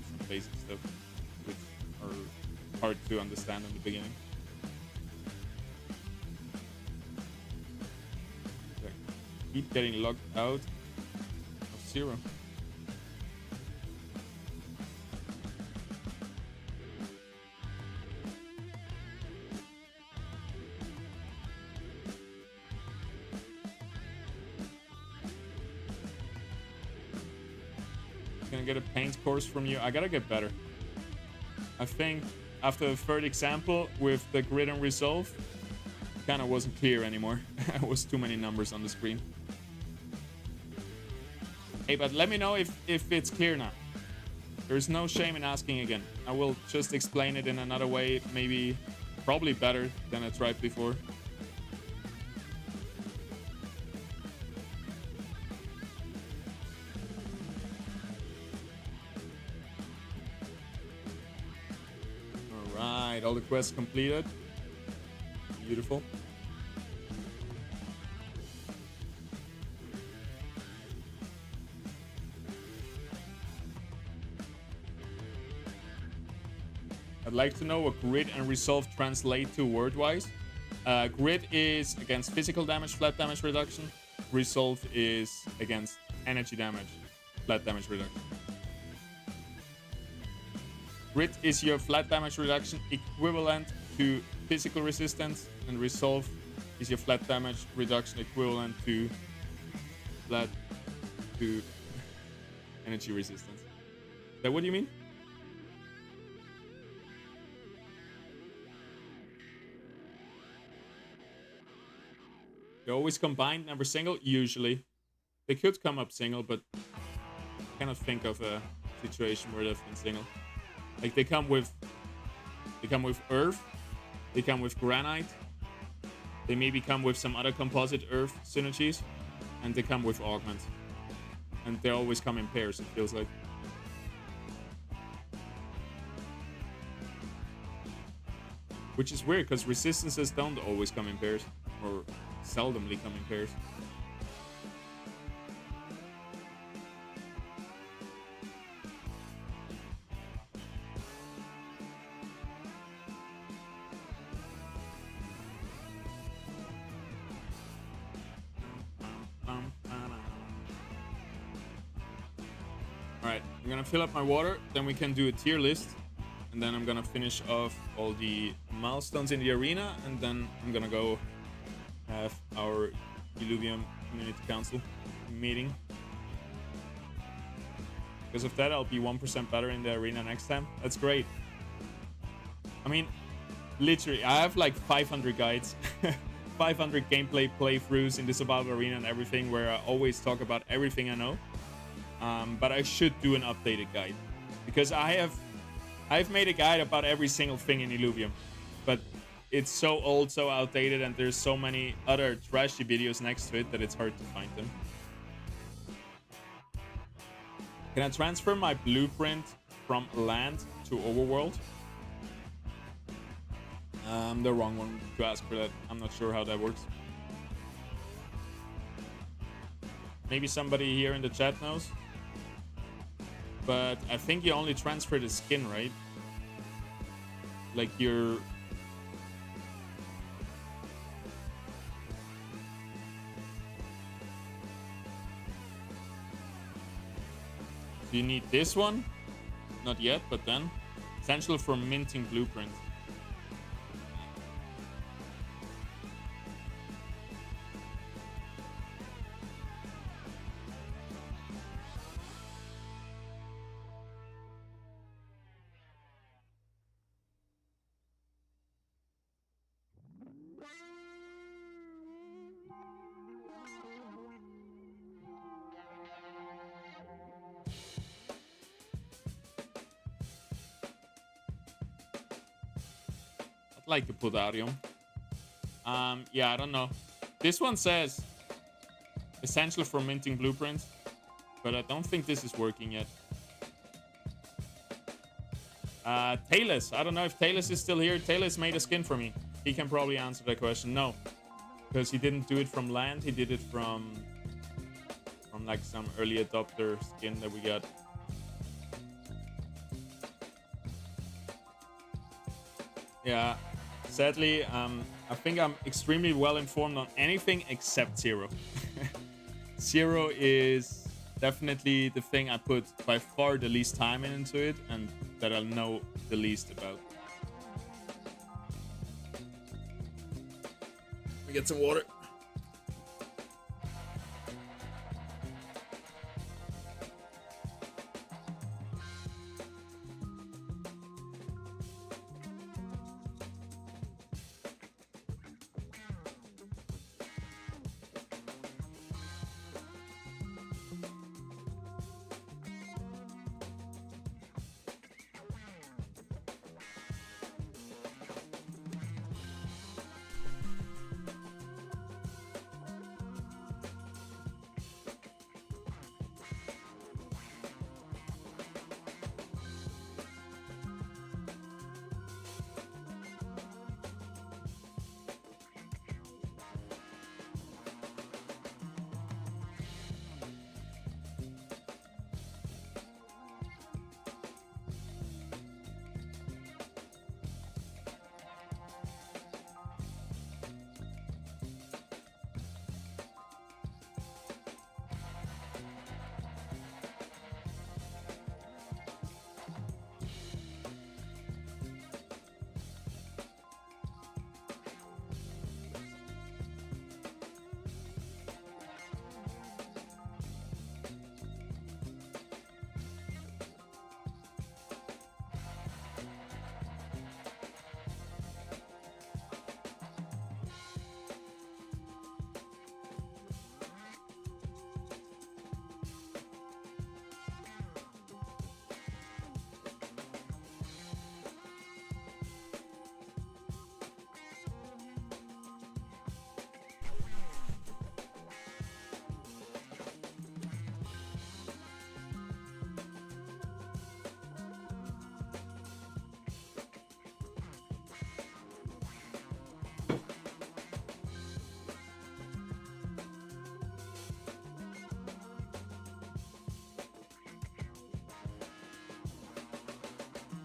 Some basic stuff, which are hard to understand in the beginning. Okay. Keep getting locked out of 0. Get a paint course from you. I gotta get better. I think after the third example with the grid and resolve, kind of wasn't clear anymore. It was too many numbers on the screen. Hey, but let me know if it's clear now. There's no shame in asking again. I will just explain it in another way, maybe probably better than I tried before. All the quests completed. Beautiful. I'd like to know what grid and resolve translate to word-wise. Grid is against physical damage, flat damage reduction. Resolve is against energy damage, flat damage reduction. Grid is your flat damage reduction equivalent to physical resistance, and resolve is your flat damage reduction equivalent to energy resistance. Is that what you mean? They always combined, never single. Usually, they could come up single, but I cannot think of a situation where they've been single. Like they come with earth, they come with granite, they maybe come with some other composite earth synergies, and they come with augment. And they always come in pairs, it feels like. Which is weird, because resistances don't always come in pairs, or seldomly come in pairs. I'm gonna fill up my water, then we can do a tier list, and then I'm gonna finish off all the milestones in the arena, and then I'm gonna go have our Illuvium Community Council meeting. Because of that, I'll be 1% better in the arena next time. That's great. I mean, literally, I have like 500 guides, 500 gameplay playthroughs in the survival arena and everything, where I always talk about everything I know. But I should do an updated guide, because I've made a guide about every single thing in Illuvium, but it's so old, so outdated, and there's so many other trashy videos next to it that it's hard to find them. Can I transfer my blueprint from land to overworld? The wrong one to ask for that. I'm not sure how that works. Maybe somebody here in the chat knows. But I think you only transfer the skin, right? Like your... Do you need this one? Not yet, but then. Essential for minting blueprint. Like to put Arium. Yeah, I don't know. This one says essential for minting blueprints, but I don't think this is working yet. Talus. I don't know if Talus is still here. Talus made a skin for me. He can probably answer that question. No, because he didn't do it from land. He did it from like some early adopter skin that we got. Yeah. Sadly, I think I'm extremely well informed on anything except Zero. Zero is definitely the thing I put by far the least time into it and that I'll know the least about. Let me get some water.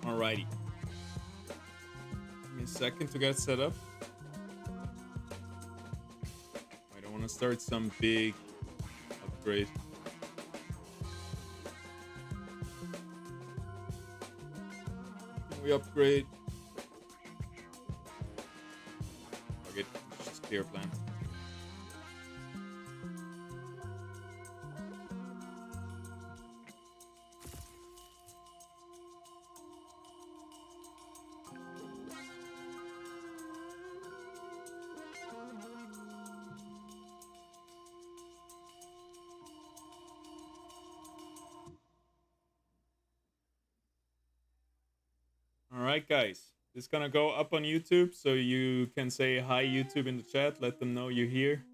Alrighty. Give me a second to get set up. I don't want to start some big upgrade. Can we upgrade? Okay, just clear plan. Alright guys, it's gonna go up on YouTube, so you can say hi YouTube in the chat, let them know you're here.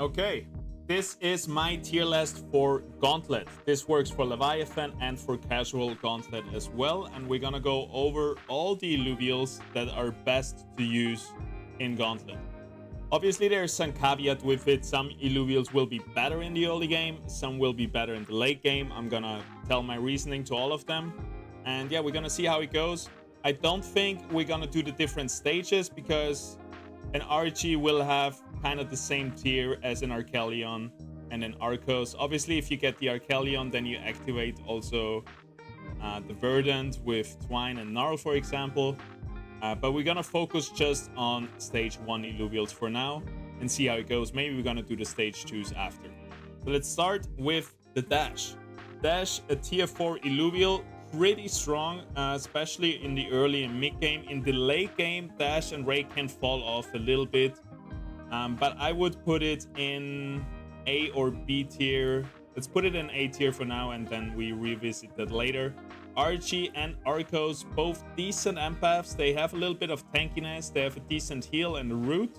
Okay, this is my tier list for Gauntlet. This works for Leviathan and for casual Gauntlet as well. And we're gonna go over all the Illuvials that are best to use in Gauntlet. Obviously, there's some caveat with it. Some Illuvials will be better in the early game, some will be better in the late game. I'm gonna tell my reasoning to all of them. And yeah, we're gonna see how it goes. I don't think we're gonna do the different stages because an RG will have kind of the same tier as an Archelion and an Arcos. Obviously, if you get the Archelion, then you activate also the Verdant with Twine and Gnarl, for example. But we're gonna focus just on stage 1 Illuvials for now and see how it goes. Maybe we're gonna do the stage 2s after. So let's start with the Dash. Dash, a tier 4 Illuvial, pretty strong, especially in the early and mid game. In the late game, Dash and Ray can fall off a little bit, but I would put it in A or B tier. Let's put it in A tier for now, and then we revisit that later. Archie and Arcos, both decent empaths. They have a little bit of tankiness. They have a decent heal and a root,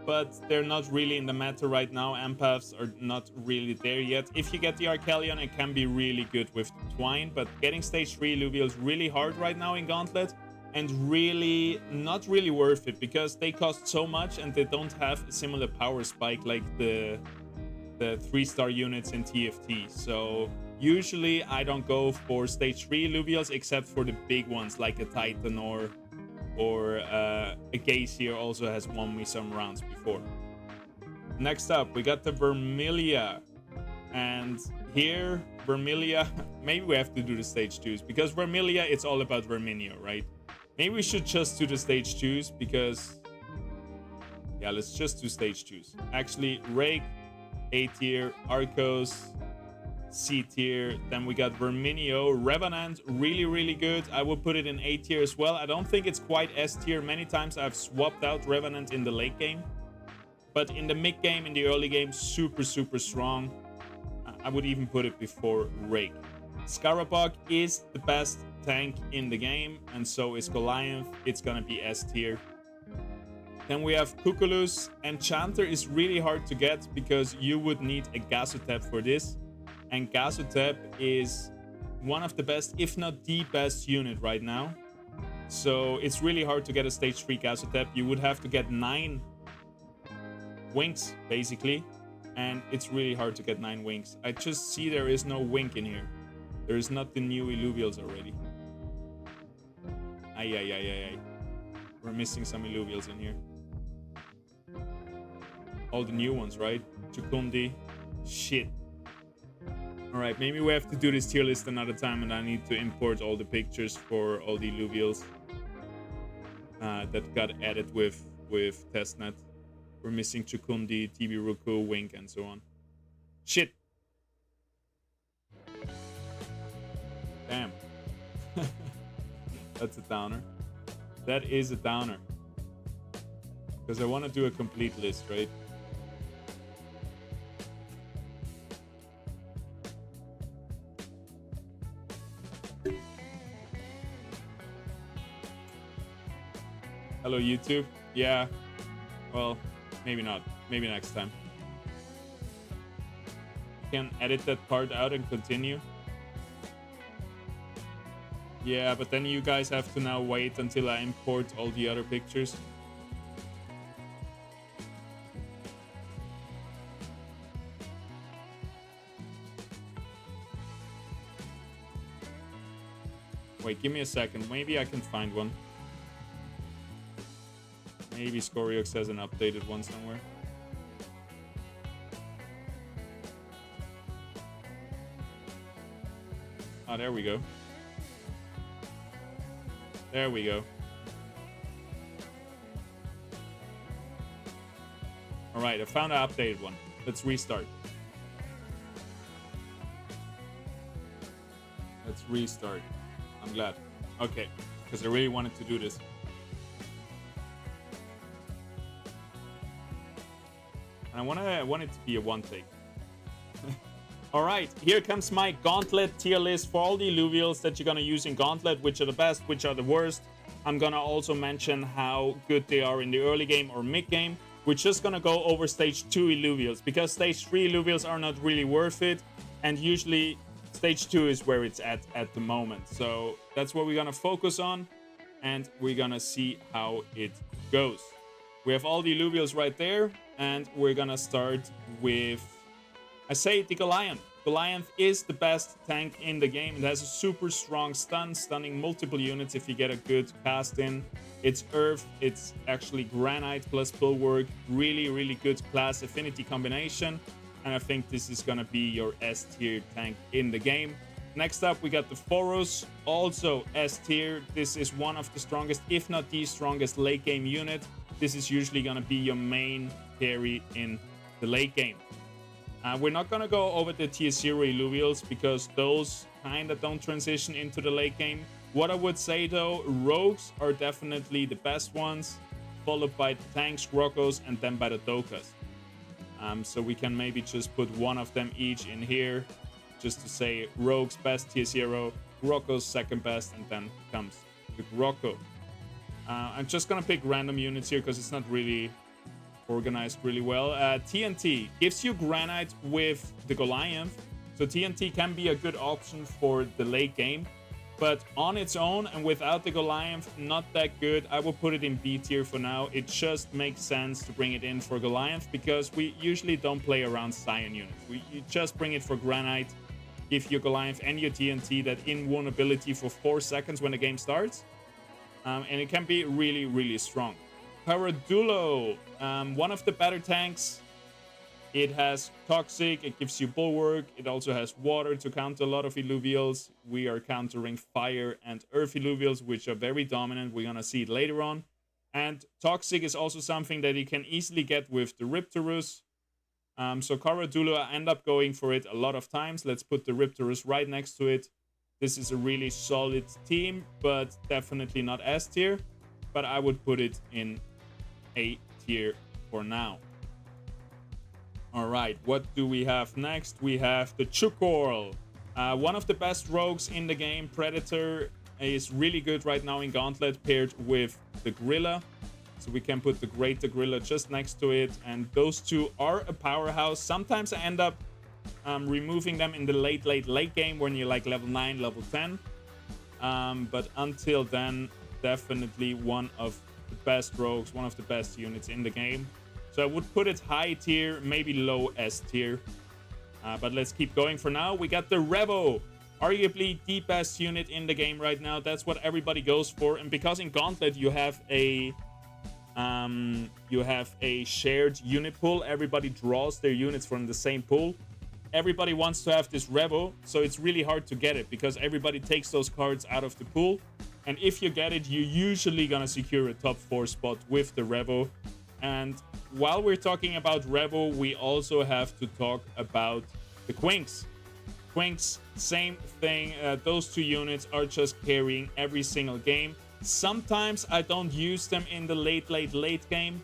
but they're not really in the meta right now. Empaths are not really there yet. If you get the Archelion, it can be really good with Twine, but getting stage 3 Illuvial is really hard right now in Gauntlet, and really not really worth it because they cost so much and they don't have a similar power spike like the 3-star units in TFT. So usually I don't go for stage 3 Illuvials except for the big ones like a Titan or a Gazier also has won me some rounds before. Next up, we got the Vermilia. And here, Vermilia, maybe we have to do the stage 2s because Vermilia, it's all about Verminio, right? Maybe we should just do the stage 2s because, yeah, let's just do stage 2s. Actually, Rake, A tier, Arcos, C tier. Then we got Verminio. Revenant, really, really good. I would put it in A tier as well. I don't think it's quite S tier. Many times I've swapped out Revenant in the late game. But in the mid game, in the early game, super, super strong. I would even put it before Rake. Scarabog is the best tank in the game, and so is Goliath. It's gonna be S tier. Then we have Cuculus. Enchanter is really hard to get because you would need a Gasotep for this. And Gasotep is one of the best, if not the best unit right now. So it's really hard to get a stage 3 Gasotep. You would have to get 9 winks, basically. And it's really hard to get 9 winks. I just see there is no wink in here. There is not the new Illuvials already. Ay. We're missing some Illuvials in here. All the new ones, right? Chukundi. Shit. Alright, maybe we have to do this tier list another time and I need to import all the pictures for all the Illuvials that got added with testnet. We're missing Chukundi, TB Ruku, Wink, and so on. Shit! Damn. That's a downer. That is a downer. Because I want to do a complete list, right? Hello, YouTube. Yeah. Well, maybe not. Maybe next time. Can edit that part out and continue. Yeah, but then you guys have to now wait until I import all the other pictures. Wait, give me a second. Maybe I can find one. Maybe Scoriox has an updated one somewhere. Oh, there we go. There we go. All right, I found an updated one. Let's restart. Let's restart. I'm glad. Okay, because I really wanted to do this. I want it to be a one take. All right, here comes my Gauntlet tier list for all the Illuvials that you're gonna use in Gauntlet, which are the best, which are the worst. I'm gonna also mention how good they are in the early game or mid game. we're just gonna go over stage 2 Illuvials, because stage 3 Illuvials are not really worth it, and usually stage 2 is where it's at the moment. So that's what we're gonna focus on, and we're gonna see how it goes. We have all the Illuvials right there, and we're gonna start with, I say, the Goliath. Goliath is the best tank in the game. It has a super strong stun, stunning multiple units if you get a good cast in. It's Earth, it's actually Granite plus Bulwark. Really, really good class affinity combination. And I think this is gonna be your S tier tank in the game. Next up, we got the Foros, also S tier. This is one of the strongest, if not the strongest late game unit. This is usually gonna be your main carry in the late game. We're not going to go over the tier 0 Illuvials because those kind of don't transition into the late game. What I would say though, Rogues are definitely the best ones, followed by the tanks, Grokkos, and then by the Dokas. So we can maybe just put one of them each in here, just to say Rogues best tier 0, Grokkos second best, and then comes the Grokko. I'm just going to pick random units here because it's not really organized really well. TNT gives you Granite with the Goliath, so TNT can be a good option for the late game, but on its own and without the Goliath, not that good. I will put it in B tier for now. It just makes sense to bring it in for Goliath because we usually don't play around Scion units. You just bring it for Granite, give your Goliath and your TNT that invulnerability for 4 seconds when the game starts, and it can be really, really strong. Paradulo, one of the better tanks. It has Toxic, it gives you Bulwark, it also has Water to counter a lot of Illuvials. We are countering Fire and Earth Illuvials, which are very dominant. We're gonna see it later on. And Toxic is also something that you can easily get with the Riptorus. So Paradulo, I end up going for it a lot of times. Let's put the Riptorus right next to it. This is a really solid team, but definitely not S tier. But I would put it in A tier for now. All right, what do we have next? We have the Chukorl, one of the best rogues in the game. Predator is really good right now in Gauntlet paired with the Gorilla. So we can put the Great Gorilla just next to it, and those two are a powerhouse. Sometimes I end up removing them in the late game when you're like level 9, level 10. But until then, definitely one of the best rogues, one of the best units in the game. So I would put it high tier, maybe low S tier. But let's keep going for now. We got the Revo, arguably the best unit in the game right now. That's what everybody goes for. And because in Gauntlet you have a shared unit pool, everybody draws their units from the same pool. Everybody wants to have this Revo, so it's really hard to get it because everybody takes those cards out of the pool. And if you get it, you're usually gonna secure a top 4 spot with the Revo. And while we're talking about Revo, we also have to talk about the Quinks. Quinks, same thing. Those two units are just carrying every single game. Sometimes I don't use them in the late game,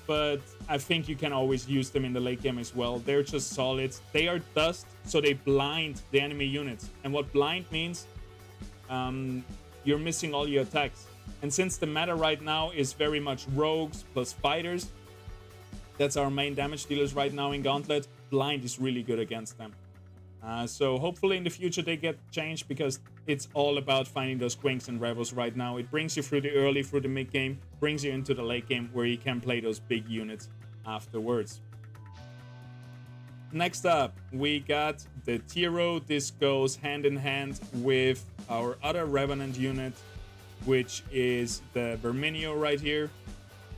but I think you can always use them in the late game as well. They're just solid. They are dust, so they blind the enemy units. And what blind means, you're missing all your attacks. And since the meta right now is very much rogues plus fighters, that's our main damage dealers right now in Gauntlet, blind is really good against them. So hopefully in the future they get changed, because it's all about finding those Quinks and Revos right now. It brings you through the early, through the mid game, brings you into the late game where you can play those big units afterwards. Next up, we got the Tiro. This goes hand in hand with our other Revenant unit, which is the Verminio right here.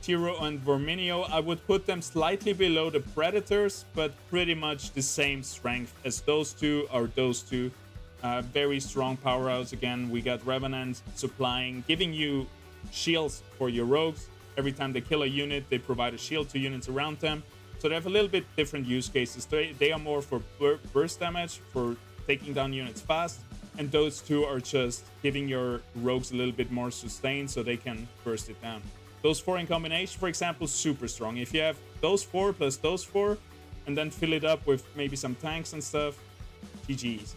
Tiro and Verminio, I would put them slightly below the Predators, but pretty much the same strength as those two are those two. Very strong powerhouse. Again, we got Revenant supplying, giving you shields for your rogues. Every time they kill a unit, they provide a shield to units around them. So they have a little bit different use cases. They are more for burst damage, for taking down units fast. And those two are just giving your rogues a little bit more sustain so they can burst it down. Those 4 in combination, for example, super strong. If you have those 4 plus those 4, and then fill it up with maybe some tanks and stuff, GG's.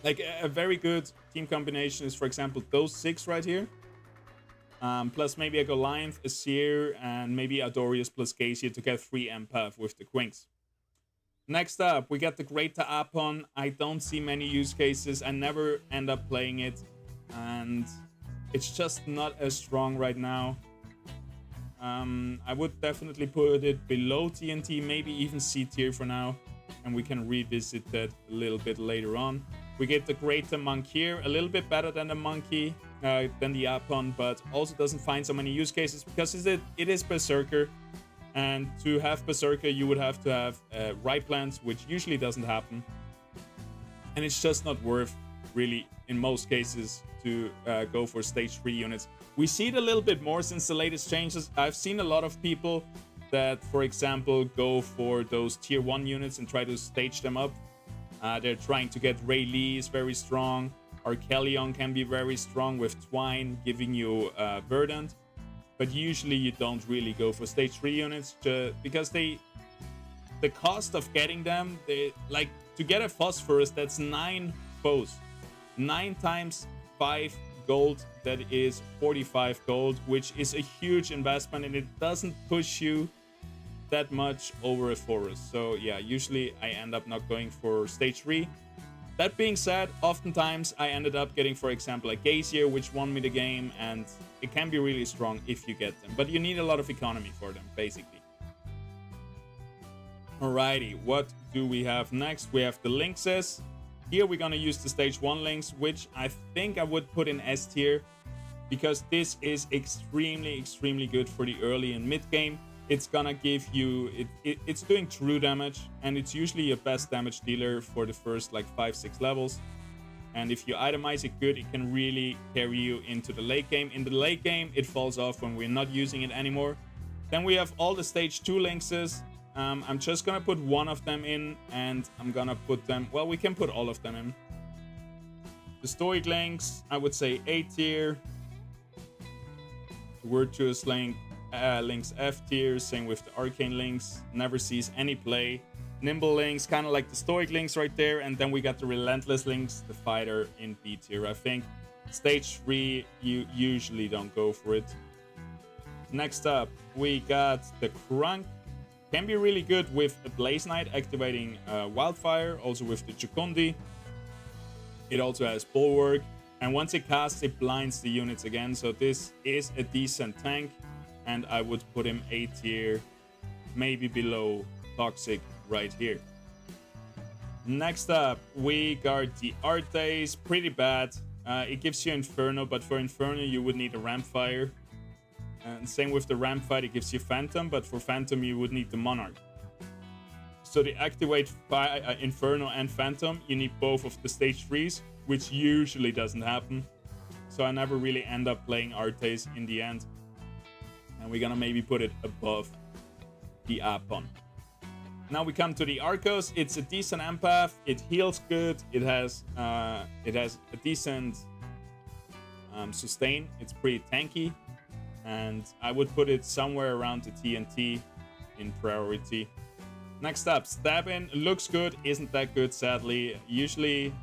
Like a very good team combination is, for example, those 6 right here. Plus maybe a Goliath, a Seer, and maybe a Dorius plus Gazier to get 3 empath with the Quinks. Next up, we got the Greater Apon. I don't see many use cases. I never end up playing it, and it's just not as strong right now. I would definitely put it below TNT, maybe even C tier for now, and we can revisit that a little bit later on. We get the Greater Monk here, a little bit better than the Monkey, than the Apon, but also doesn't find so many use cases because it is Berserker. And to have Berserker, you would have to have right plans, which usually doesn't happen. And it's just not worth, really, in most cases, to go for stage 3 units. We see it a little bit more since the latest changes. I've seen a lot of people that, for example, go for those tier 1 units and try to stage them up. They're trying to get Ray Lee is very strong. Archelion can be very strong with Twine, giving you Verdant. But usually you don't really go for stage 3 units because the cost of getting them, like to get a Phosphorus, that's 9 foes. 9 times 5 gold, that is 45 gold, which is a huge investment, and it doesn't push you that much over a forest. So yeah, usually I end up not going for stage 3. That being said, oftentimes I ended up getting, for example, a Gazier, which won me the game, and it can be really strong if you get them. But you need a lot of economy for them, basically. Alrighty, what do we have next? We have the Lynxes. Here we're gonna use the stage 1 Lynx, which I think I would put in S tier, because this is extremely good for the early and mid game. It's gonna give you, it's doing true damage, and it's usually your best damage dealer for the first like 5-6 levels. And if you itemize it good, it can really carry you into the late game. In the late game, it falls off when we're not using it anymore. Then we have all the stage 2 Lynxes. I'm just gonna put one of them in, and I'm gonna put them, well, we can put all of them in. The Stoic Lynx, I would say A tier. The Virtuous Lynx, F tier, same with the Arcane Lynx, never sees any play. Nimble Lynx, kind of like the Stoic Lynx right there, and then we got the Relentless Lynx, the Fighter, in B tier. I think stage 3, you usually don't go for it. Next up, we got the Krunk. Can be really good with a Blaze Knight activating Wildfire, also with the Jukundi. It also has Bulwark, and once it casts, it blinds the units again, so this is a decent tank. And I would put him A tier, maybe below Toxic right here. Next up, we got the Artes. Pretty bad. It gives you Inferno, but for Inferno you would need a Rampfire. And same with the Rampfire, it gives you Phantom, but for Phantom you would need the Monarch. So to activate Inferno and Phantom, you need both of the stage 3s, which usually doesn't happen. So I never really end up playing Artes in the end. And we're gonna maybe put it above the Apon. Now we come to the Arcos. It's a decent empath. It heals good. It has a decent sustain. It's pretty tanky, and I would put it somewhere around the TNT in priority. Next up, Stabin. Looks good. Isn't that good, sadly. Usually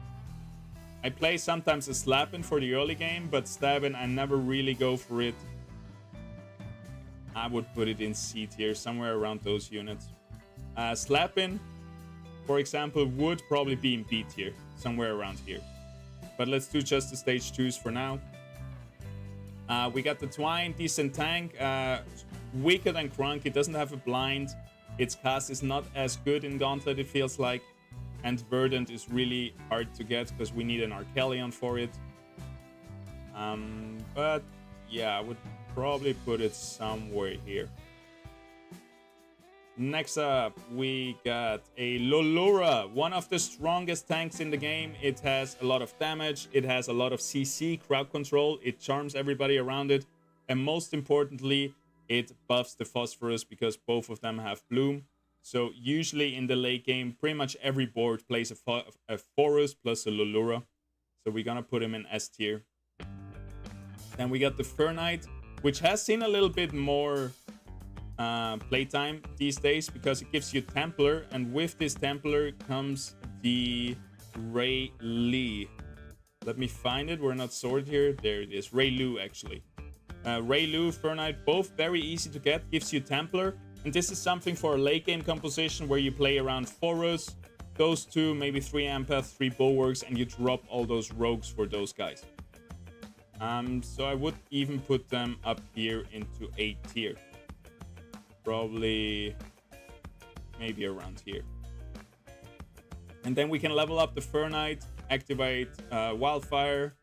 I play sometimes a Slapin for the early game, but Stabin I never really go for it. I would put it in C tier, somewhere around those units. Slapin, for example, would probably be in B tier, somewhere around here. But let's do just the stage 2s for now. We got the Twine, decent tank. Weaker than Krunk, it doesn't have a blind. Its cast is not as good in Gauntlet, it feels like. And Verdant is really hard to get because we need an Archelion for it. But yeah, I would probably put it somewhere here. Next up, we got a Lolura, one of the strongest tanks in the game. It has a lot of damage, it has a lot of CC, crowd control, it charms everybody around it, and most importantly, it buffs the Phosphorus because both of them have Bloom. So usually in the late game, pretty much every board plays a Forest plus a Lolura. So we're gonna put him in S tier. Then we got the Fur Knight, which has seen a little bit more playtime these days because it gives you Templar, and with this Templar comes the Ray Lee. Let me find it. We're not sorted here. There it is. Ray Lu, actually. Raylu, Fernite, both very easy to get, gives you Templar. And this is something for a late game composition where you play around Forus, those two, maybe 3 Empaths, 3 Bulwarks, and you drop all those rogues for those guys. So I would even put them up here into A tier. Probably maybe around here. And then we can level up the Fernite, activate Wildfire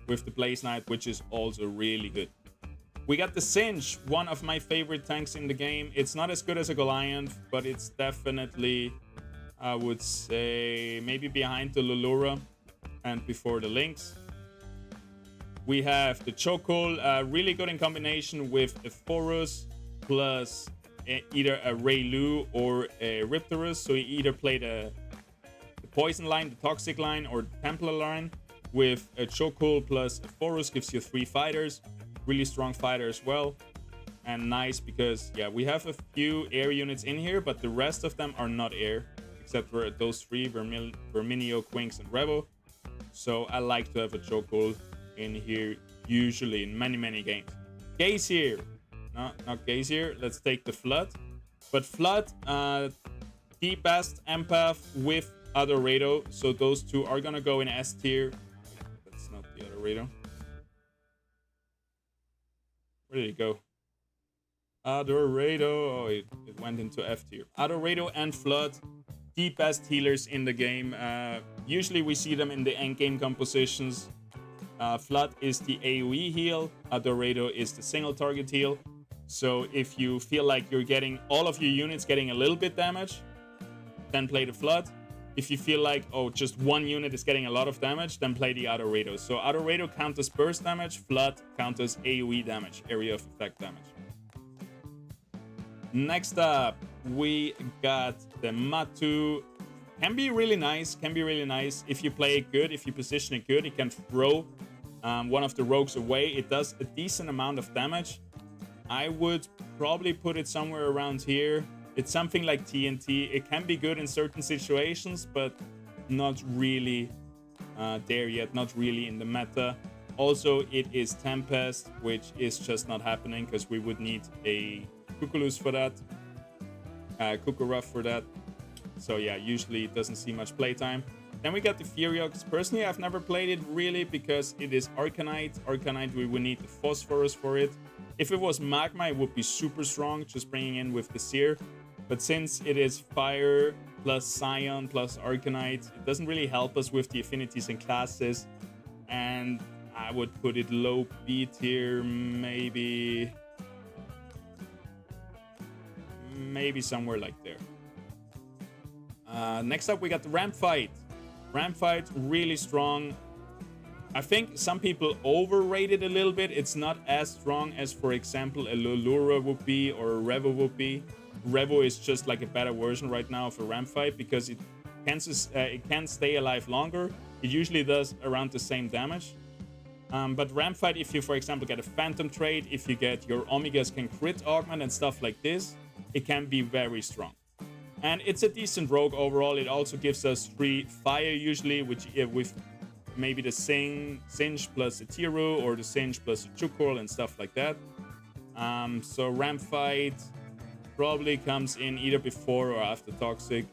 with the Blaze Knight, which is also really good. We got the Singe, one of my favorite tanks in the game. It's not as good as a Goliath, but it's definitely, I would say, maybe behind the Lulura and before the Lynx. We have the Cho'Gall, really good in combination with a Forus plus either a Raylu or a Riptorus. So you either play the Poison line, the Toxic line, or the Templar line. With a Cho'Gall plus a Forus gives you 3 fighters. Really strong fighter as well. And nice because, yeah, we have a few air units in here, but the rest of them are not air. Except for those 3, Verminio, Quinks, and Revo. So I like to have a Cho'Gall in here, usually in many games. Gaze no, not Gaze. Let's take the Flood. But Flood, the best empath with Adorado, so those two are gonna go in S tier. That's not the Adorado. Where did it go? Adorado. Oh, it went into F tier. Adorado and Flood, the best healers in the game. Usually we see them in the end game compositions. Flood is the AoE heal. Adorado is the single target heal. So if you feel like you're getting all of your units getting a little bit damage, then play the Flood. If you feel like, oh, just one unit is getting a lot of damage, then play the Adorado. So Adorado counters burst damage, Flood counters AoE damage, area of effect damage. Next up, we got the Matu. Can be really nice, if you play it good, if you position it good. It can throw one of the rogues away. It does a decent amount of damage. I would probably put it somewhere around here. It's something like TNT. It can be good in certain situations, but not really there yet, not really in the meta. Also, it is Tempest, which is just not happening because we would need a Cuculus for that, Kukuruff for that. So yeah, usually it doesn't see much playtime. Then we got the Furiox. Personally, I've never played it really because it is Arcanite. Arcanite, we would need the Phosphorus for it. If it was Magma, it would be super strong, just bringing in with the Seer. But since it is Fire plus Scion plus Arcanite, it doesn't really help us with the affinities and classes. And I would put it low B tier, maybe somewhere like there. Next up, we got the Ramp Fight. Ramp Fight, really strong. I think some people overrate it a little bit. It's not as strong as, for example, a Lulura would be or a Revo would be. Revo is just like a better version right now of a Ramp Fight because it can stay alive longer. It usually does around the same damage. But Ramp Fight, if you, for example, get a Phantom trait, if you get your Omegas can crit augment and stuff like this, it can be very strong. And it's a decent rogue overall. It also gives us 3 fire usually, which with maybe the Singe plus a Tiru or the Singe plus a Cho'Gall and stuff like that. So Ramp Fight probably comes in either before or after Toxic.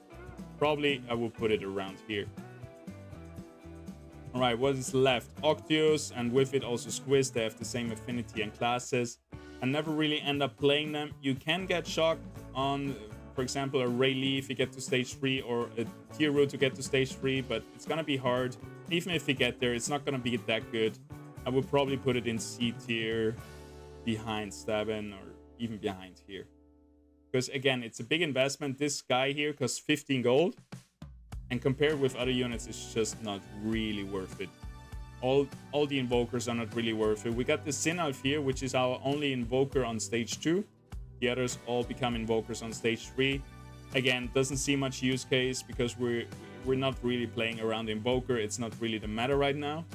Probably I will put it around here. All right, what is left? Octios, and with it also Squiz. They have the same affinity and classes. I never really end up playing them. You can get shocked on, for example, a Rayleigh if you get to stage 3 or a Tiru to get to stage 3, but it's gonna be hard. Even if you get there, it's not gonna be that good. I would probably put it in C tier behind Stabin or even behind here. Because again, it's a big investment. This guy here costs 15 gold. And compared with other units, it's just not really worth it. All the invokers are not really worth it. We got the Sinalf here, which is our only invoker on stage 2. The others all become invokers on stage 3. Again, doesn't see much use case because we're not really playing around invoker. It's not really the meta right now.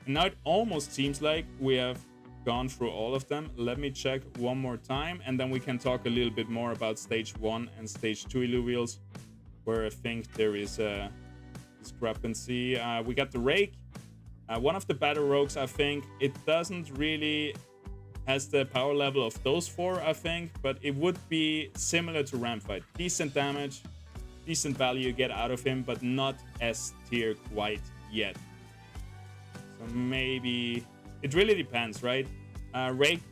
And now it almost seems like we have gone through all of them. Let me check one more time, and then we can talk a little bit more about stage 1 and stage 2 Illuvials, where I think there is a discrepancy. We got the Rake. One of the better rogues, I think. It doesn't really has the power level of those 4, I think, but it would be similar to Ramfight. Decent damage, decent value you get out of him, but not S tier quite yet. So maybe it really depends, right? Rake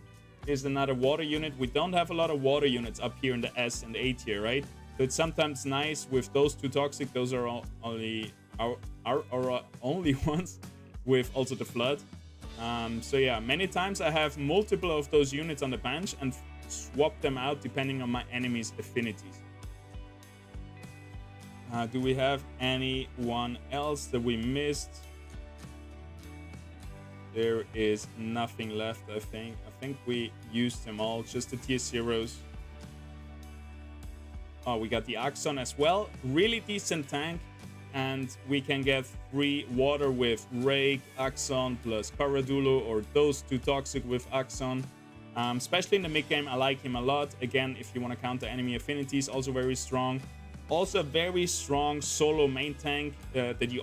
is another water unit. We don't have a lot of water units up here in the S and A tier, right? So it's sometimes nice with those 2 toxic. Those are only our only ones with also the flood. So yeah, many times I have multiple of those units on the bench and swap them out depending on my enemy's affinities. Do we have anyone else that we missed? There is nothing left, I think. I think we used them all, just the tier 0s. Oh, we got the Axon as well. Really decent tank. And we can get 3 water with Rake, Axon, plus Paradulo, or those 2 toxic with Axon. Especially in the mid game, I like him a lot. Again, if you want to counter enemy affinities, also very strong. Also a very strong solo main tank that you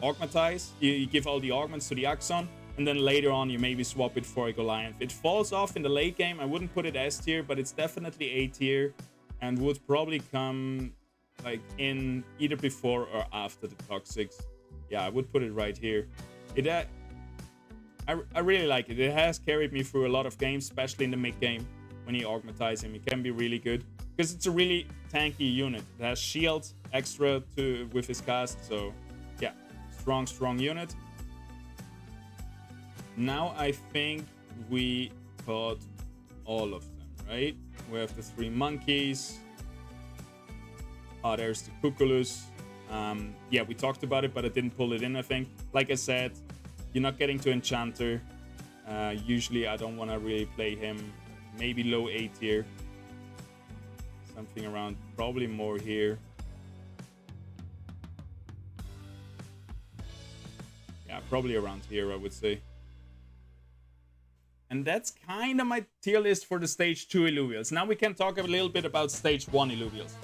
augmentize. You give all the augments to the Axon, and then later on you maybe swap it for a Goliath. It falls off in the late game. I wouldn't put it S tier, but it's definitely A tier, and would probably come like in either before or after the toxics. Yeah, I would put it right here. I really like it. It has carried me through a lot of games, especially in the mid game. When you augmentize him, it can be really good because it's a really tanky unit. It has shield extra with his cast, so yeah, strong unit. Now I think we caught all of them, right? We have the 3 monkeys. Oh, there's the Cuculus. Yeah, we talked about it, but I didn't pull it in, I think. Like I said, you're not getting to Enchanter. Usually I don't want to really play him. Maybe low A tier. Something around, probably more here. Yeah, probably around here, I would say. And that's kind of my tier list for the stage 2 Illuvials. Now we can talk a little bit about stage 1 Illuvials.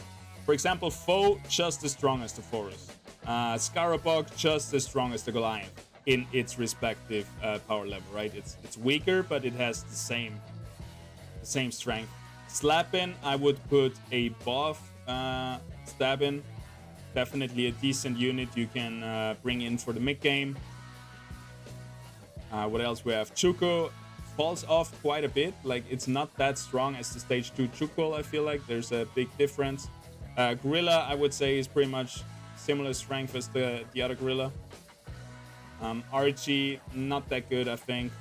For example, Foe, just as strong as the Forest. Scarabog, just as strong as the Goliath in its respective power level, right? It's weaker, but it has the same strength. Slappin, I would put a buff Stabbin. Definitely a decent unit you can bring in for the mid game. What else we have? Chuko falls off quite a bit. Like, it's not that strong as the stage 2 Chuko, I feel like. There's a big difference. Gorilla, I would say, is pretty much similar strength as the other Gorilla. Archie, not that good, I think.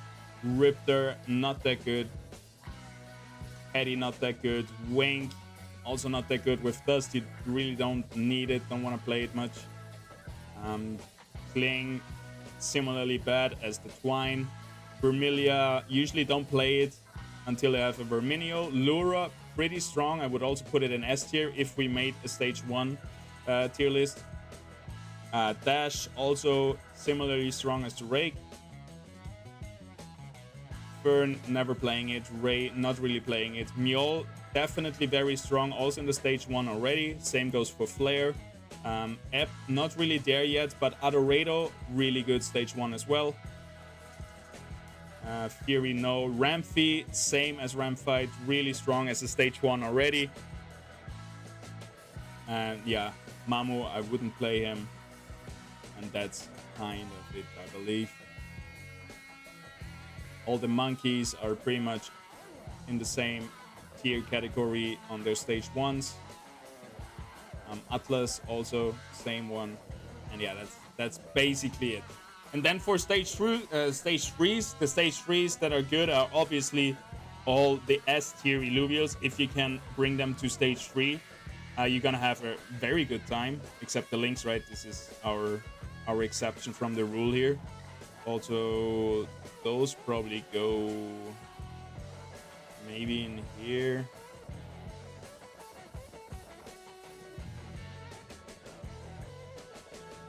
Riptor, not that good. Eddie, not that good. Wink, also not that good. With Dust, you really don't need it, don't want to play it much. Kling, similarly bad as the Twine. Vermilia, usually don't play it until I have a Verminio. Lura, pretty strong. I would also put it in S tier if we made a stage 1 tier list. Dash, also similarly strong as the Rake. Fern, never playing it. Ray, not really playing it. Mjol, definitely very strong, also in the stage 1 already. Same goes for Flare. Ep, not really there yet, but Adorado, really good stage 1 as well. Fury, no. Ramphi, same as Ramfight, really strong as a stage 1 already. And yeah, Mamu, I wouldn't play him. And that's kind of it, I believe. All the monkeys are pretty much in the same tier category on their stage 1s. Atlas also, same one. And yeah, that's basically it. And then for stage 3s, the stage 3s that are good are obviously all the S tier Illuvials. If you can bring them to stage 3, you're gonna have a very good time. Except the links, right? This is our exception from the rule here. Also, those probably go maybe in here.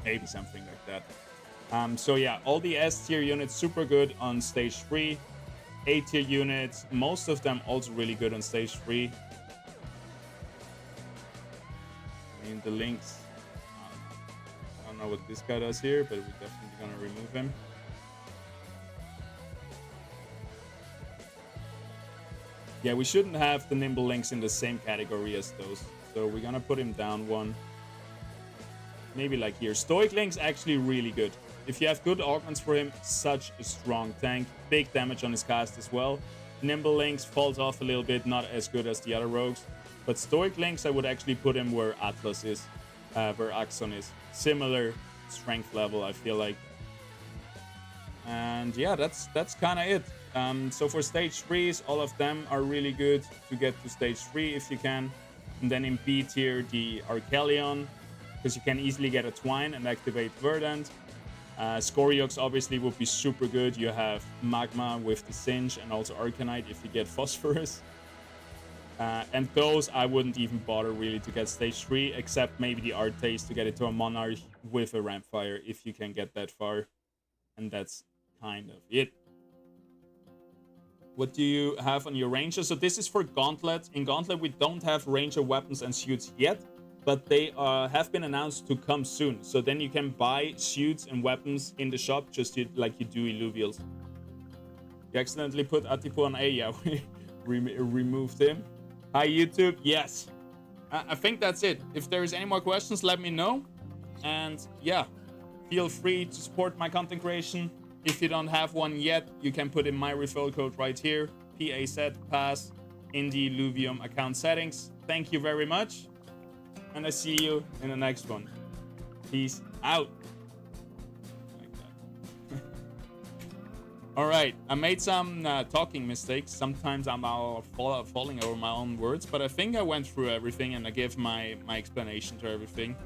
Maybe something like that. So yeah, all the S tier units super good on stage 3. A tier units, most of them also really good on stage 3. I mean, the links, I don't know what this guy does here, but we're definitely gonna remove him. Yeah, we shouldn't have the Nimble Links in the same category as those. So we're gonna put him down one. Maybe like here. Stoic Link's actually really good. If you have good augments for him, such a strong tank. Big damage on his cast as well. Nimble Links falls off a little bit, not as good as the other rogues. But Stoic Links, I would actually put him where Atlas is, where Axon is. Similar strength level, I feel like. And yeah, that's kind of it. So for stage 3s, all of them are really good to get to stage 3 if you can. And then in B tier, the Archelion, because you can easily get a Twine and activate Verdant. Scoriox obviously would be super good. You have Magma with the Singe and also Arcanite if you get Phosphorus. And those I wouldn't even bother really to get stage 3, except maybe the Artase to get it to a Monarch with a Rampfire if you can get that far. And that's kind of it. What do you have on your Ranger? So this is for Gauntlet. In Gauntlet, we don't have Ranger weapons and suits yet, but they have been announced to come soon. So then you can buy suits and weapons in the shop just like you do Illuvials. You accidentally put Atipo on A. Yeah, we removed him. Hi, YouTube. Yes. I think that's it. If there is any more questions, let me know. And yeah, feel free to support my content creation. If you don't have one yet, you can put in my referral code right here. PAZ in the Illuvium account settings. Thank you very much. And I see you in the next one. Peace out. Like that. All right. I made some talking mistakes. Sometimes I'm falling over my own words, but I think I went through everything and I gave my explanation to everything.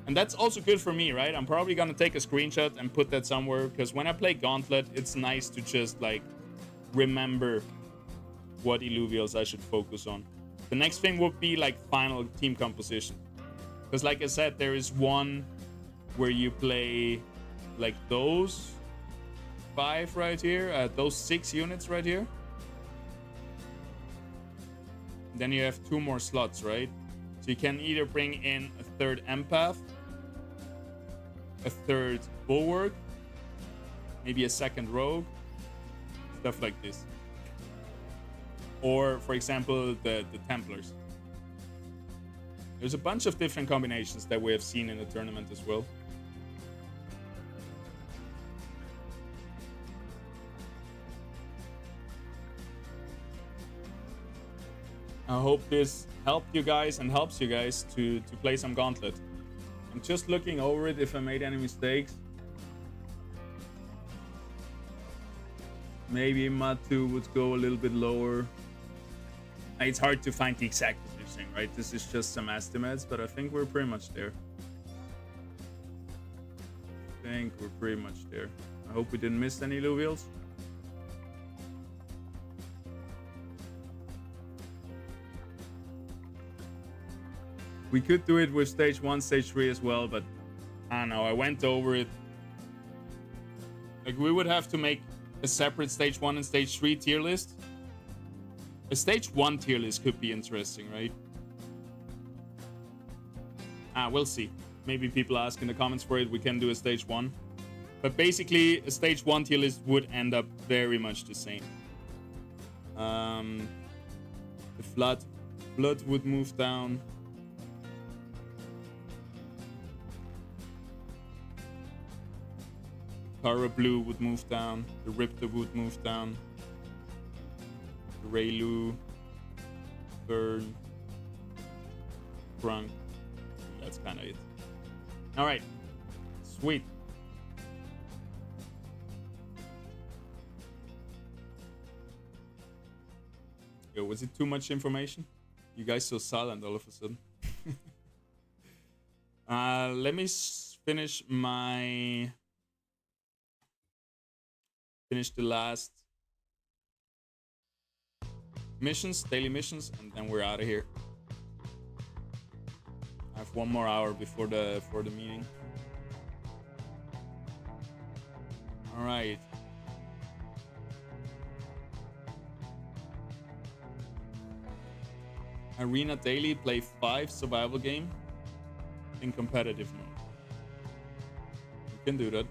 And that's also good for me, right? I'm probably gonna take a screenshot and put that somewhere, because when I play Gauntlet, it's nice to just like remember what Illuvials I should focus on. The next thing would be like final team composition, because like I said, there is one where you play like those 5 right here, those 6 units right here. Then you have 2 more slots, right? So you can either bring in a 3rd empath, a 3rd bulwark, maybe a 2nd rogue, stuff like this. Or, for example, the Templars. There's a bunch of different combinations that we have seen in the tournament as well. I hope this helped you guys and helps you guys to play some Gauntlet. I'm just looking over it if I made any mistakes. Maybe Matu would go a little bit lower. It's hard to find the exact positioning, right? This is just some estimates, but I think we're pretty much there. I hope we didn't miss any Illuvials. We could do it with stage 1, stage 3 as well, but I don't know. I went over it. Like, we would have to make a separate stage 1 and stage 3 tier list. A stage 1 tier list could be interesting, right? We'll see. Maybe people ask in the comments for it. We can do a stage 1. But basically, a stage 1 tier list would end up very much the same. The Flood would move down. Kara Blue would move down. The Ripta would move down. The Raylu. Burn. Grunk. That's kind of it. Alright. Sweet. Yo, was it too much information? You guys so silent all of a sudden. Let me finish the last missions, daily missions, and then we're out of here. I have 1 more hour before the meeting. All right. Arena daily, play 5 survival game in competitive mode. We can do that.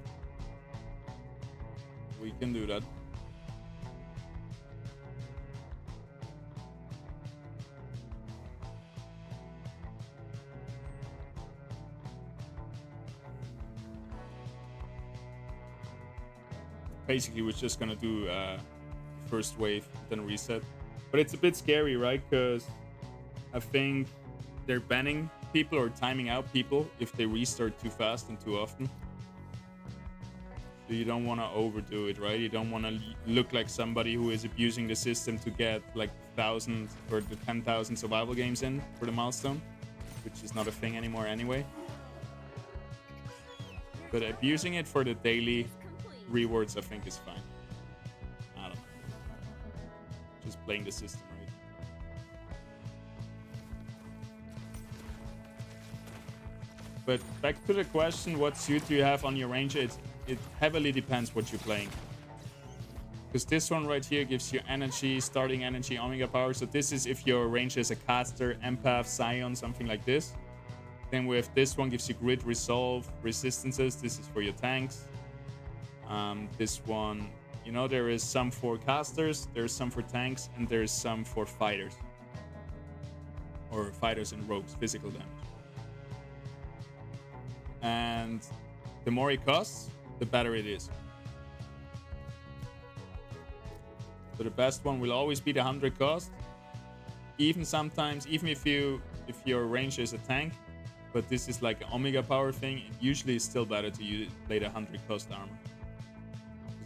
We can do that. basically was just gonna do first wave, then reset. But it's a bit scary, right? Because I think they're banning people or timing out people if they restart too fast and too often. So you don't want to overdo it, right? You don't want to look like somebody who is abusing the system to get like 1,000 or the 10,000 survival games in for the milestone, which is not a thing anymore anyway. But abusing it for the daily rewards, I think, is fine. I don't know. Just playing the system, right? But back to the question, what suit do you have on your ranger? It heavily depends what you're playing. Because this one right here gives you energy, starting energy, omega power. So this is if your ranger is a caster, empath, scion, something like this. Then we have this one gives you grid, resolve, resistances. This is for your tanks. This one, you know, there is some for casters, there's some for tanks, and there's some for fighters. Or fighters and rogues, physical damage. And the more it costs, the better it is. So the best one will always be the 100 cost. Even sometimes, even if your ranger is a tank, but this is like an omega power thing, it usually is still better to play the 100 cost armor.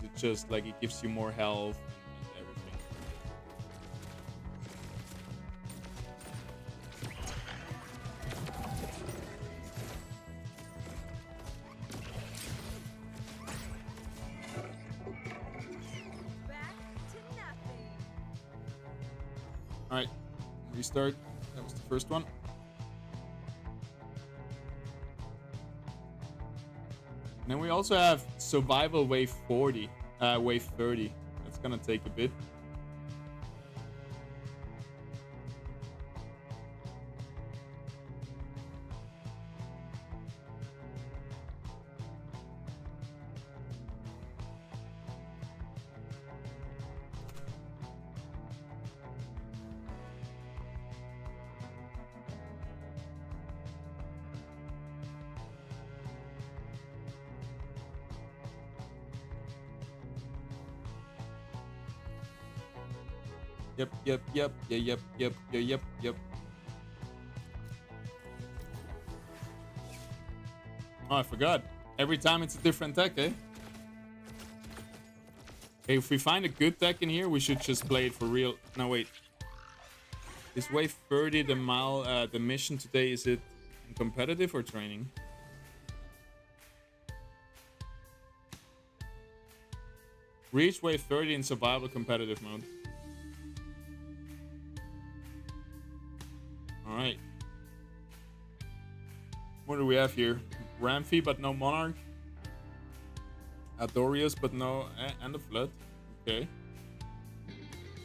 Because it just like it gives you more health and everything. Alright, restart. That was the first one. And then we also have survival wave 30. That's gonna take a bit. Yep. Oh, I forgot. Every time it's a different deck, eh? Hey, if we find a good deck in here, we should just play it for real. No, wait. Is wave 30 the mission today? Is it in competitive or training? Reach wave 30 in survival competitive mode. Alright. What do we have here? Ramphy, but no Monarch. Adorius, but no... and a Flood. Okay.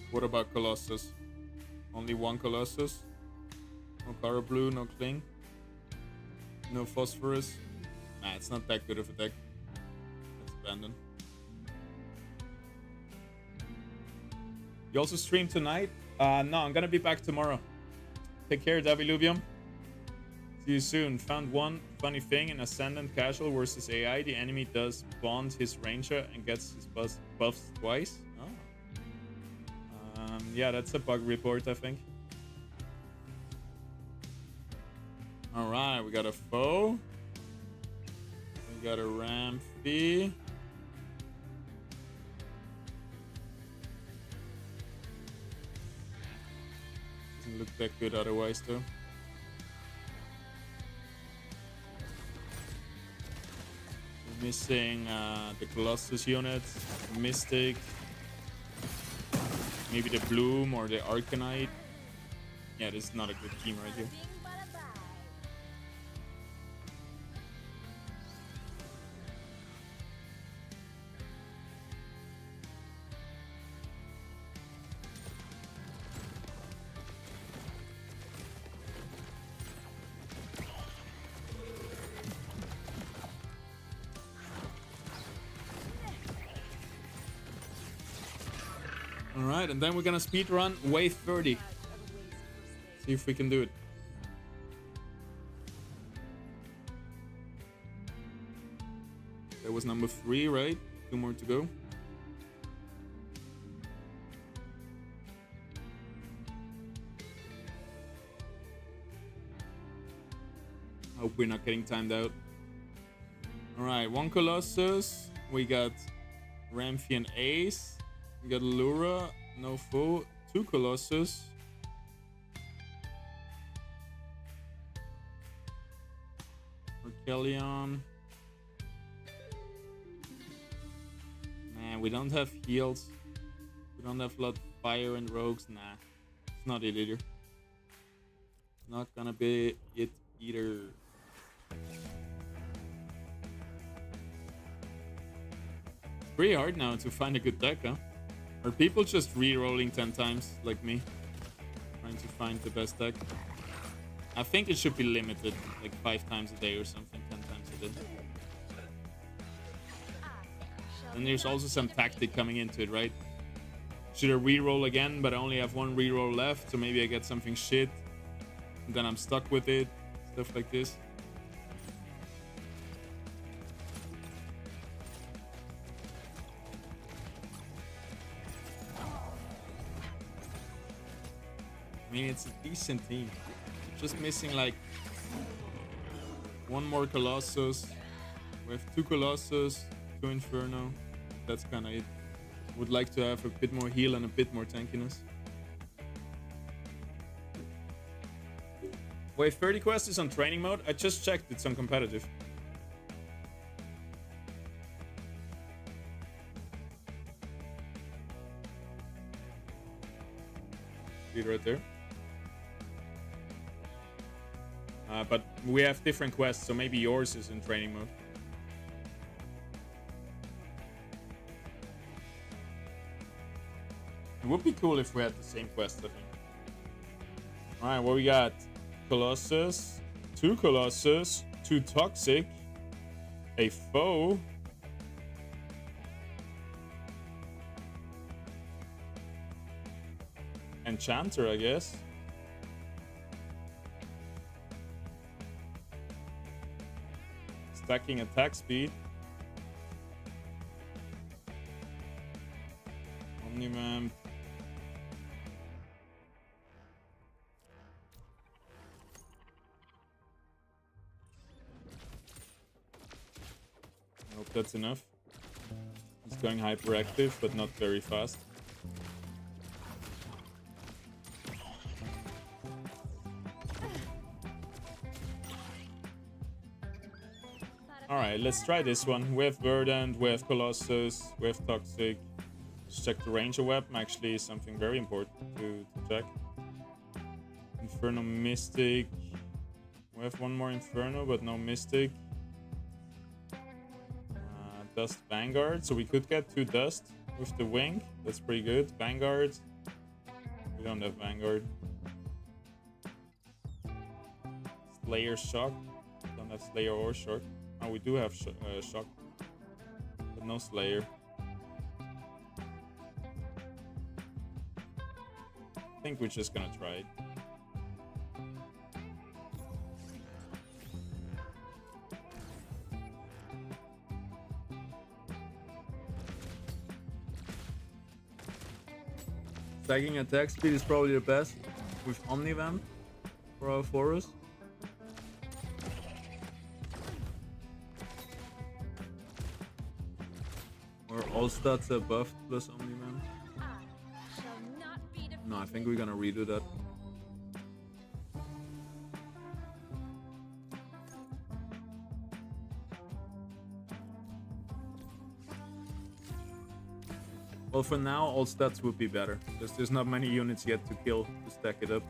What about Colossus? Only one Colossus. No Power Blue, no Cling. No Phosphorus. Nah, it's not that good of a deck. Let's abandon. You also stream tonight? No, I'm gonna be back tomorrow. Take care, Illuvium. See you soon. Found one funny thing in Ascendant Casual versus AI. The enemy does bond his ranger and gets his buffs twice. Oh. Yeah, that's a bug report, I think. Alright, we got a foe. We got a Ramphy. Doesn't look that good otherwise, though. We're missing the Colossus units, Mystic, maybe the Bloom or the Arcanite. Yeah, this is not a good team right here. Alright, and then we're gonna speedrun wave 30. See if we can do it. That was number 3, right? 2 more to go. Hope we're not getting timed out. Alright, 1 Colossus. We got Ramphian Ace. We got Lura, no foe. 2 Colossus. Orkelion. Man, we don't have heals. We don't have a lot of fire and rogues. Nah, it's not it either. Not gonna be it either. It's pretty hard now to find a good deck, huh? Are people just re-rolling 10 times like me? Trying to find the best deck? I think it should be limited, like 5 times a day or something, 10 times a day. And there's also some tactic coming into it, right? Should I re-roll again, but I only have 1 re-roll left, so maybe I get something shit, and then I'm stuck with it, stuff like this. I mean, it's a decent team. Just missing like 1 more Colossus. We have 2 Colossus, 2 Inferno. That's kind of it. Would like to have a bit more heal and a bit more tankiness. Wave 30 quest is on training mode. I just checked, it's on competitive. See it right there. But we have different quests, so maybe yours is in training mode. It would be cool if we had the same quest, I think. Alright, what we got? Colossus, 2 Colossus, 2 Toxic, a Foe, Enchanter, I guess. Stacking attack speed. Omnivamp. I hope that's enough. He's going hyperactive, but not very fast. Alright, let's try this one. We have Verdant, we have Colossus, we have Toxic. Let's check the range of weapon, actually something very important to check. Inferno Mystic. We have 1 more Inferno, but no Mystic. Dust Vanguard, so we could get 2 Dust with the Wing. That's pretty good. Vanguard. We don't have Vanguard. Slayer Shock. Don't have Slayer or Shock. Oh, we do have Shock, but no Slayer. I think we're just gonna try it. Stacking attack speed is probably the best with Omnivamp for our forest. Or all stats are buffed plus Omnivamp. No, I think we're gonna redo that. Well, for now, all stats would be better, because there's not many units yet to kill to stack it up.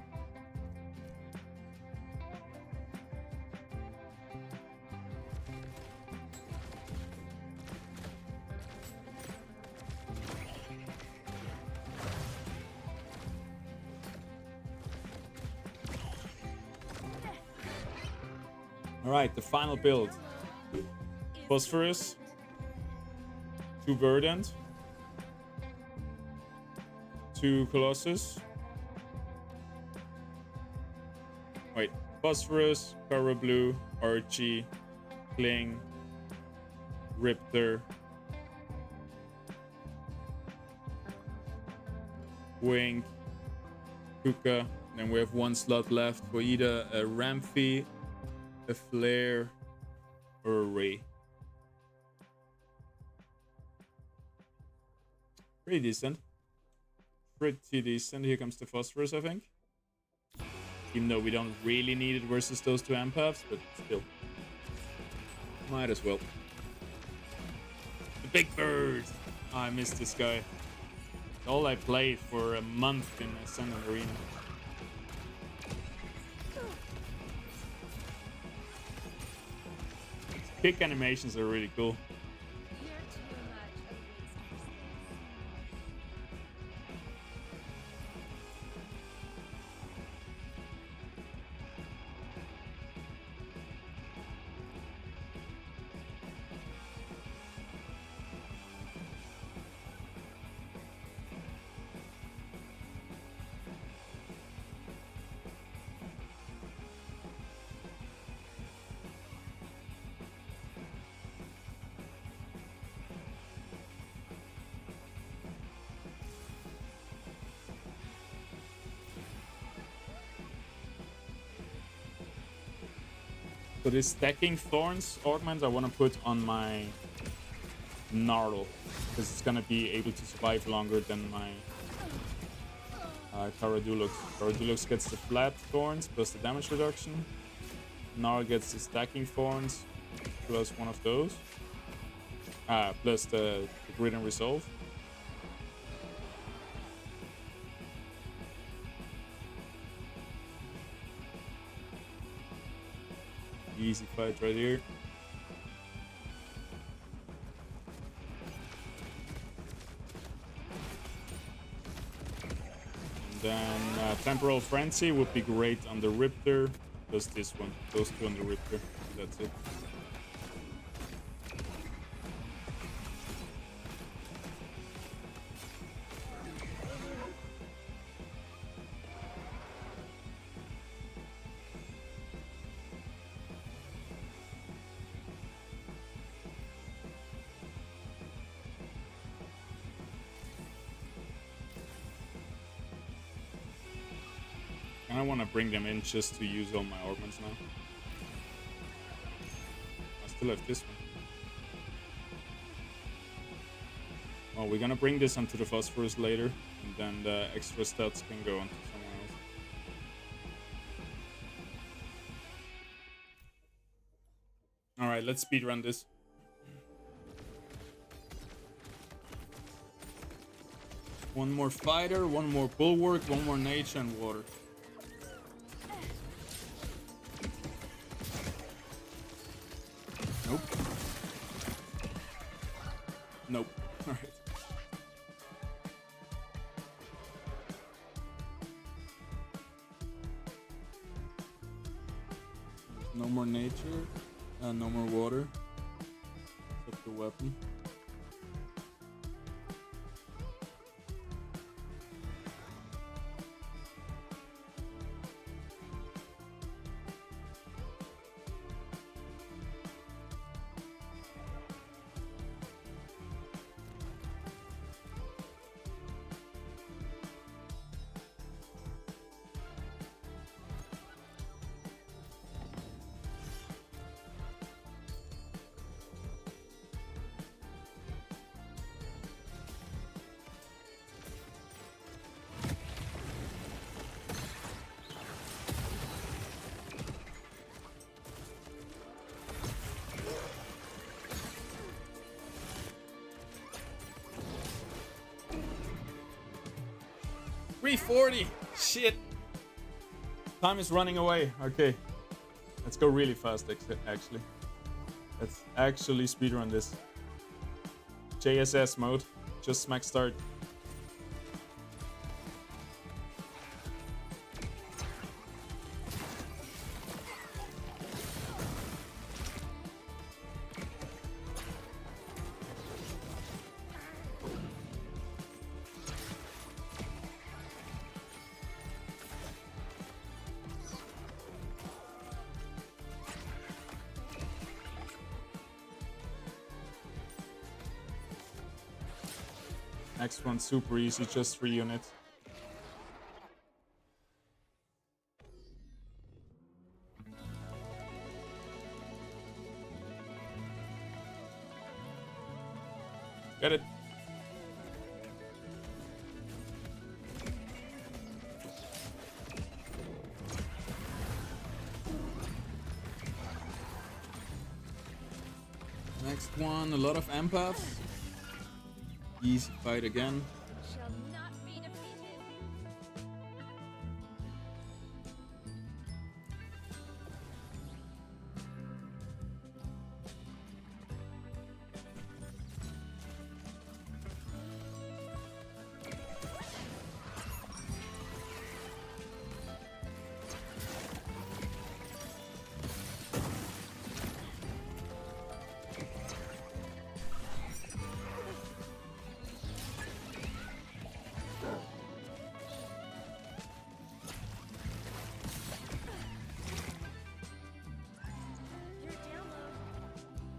Alright, the final build. Phosphorus, 2 Verdant, 2 Colossus. Wait, Phosphorus, Kara Blue, Archie, Kling, Riptor, Wink, Kuka. Then we have 1 slot left for either a Ramphy, a flare, or a ray. Pretty decent. Pretty decent. Here comes the phosphorus, I think. Even though we don't really need it versus those two empaths, but still. Might as well. The big bird! Oh, I missed this guy. All I played for a month in Ascendant Arena. Kick animations are really cool. You're too much of a waste of space. So this stacking thorns ornament I want to put on my Gnarl, because it's gonna be able to survive longer than my Caradulux. Caradulux gets the flat thorns plus the damage reduction. Gnarl gets the stacking thorns plus one of those. Plus the grid and resolve. Easy fight right here. And then Temporal Frenzy would be great on the Riptor. Plus this one. Those two on the Riptor. That's it. And I want to bring them in just to use all my ornaments now. I still have this one. Well, we're gonna bring this onto the phosphorus later, and then the extra stats can go onto someone else. Alright, let's speedrun this. One more fighter, one more bulwark, one more nature, and water. Nope. Nope. All right. No more nature. No more water. Except the weapon. $340. Shit. Time is running away. Okay. Let's go really fast, actually. Let's actually speedrun this. JSS mode. Just smack start. Next one's super easy, just 3 units. Next one, a lot of empaths. Easy fight again. Shall not be defeated. Your download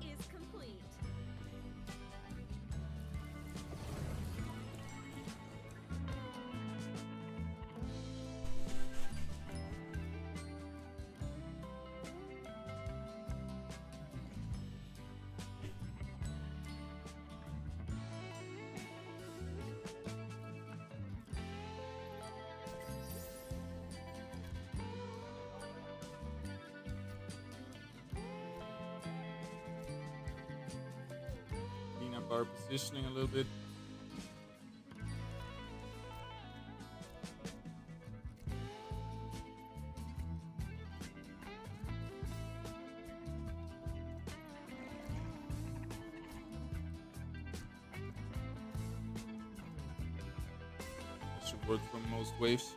is complete. Clean up our positioning a little bit. That should work for most waves.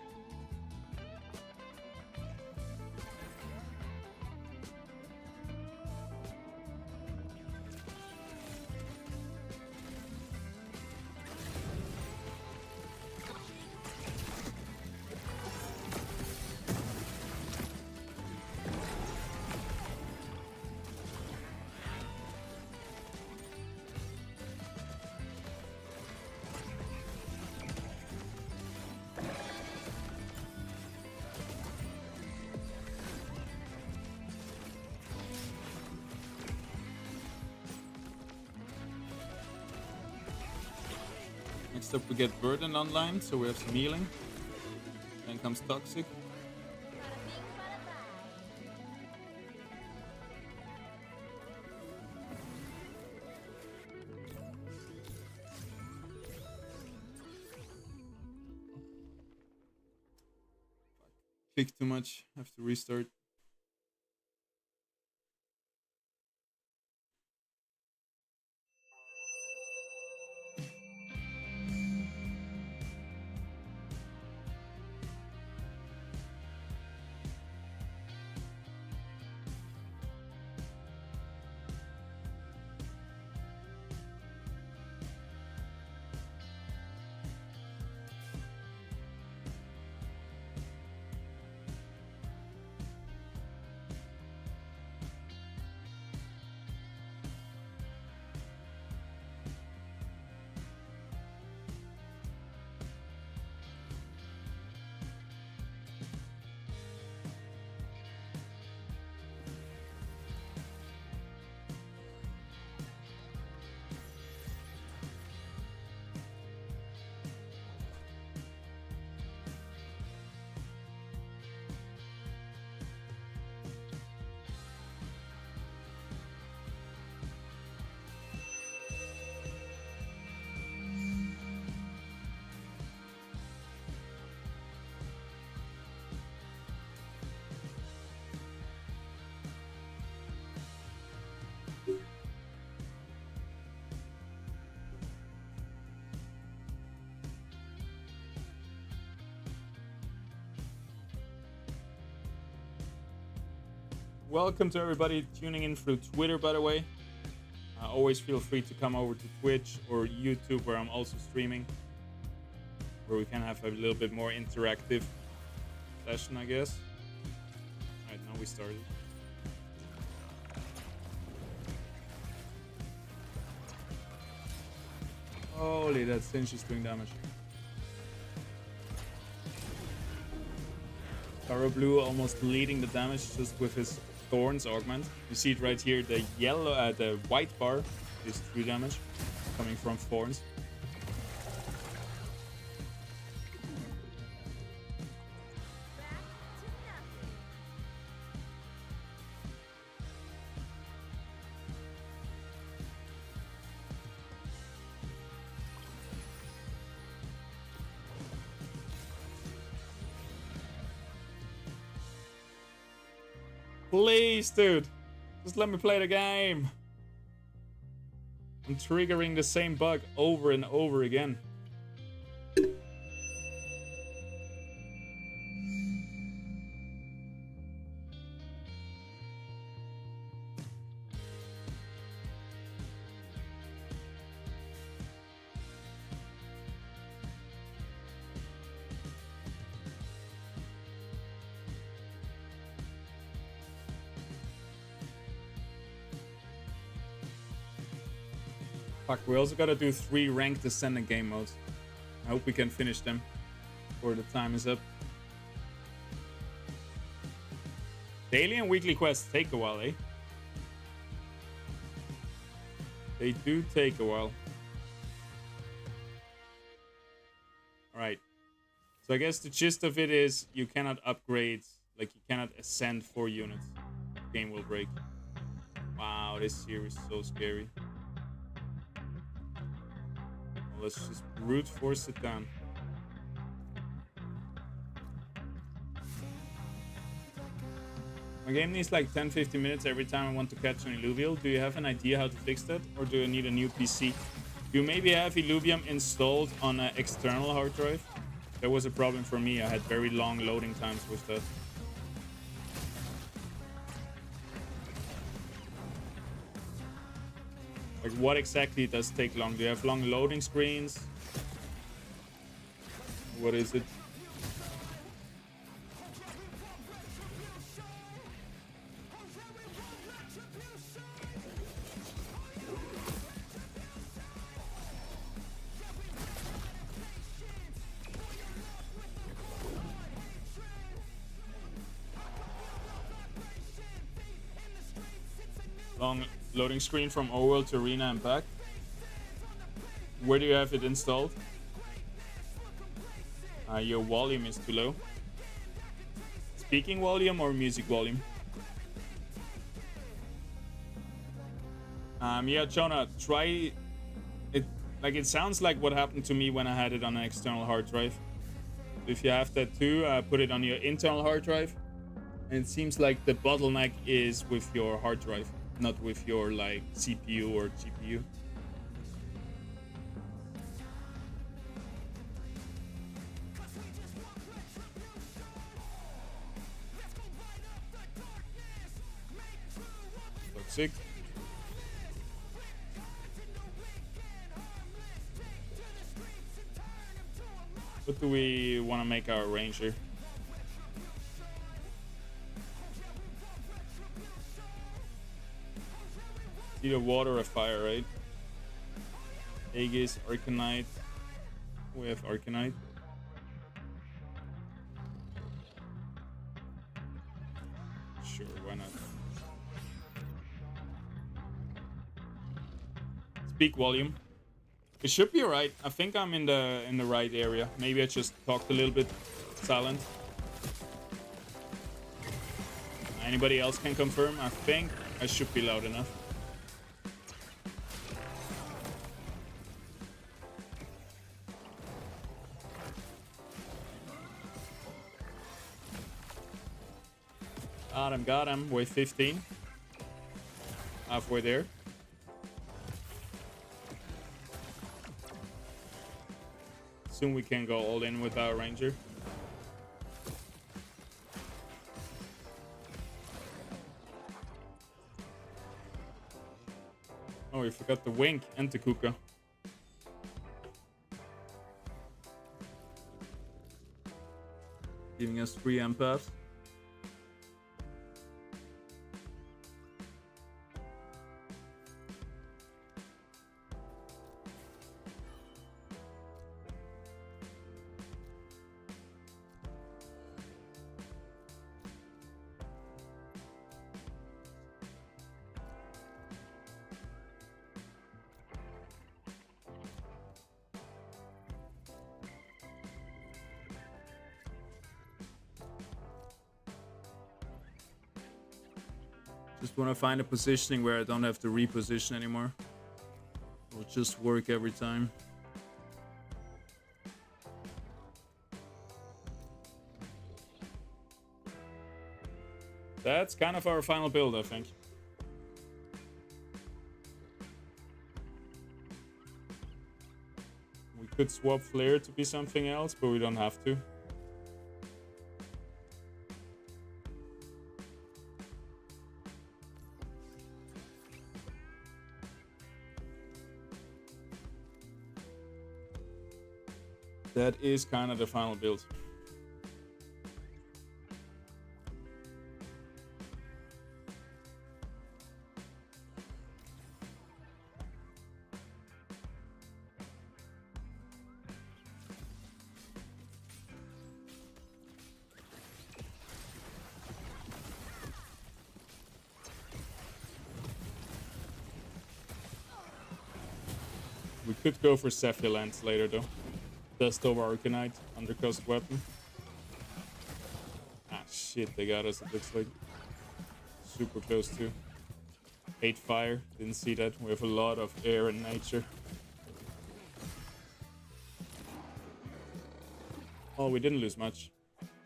Next up we get Burden online, so we have some healing. Then comes Toxic. Bada bing, bada bye. Click too much, have to restart. Welcome to everybody tuning in through Twitter, by the way. Always feel free to come over to Twitch or YouTube, where I'm also streaming, where we can have a little bit more interactive session, I guess. Alright, now we started. Holy, that Cinch is doing damage. Taro Blue almost leading the damage just with his Thorns augment. You see it right here, the yellow, the white bar is 3 damage coming from Thorns. Please, dude. Just let me play the game. I'm triggering the same bug over and over again. Fuck, we also gotta do 3 ranked ascendant game modes. I hope we can finish them before the time is up. Daily and weekly quests take a while, eh? They do take a while. Alright. So I guess the gist of it is you cannot upgrade, like you cannot ascend 4 units. The game will break. Wow, this here is so scary. Let's just brute force it down. My game needs like 10-15 minutes every time I want to catch an Illuvium. Do you have an idea how to fix that? Or do I need a new PC? Do you maybe have Illuvium installed on an external hard drive? That was a problem for me. I had very long loading times with that. Like, what exactly does take long? Do you have long loading screens? What is it? Long loading screen from Overworld to Arena and back. Where do you have it installed? Your volume is too low. Speaking volume or music volume? Yeah, Jonah, try it. Like, it sounds like what happened to me when I had it on an external hard drive. If you have that too, put it on your internal hard drive. And it seems like the bottleneck is with your hard drive, not with your like CPU or GPU. Toxic. What do we want to make our ranger? Either water or fire, right? Aegis, Arcanite. We have Arcanite. Sure, why not? Speak volume. It should be right. I think I'm in the right area. Maybe I just talked a little bit silent. Anybody else can confirm? I think I should be loud enough. Got him. Wave 15. Halfway there. Soon we can go all in with our ranger. Oh, we forgot the Wink and the Kuka. Giving us 3 empaths. Just want to find a positioning where I don't have to reposition anymore. It'll just work every time. That's kind of our final build, I think. We could swap Flare to be something else, but we don't have to. That is kind of the final build. We could go for Zephyr Lance later though. Dust over Arcanite, undercost weapon. Ah shit, they got us, it looks like. Super close too. 8 fire, didn't see that. We have a lot of air and nature. Oh, we didn't lose much.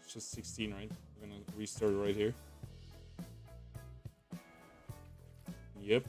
It's just 16, right? We're gonna restart right here. Yep.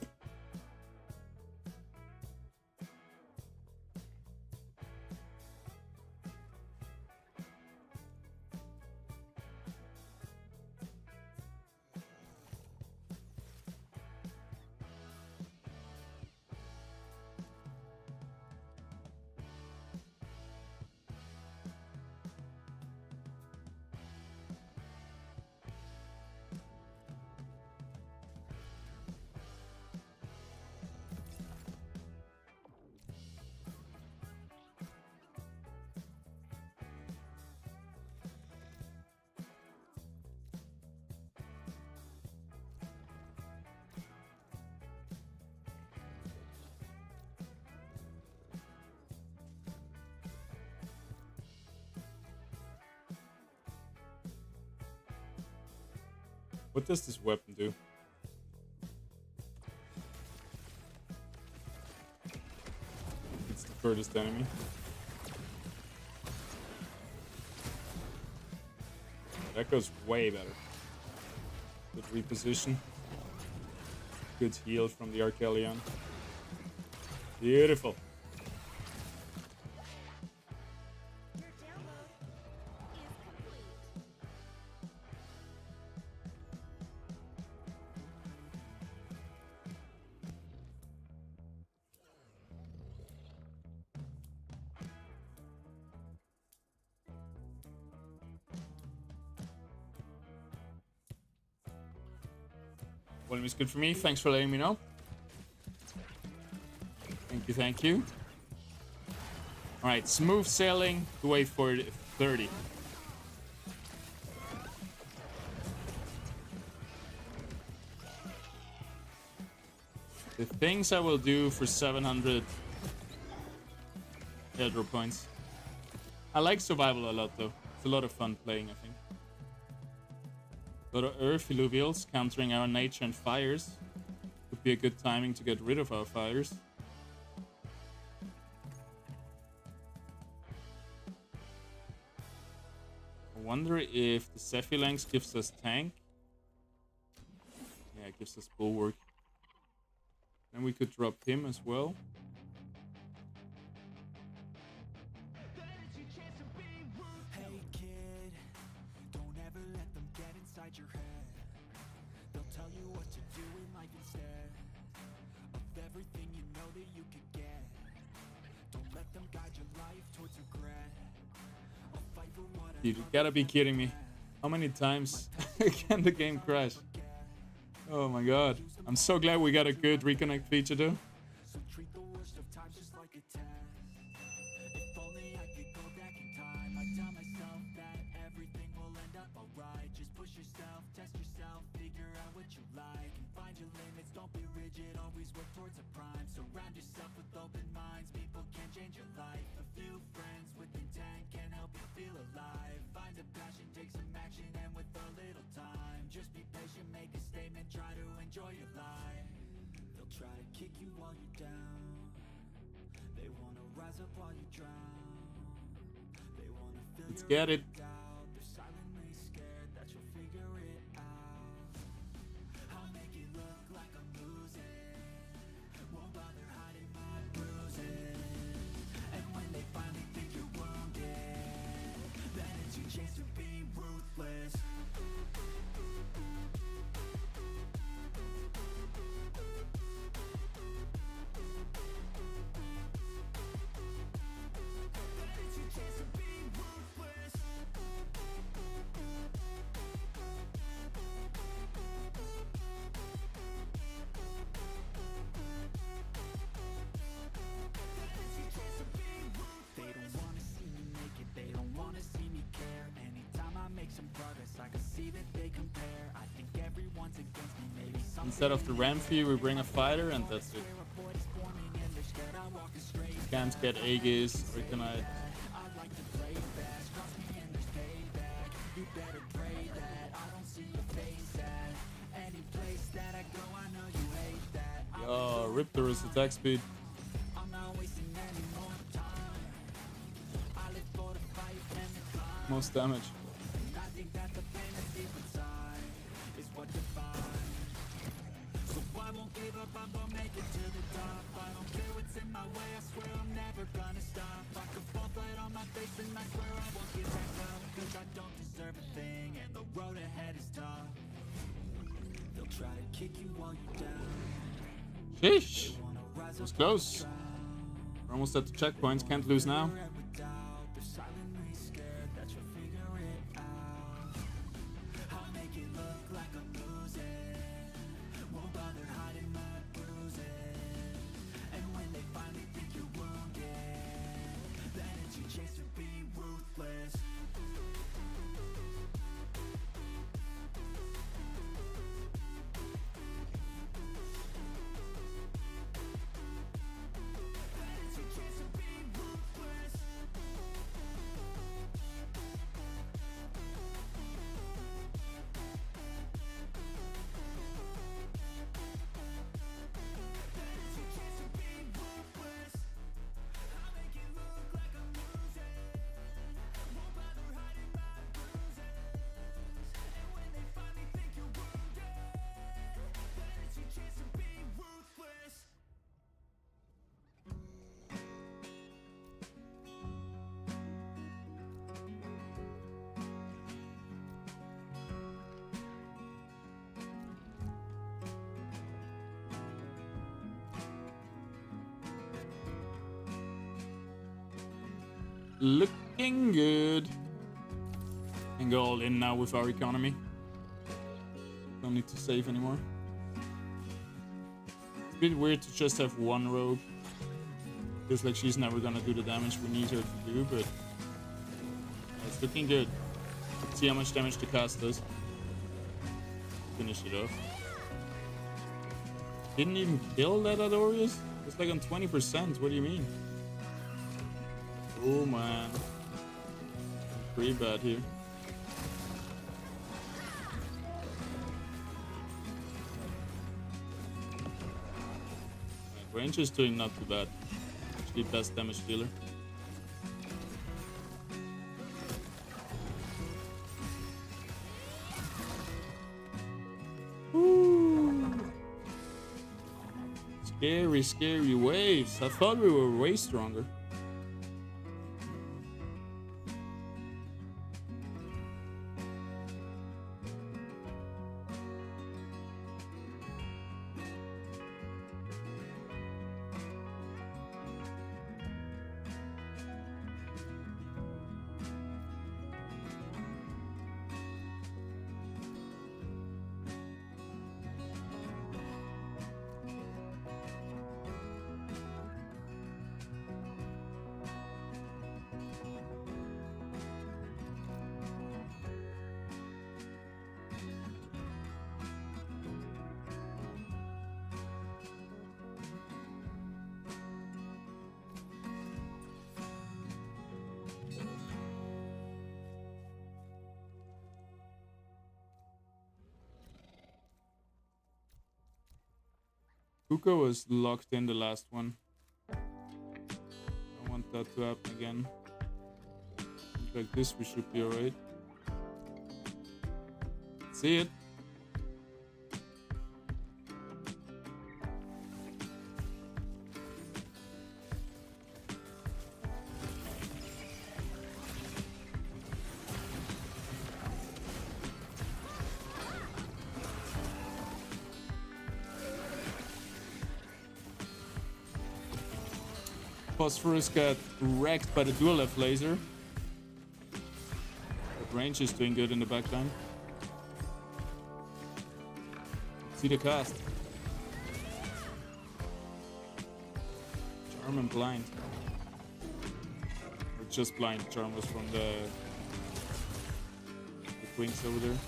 What does this weapon do? It's the furthest enemy. That goes way better. Good reposition. Good heal from the Archellion. Beautiful. Your download is complete. Volume is good for me. Thanks for letting me know. Thank you, thank you. Alright, smooth sailing to wave for 30. The things I will do for 700 Airdrop points. I like survival a lot though. It's a lot of fun playing, I think. A lot of earth illuvials countering our nature and fires. Would be a good timing to get rid of our fires. I wonder if the Zephylanx gives us tank. Yeah, it gives us bulwark. Then we could drop him as well. Hey kid, don't ever let them get inside your head. They'll tell you what to do in life instead of everything you know that you could get. Don't let them guide your life towards regret. I'll fight for what I Dude, you gotta be kidding me. How many times can the game crash? Oh my god. I'm so glad we got a good reconnect feature though. So treat the worst of times just like a test. If only I could go back in time, I'd tell myself that everything will end up alright. Just push yourself, test yourself, figure out what you like, and find your limits. Don't be rigid, always work towards a prime. Surround yourself with open minds, people can change your life. A few friends with intent can help you feel alive. Find a passion, take some action, and with a little time, just be patient, make a statement, try to enjoy your life. They'll try to kick you while you're down. They wanna rise up while you drown. They wanna fill Let's your get it. doubt. They're silently scared that you'll figure it out. Instead of the ram fee, we bring a fighter, and that's it. Can't get Aegis, Reckonite. Yo, rip the wrist attack speed. Most damage. Sheesh. It was close. We're almost at the checkpoints. Can't lose now. Looking good. Can go all in now with our economy. Don't need to save anymore. It's a bit weird to just have one rogue. Feels like she's never gonna do the damage we need her to do, but it's looking good. Let's see how much damage the cast does. Finish it off. Didn't even kill that Adorius? It's like on 20%. What do you mean? Oh man, pretty bad here. Right, range is doing not too bad. Actually, best damage dealer. Woo. Scary, scary waves. I thought we were way stronger. Kuko was locked in the last one. I want that to happen again. Like this, we should be alright. See it. Phosphorus got wrecked by the dual F laser. But range is doing good in the backline. See the cast. Charm and blind. Or just blind. Charm was from the wings over there.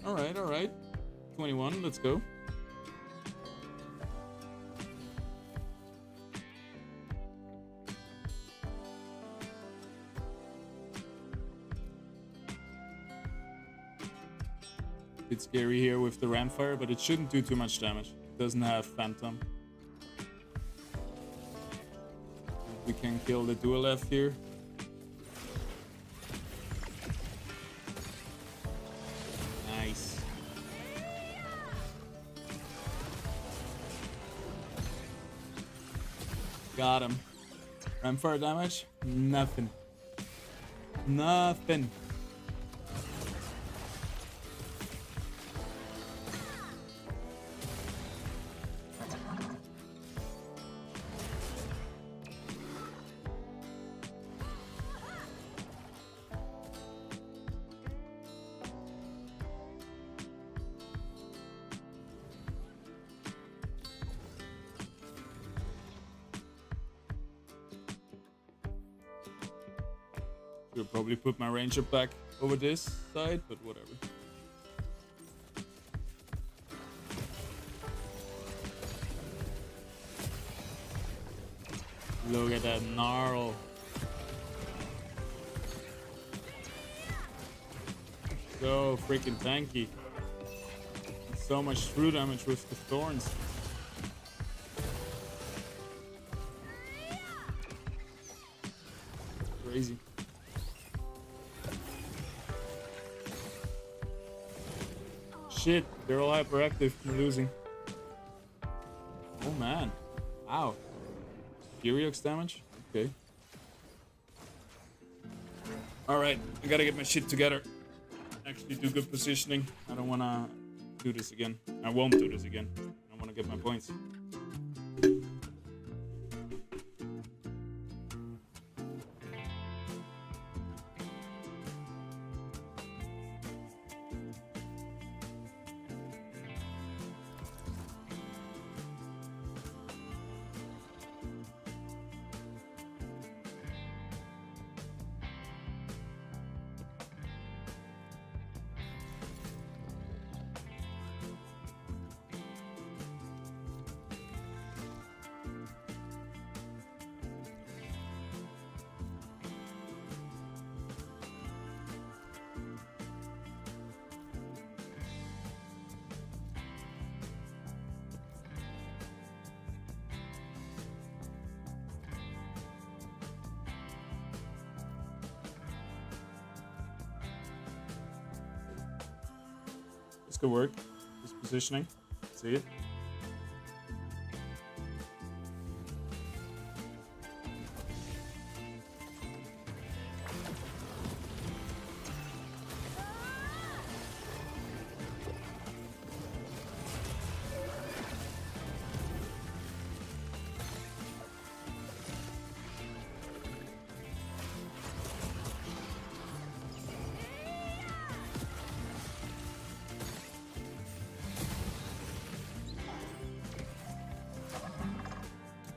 Alright, alright. 21, let's go. Bit scary here with the Ramfire, but it shouldn't do too much damage. It doesn't have Phantom. We can kill the dual F here. Nice. Got him. Ramfire damage? Nothing. Nothing. Should probably put my ranger back over this side, but whatever. Look at that gnarl. So freaking tanky. So much true damage with the thorns. Crazy. Shit, they're all hyperactive. I'm losing. Oh man. Ow. Furiox damage? Okay. Alright, I gotta get my shit together. Actually do good positioning. I don't wanna do this again. I won't do this again. I wanna get my points. This could work. This positioning. See it?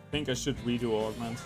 I think I should redo augment.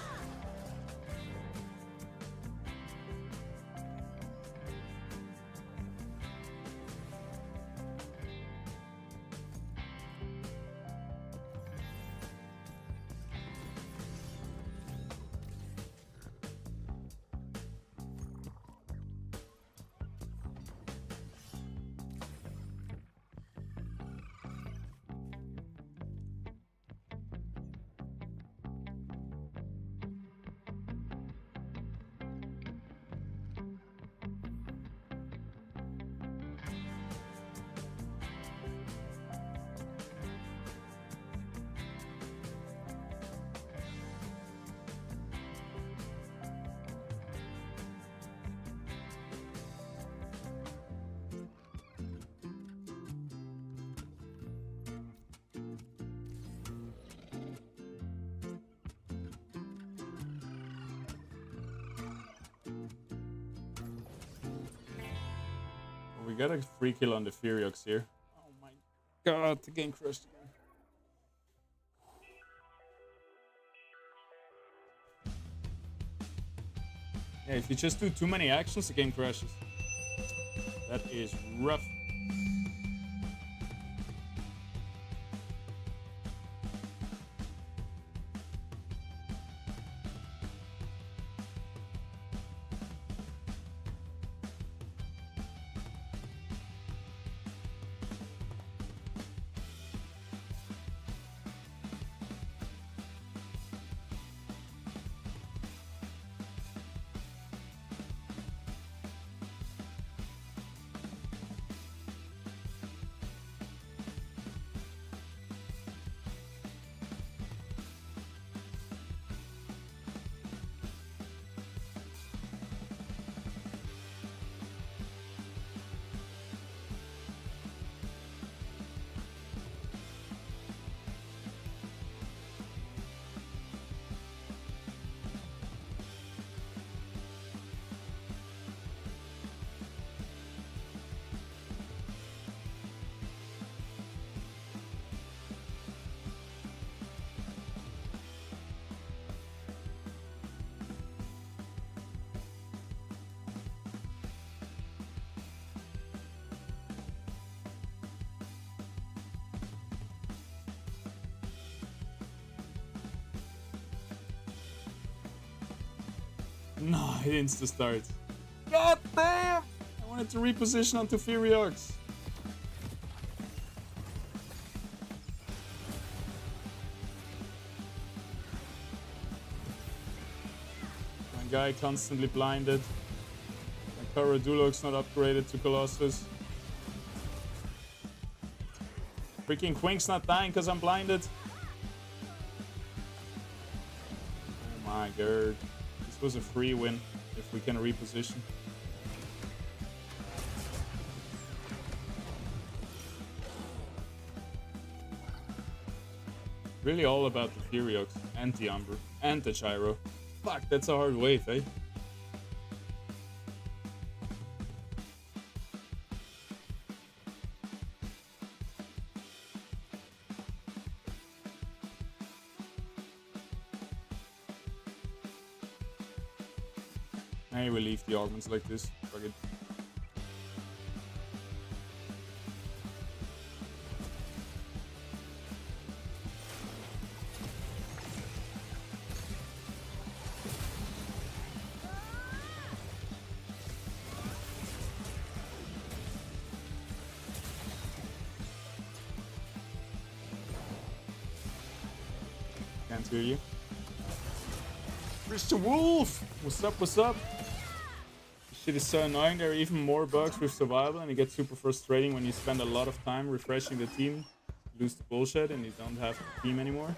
We got a free kill on the Furiox here. Oh my god, the game crashed again. Yeah, if you just do too many actions, the game crashes. That is rough. No, it insta-starts. God damn! I wanted to reposition onto Furiox. My guy constantly blinded. My Caraduloc's not upgraded to Colossus. Freaking Quink's not dying because I'm blinded. Oh my god. This was a free win if we can reposition. Really all about the Furiox and the Umber and the Gyro. Fuck, that's a hard wave, eh? I will leave the augments like this. Fuck it. Can't hear you. Mr. Wolf! What's up, what's up? This shit is so annoying. There are even more bugs with survival, and it gets super frustrating when you spend a lot of time refreshing the team, lose the bullshit, and you don't have the team anymore.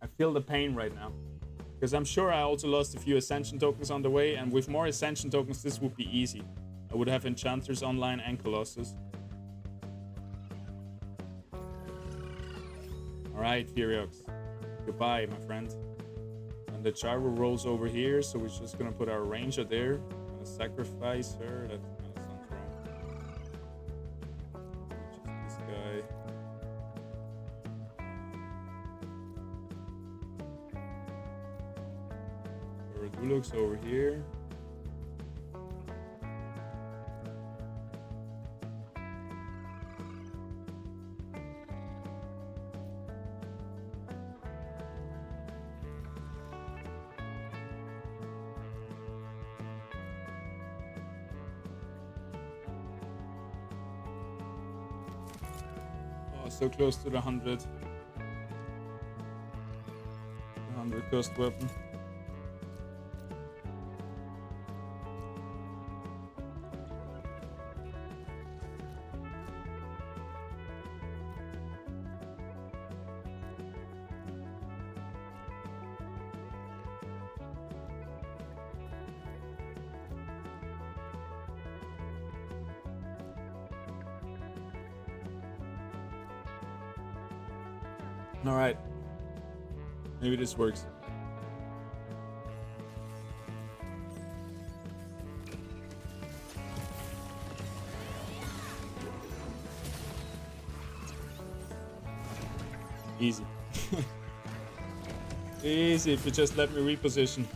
I feel the pain right now. Because I'm sure I also lost a few Ascension tokens on the way, and with more Ascension tokens, this would be easy. I would have Enchanters online and Colossus. Alright, Furiox. Goodbye, my friend. And the Gyro rolls over here, so we're just gonna put our Ranger there. Gonna sacrifice her. That kind of sounds wrong. Just this guy. Dulux over here. So close to the 100. 100 cost weapon. All right, maybe this works. Easy. Easy if you just let me reposition.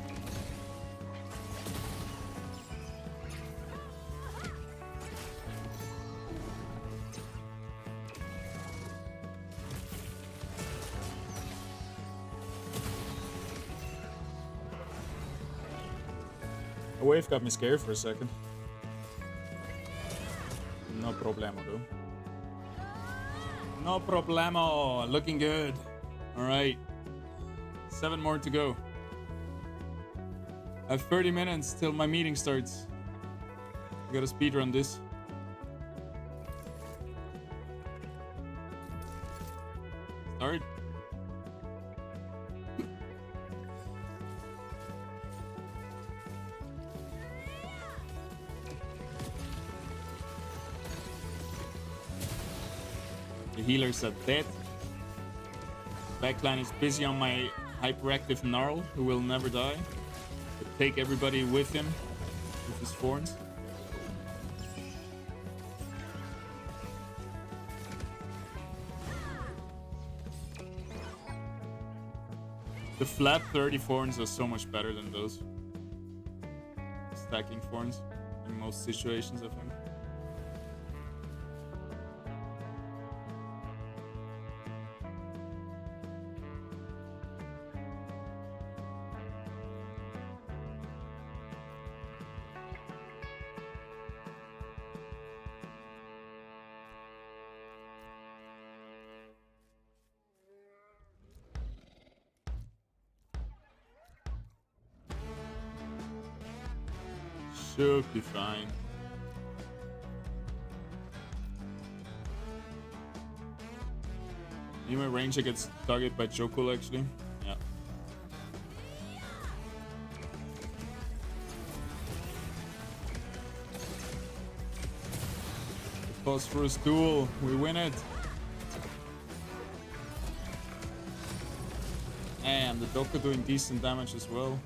Wave got me scared for a second. No problemo, though. No problemo. Looking good. All right. 7 more to go. I have 30 minutes till my meeting starts. I gotta speedrun this. Start. Healers are dead. Backline is busy on my hyperactive Gnarl, who will never die. But take everybody with him, with his thorns. The flat 30 thorns are so much better than those stacking thorns in most situations of him. Should be fine. Anyway, Ranger gets targeted by Jokul actually. Yeah. Phosphorus duel. We win it. And the Doku doing decent damage as well.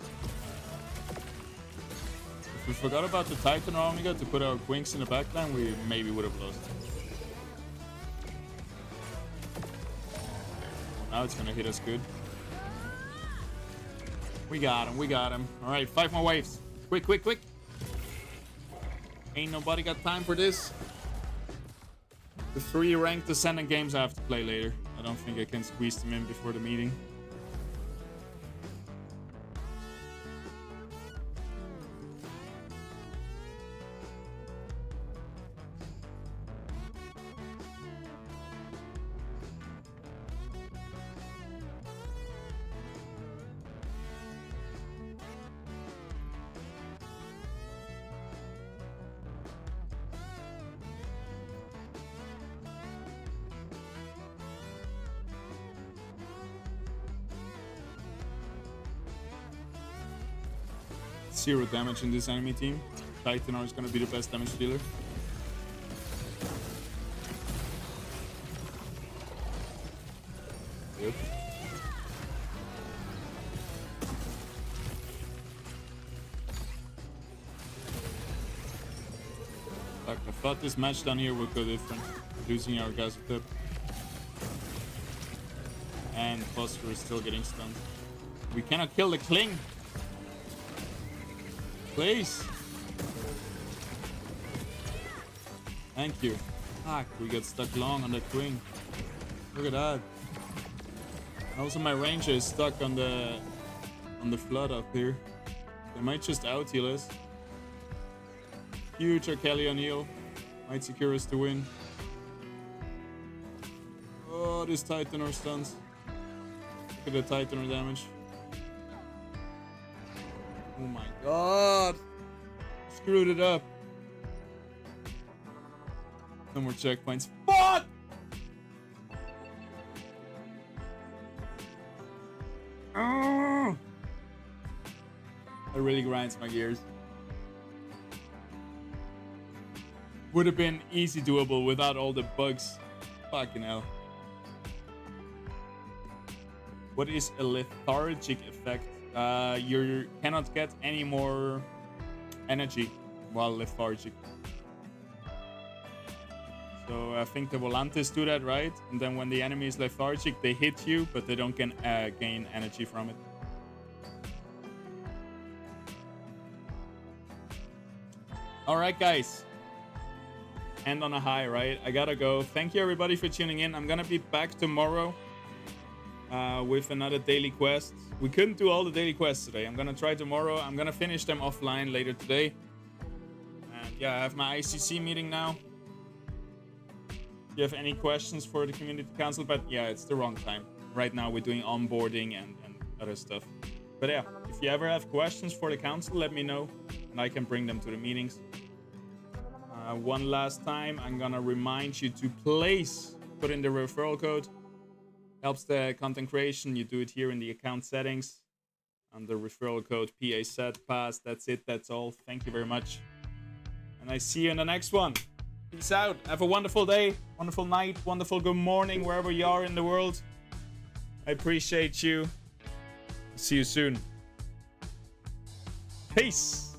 If we forgot about the Titan or Omega to put our Quinks in the backline, we maybe would have lost. Now it's gonna hit us good. We got him, we got him. Alright, 5 more waves. Quick, quick, quick. Ain't nobody got time for this. The 3 ranked Ascendant games I have to play later. I don't think I can squeeze them in before the meeting. Zero damage in this enemy team. Titan is going to be the best damage dealer. Yep. Like, I thought this match down here would go different. Losing our guys with tip. And Phosphor is still getting stunned. We cannot kill the Kling. Please. Thank you. Fuck, we got stuck long on the Queen. Look at that. Also, my Ranger is stuck on the flood up here. They might just out heal us. Huge Arcalion heal. Might secure us to win. Oh, this Titanor stuns. Look at the Titanor damage. Oh my god. Screwed it up. No more checkpoints. Fuck! Oh! It really grinds my gears. Would have been easy doable without all the bugs. Fucking hell. What is a lethargic effect? You cannot get any more energy while lethargic. So I think the Volantes do that, right? And then when the enemy is lethargic, they hit you, but they don't gain energy from it. Alright, guys. End on a high, right? I gotta go. Thank you, everybody, for tuning in. I'm gonna be back tomorrow with another daily quest. We couldn't do all the daily quests today. I'm gonna try tomorrow. I'm gonna finish them offline later today. And yeah, I have my ICC meeting now. If you have any questions for the community council, but yeah, it's the wrong time. Right now we're doing onboarding and other stuff. But yeah, if you ever have questions for the council, let me know and I can bring them to the meetings. One last time, I'm gonna remind you to please put in the referral code. Helps the content creation. You do it here in the account settings under referral code PASETPASS. That's it. That's all. Thank you very much. And I see you in the next one. Peace out. Have a wonderful day, wonderful night, wonderful good morning, wherever you are in the world. I appreciate you. See you soon. Peace.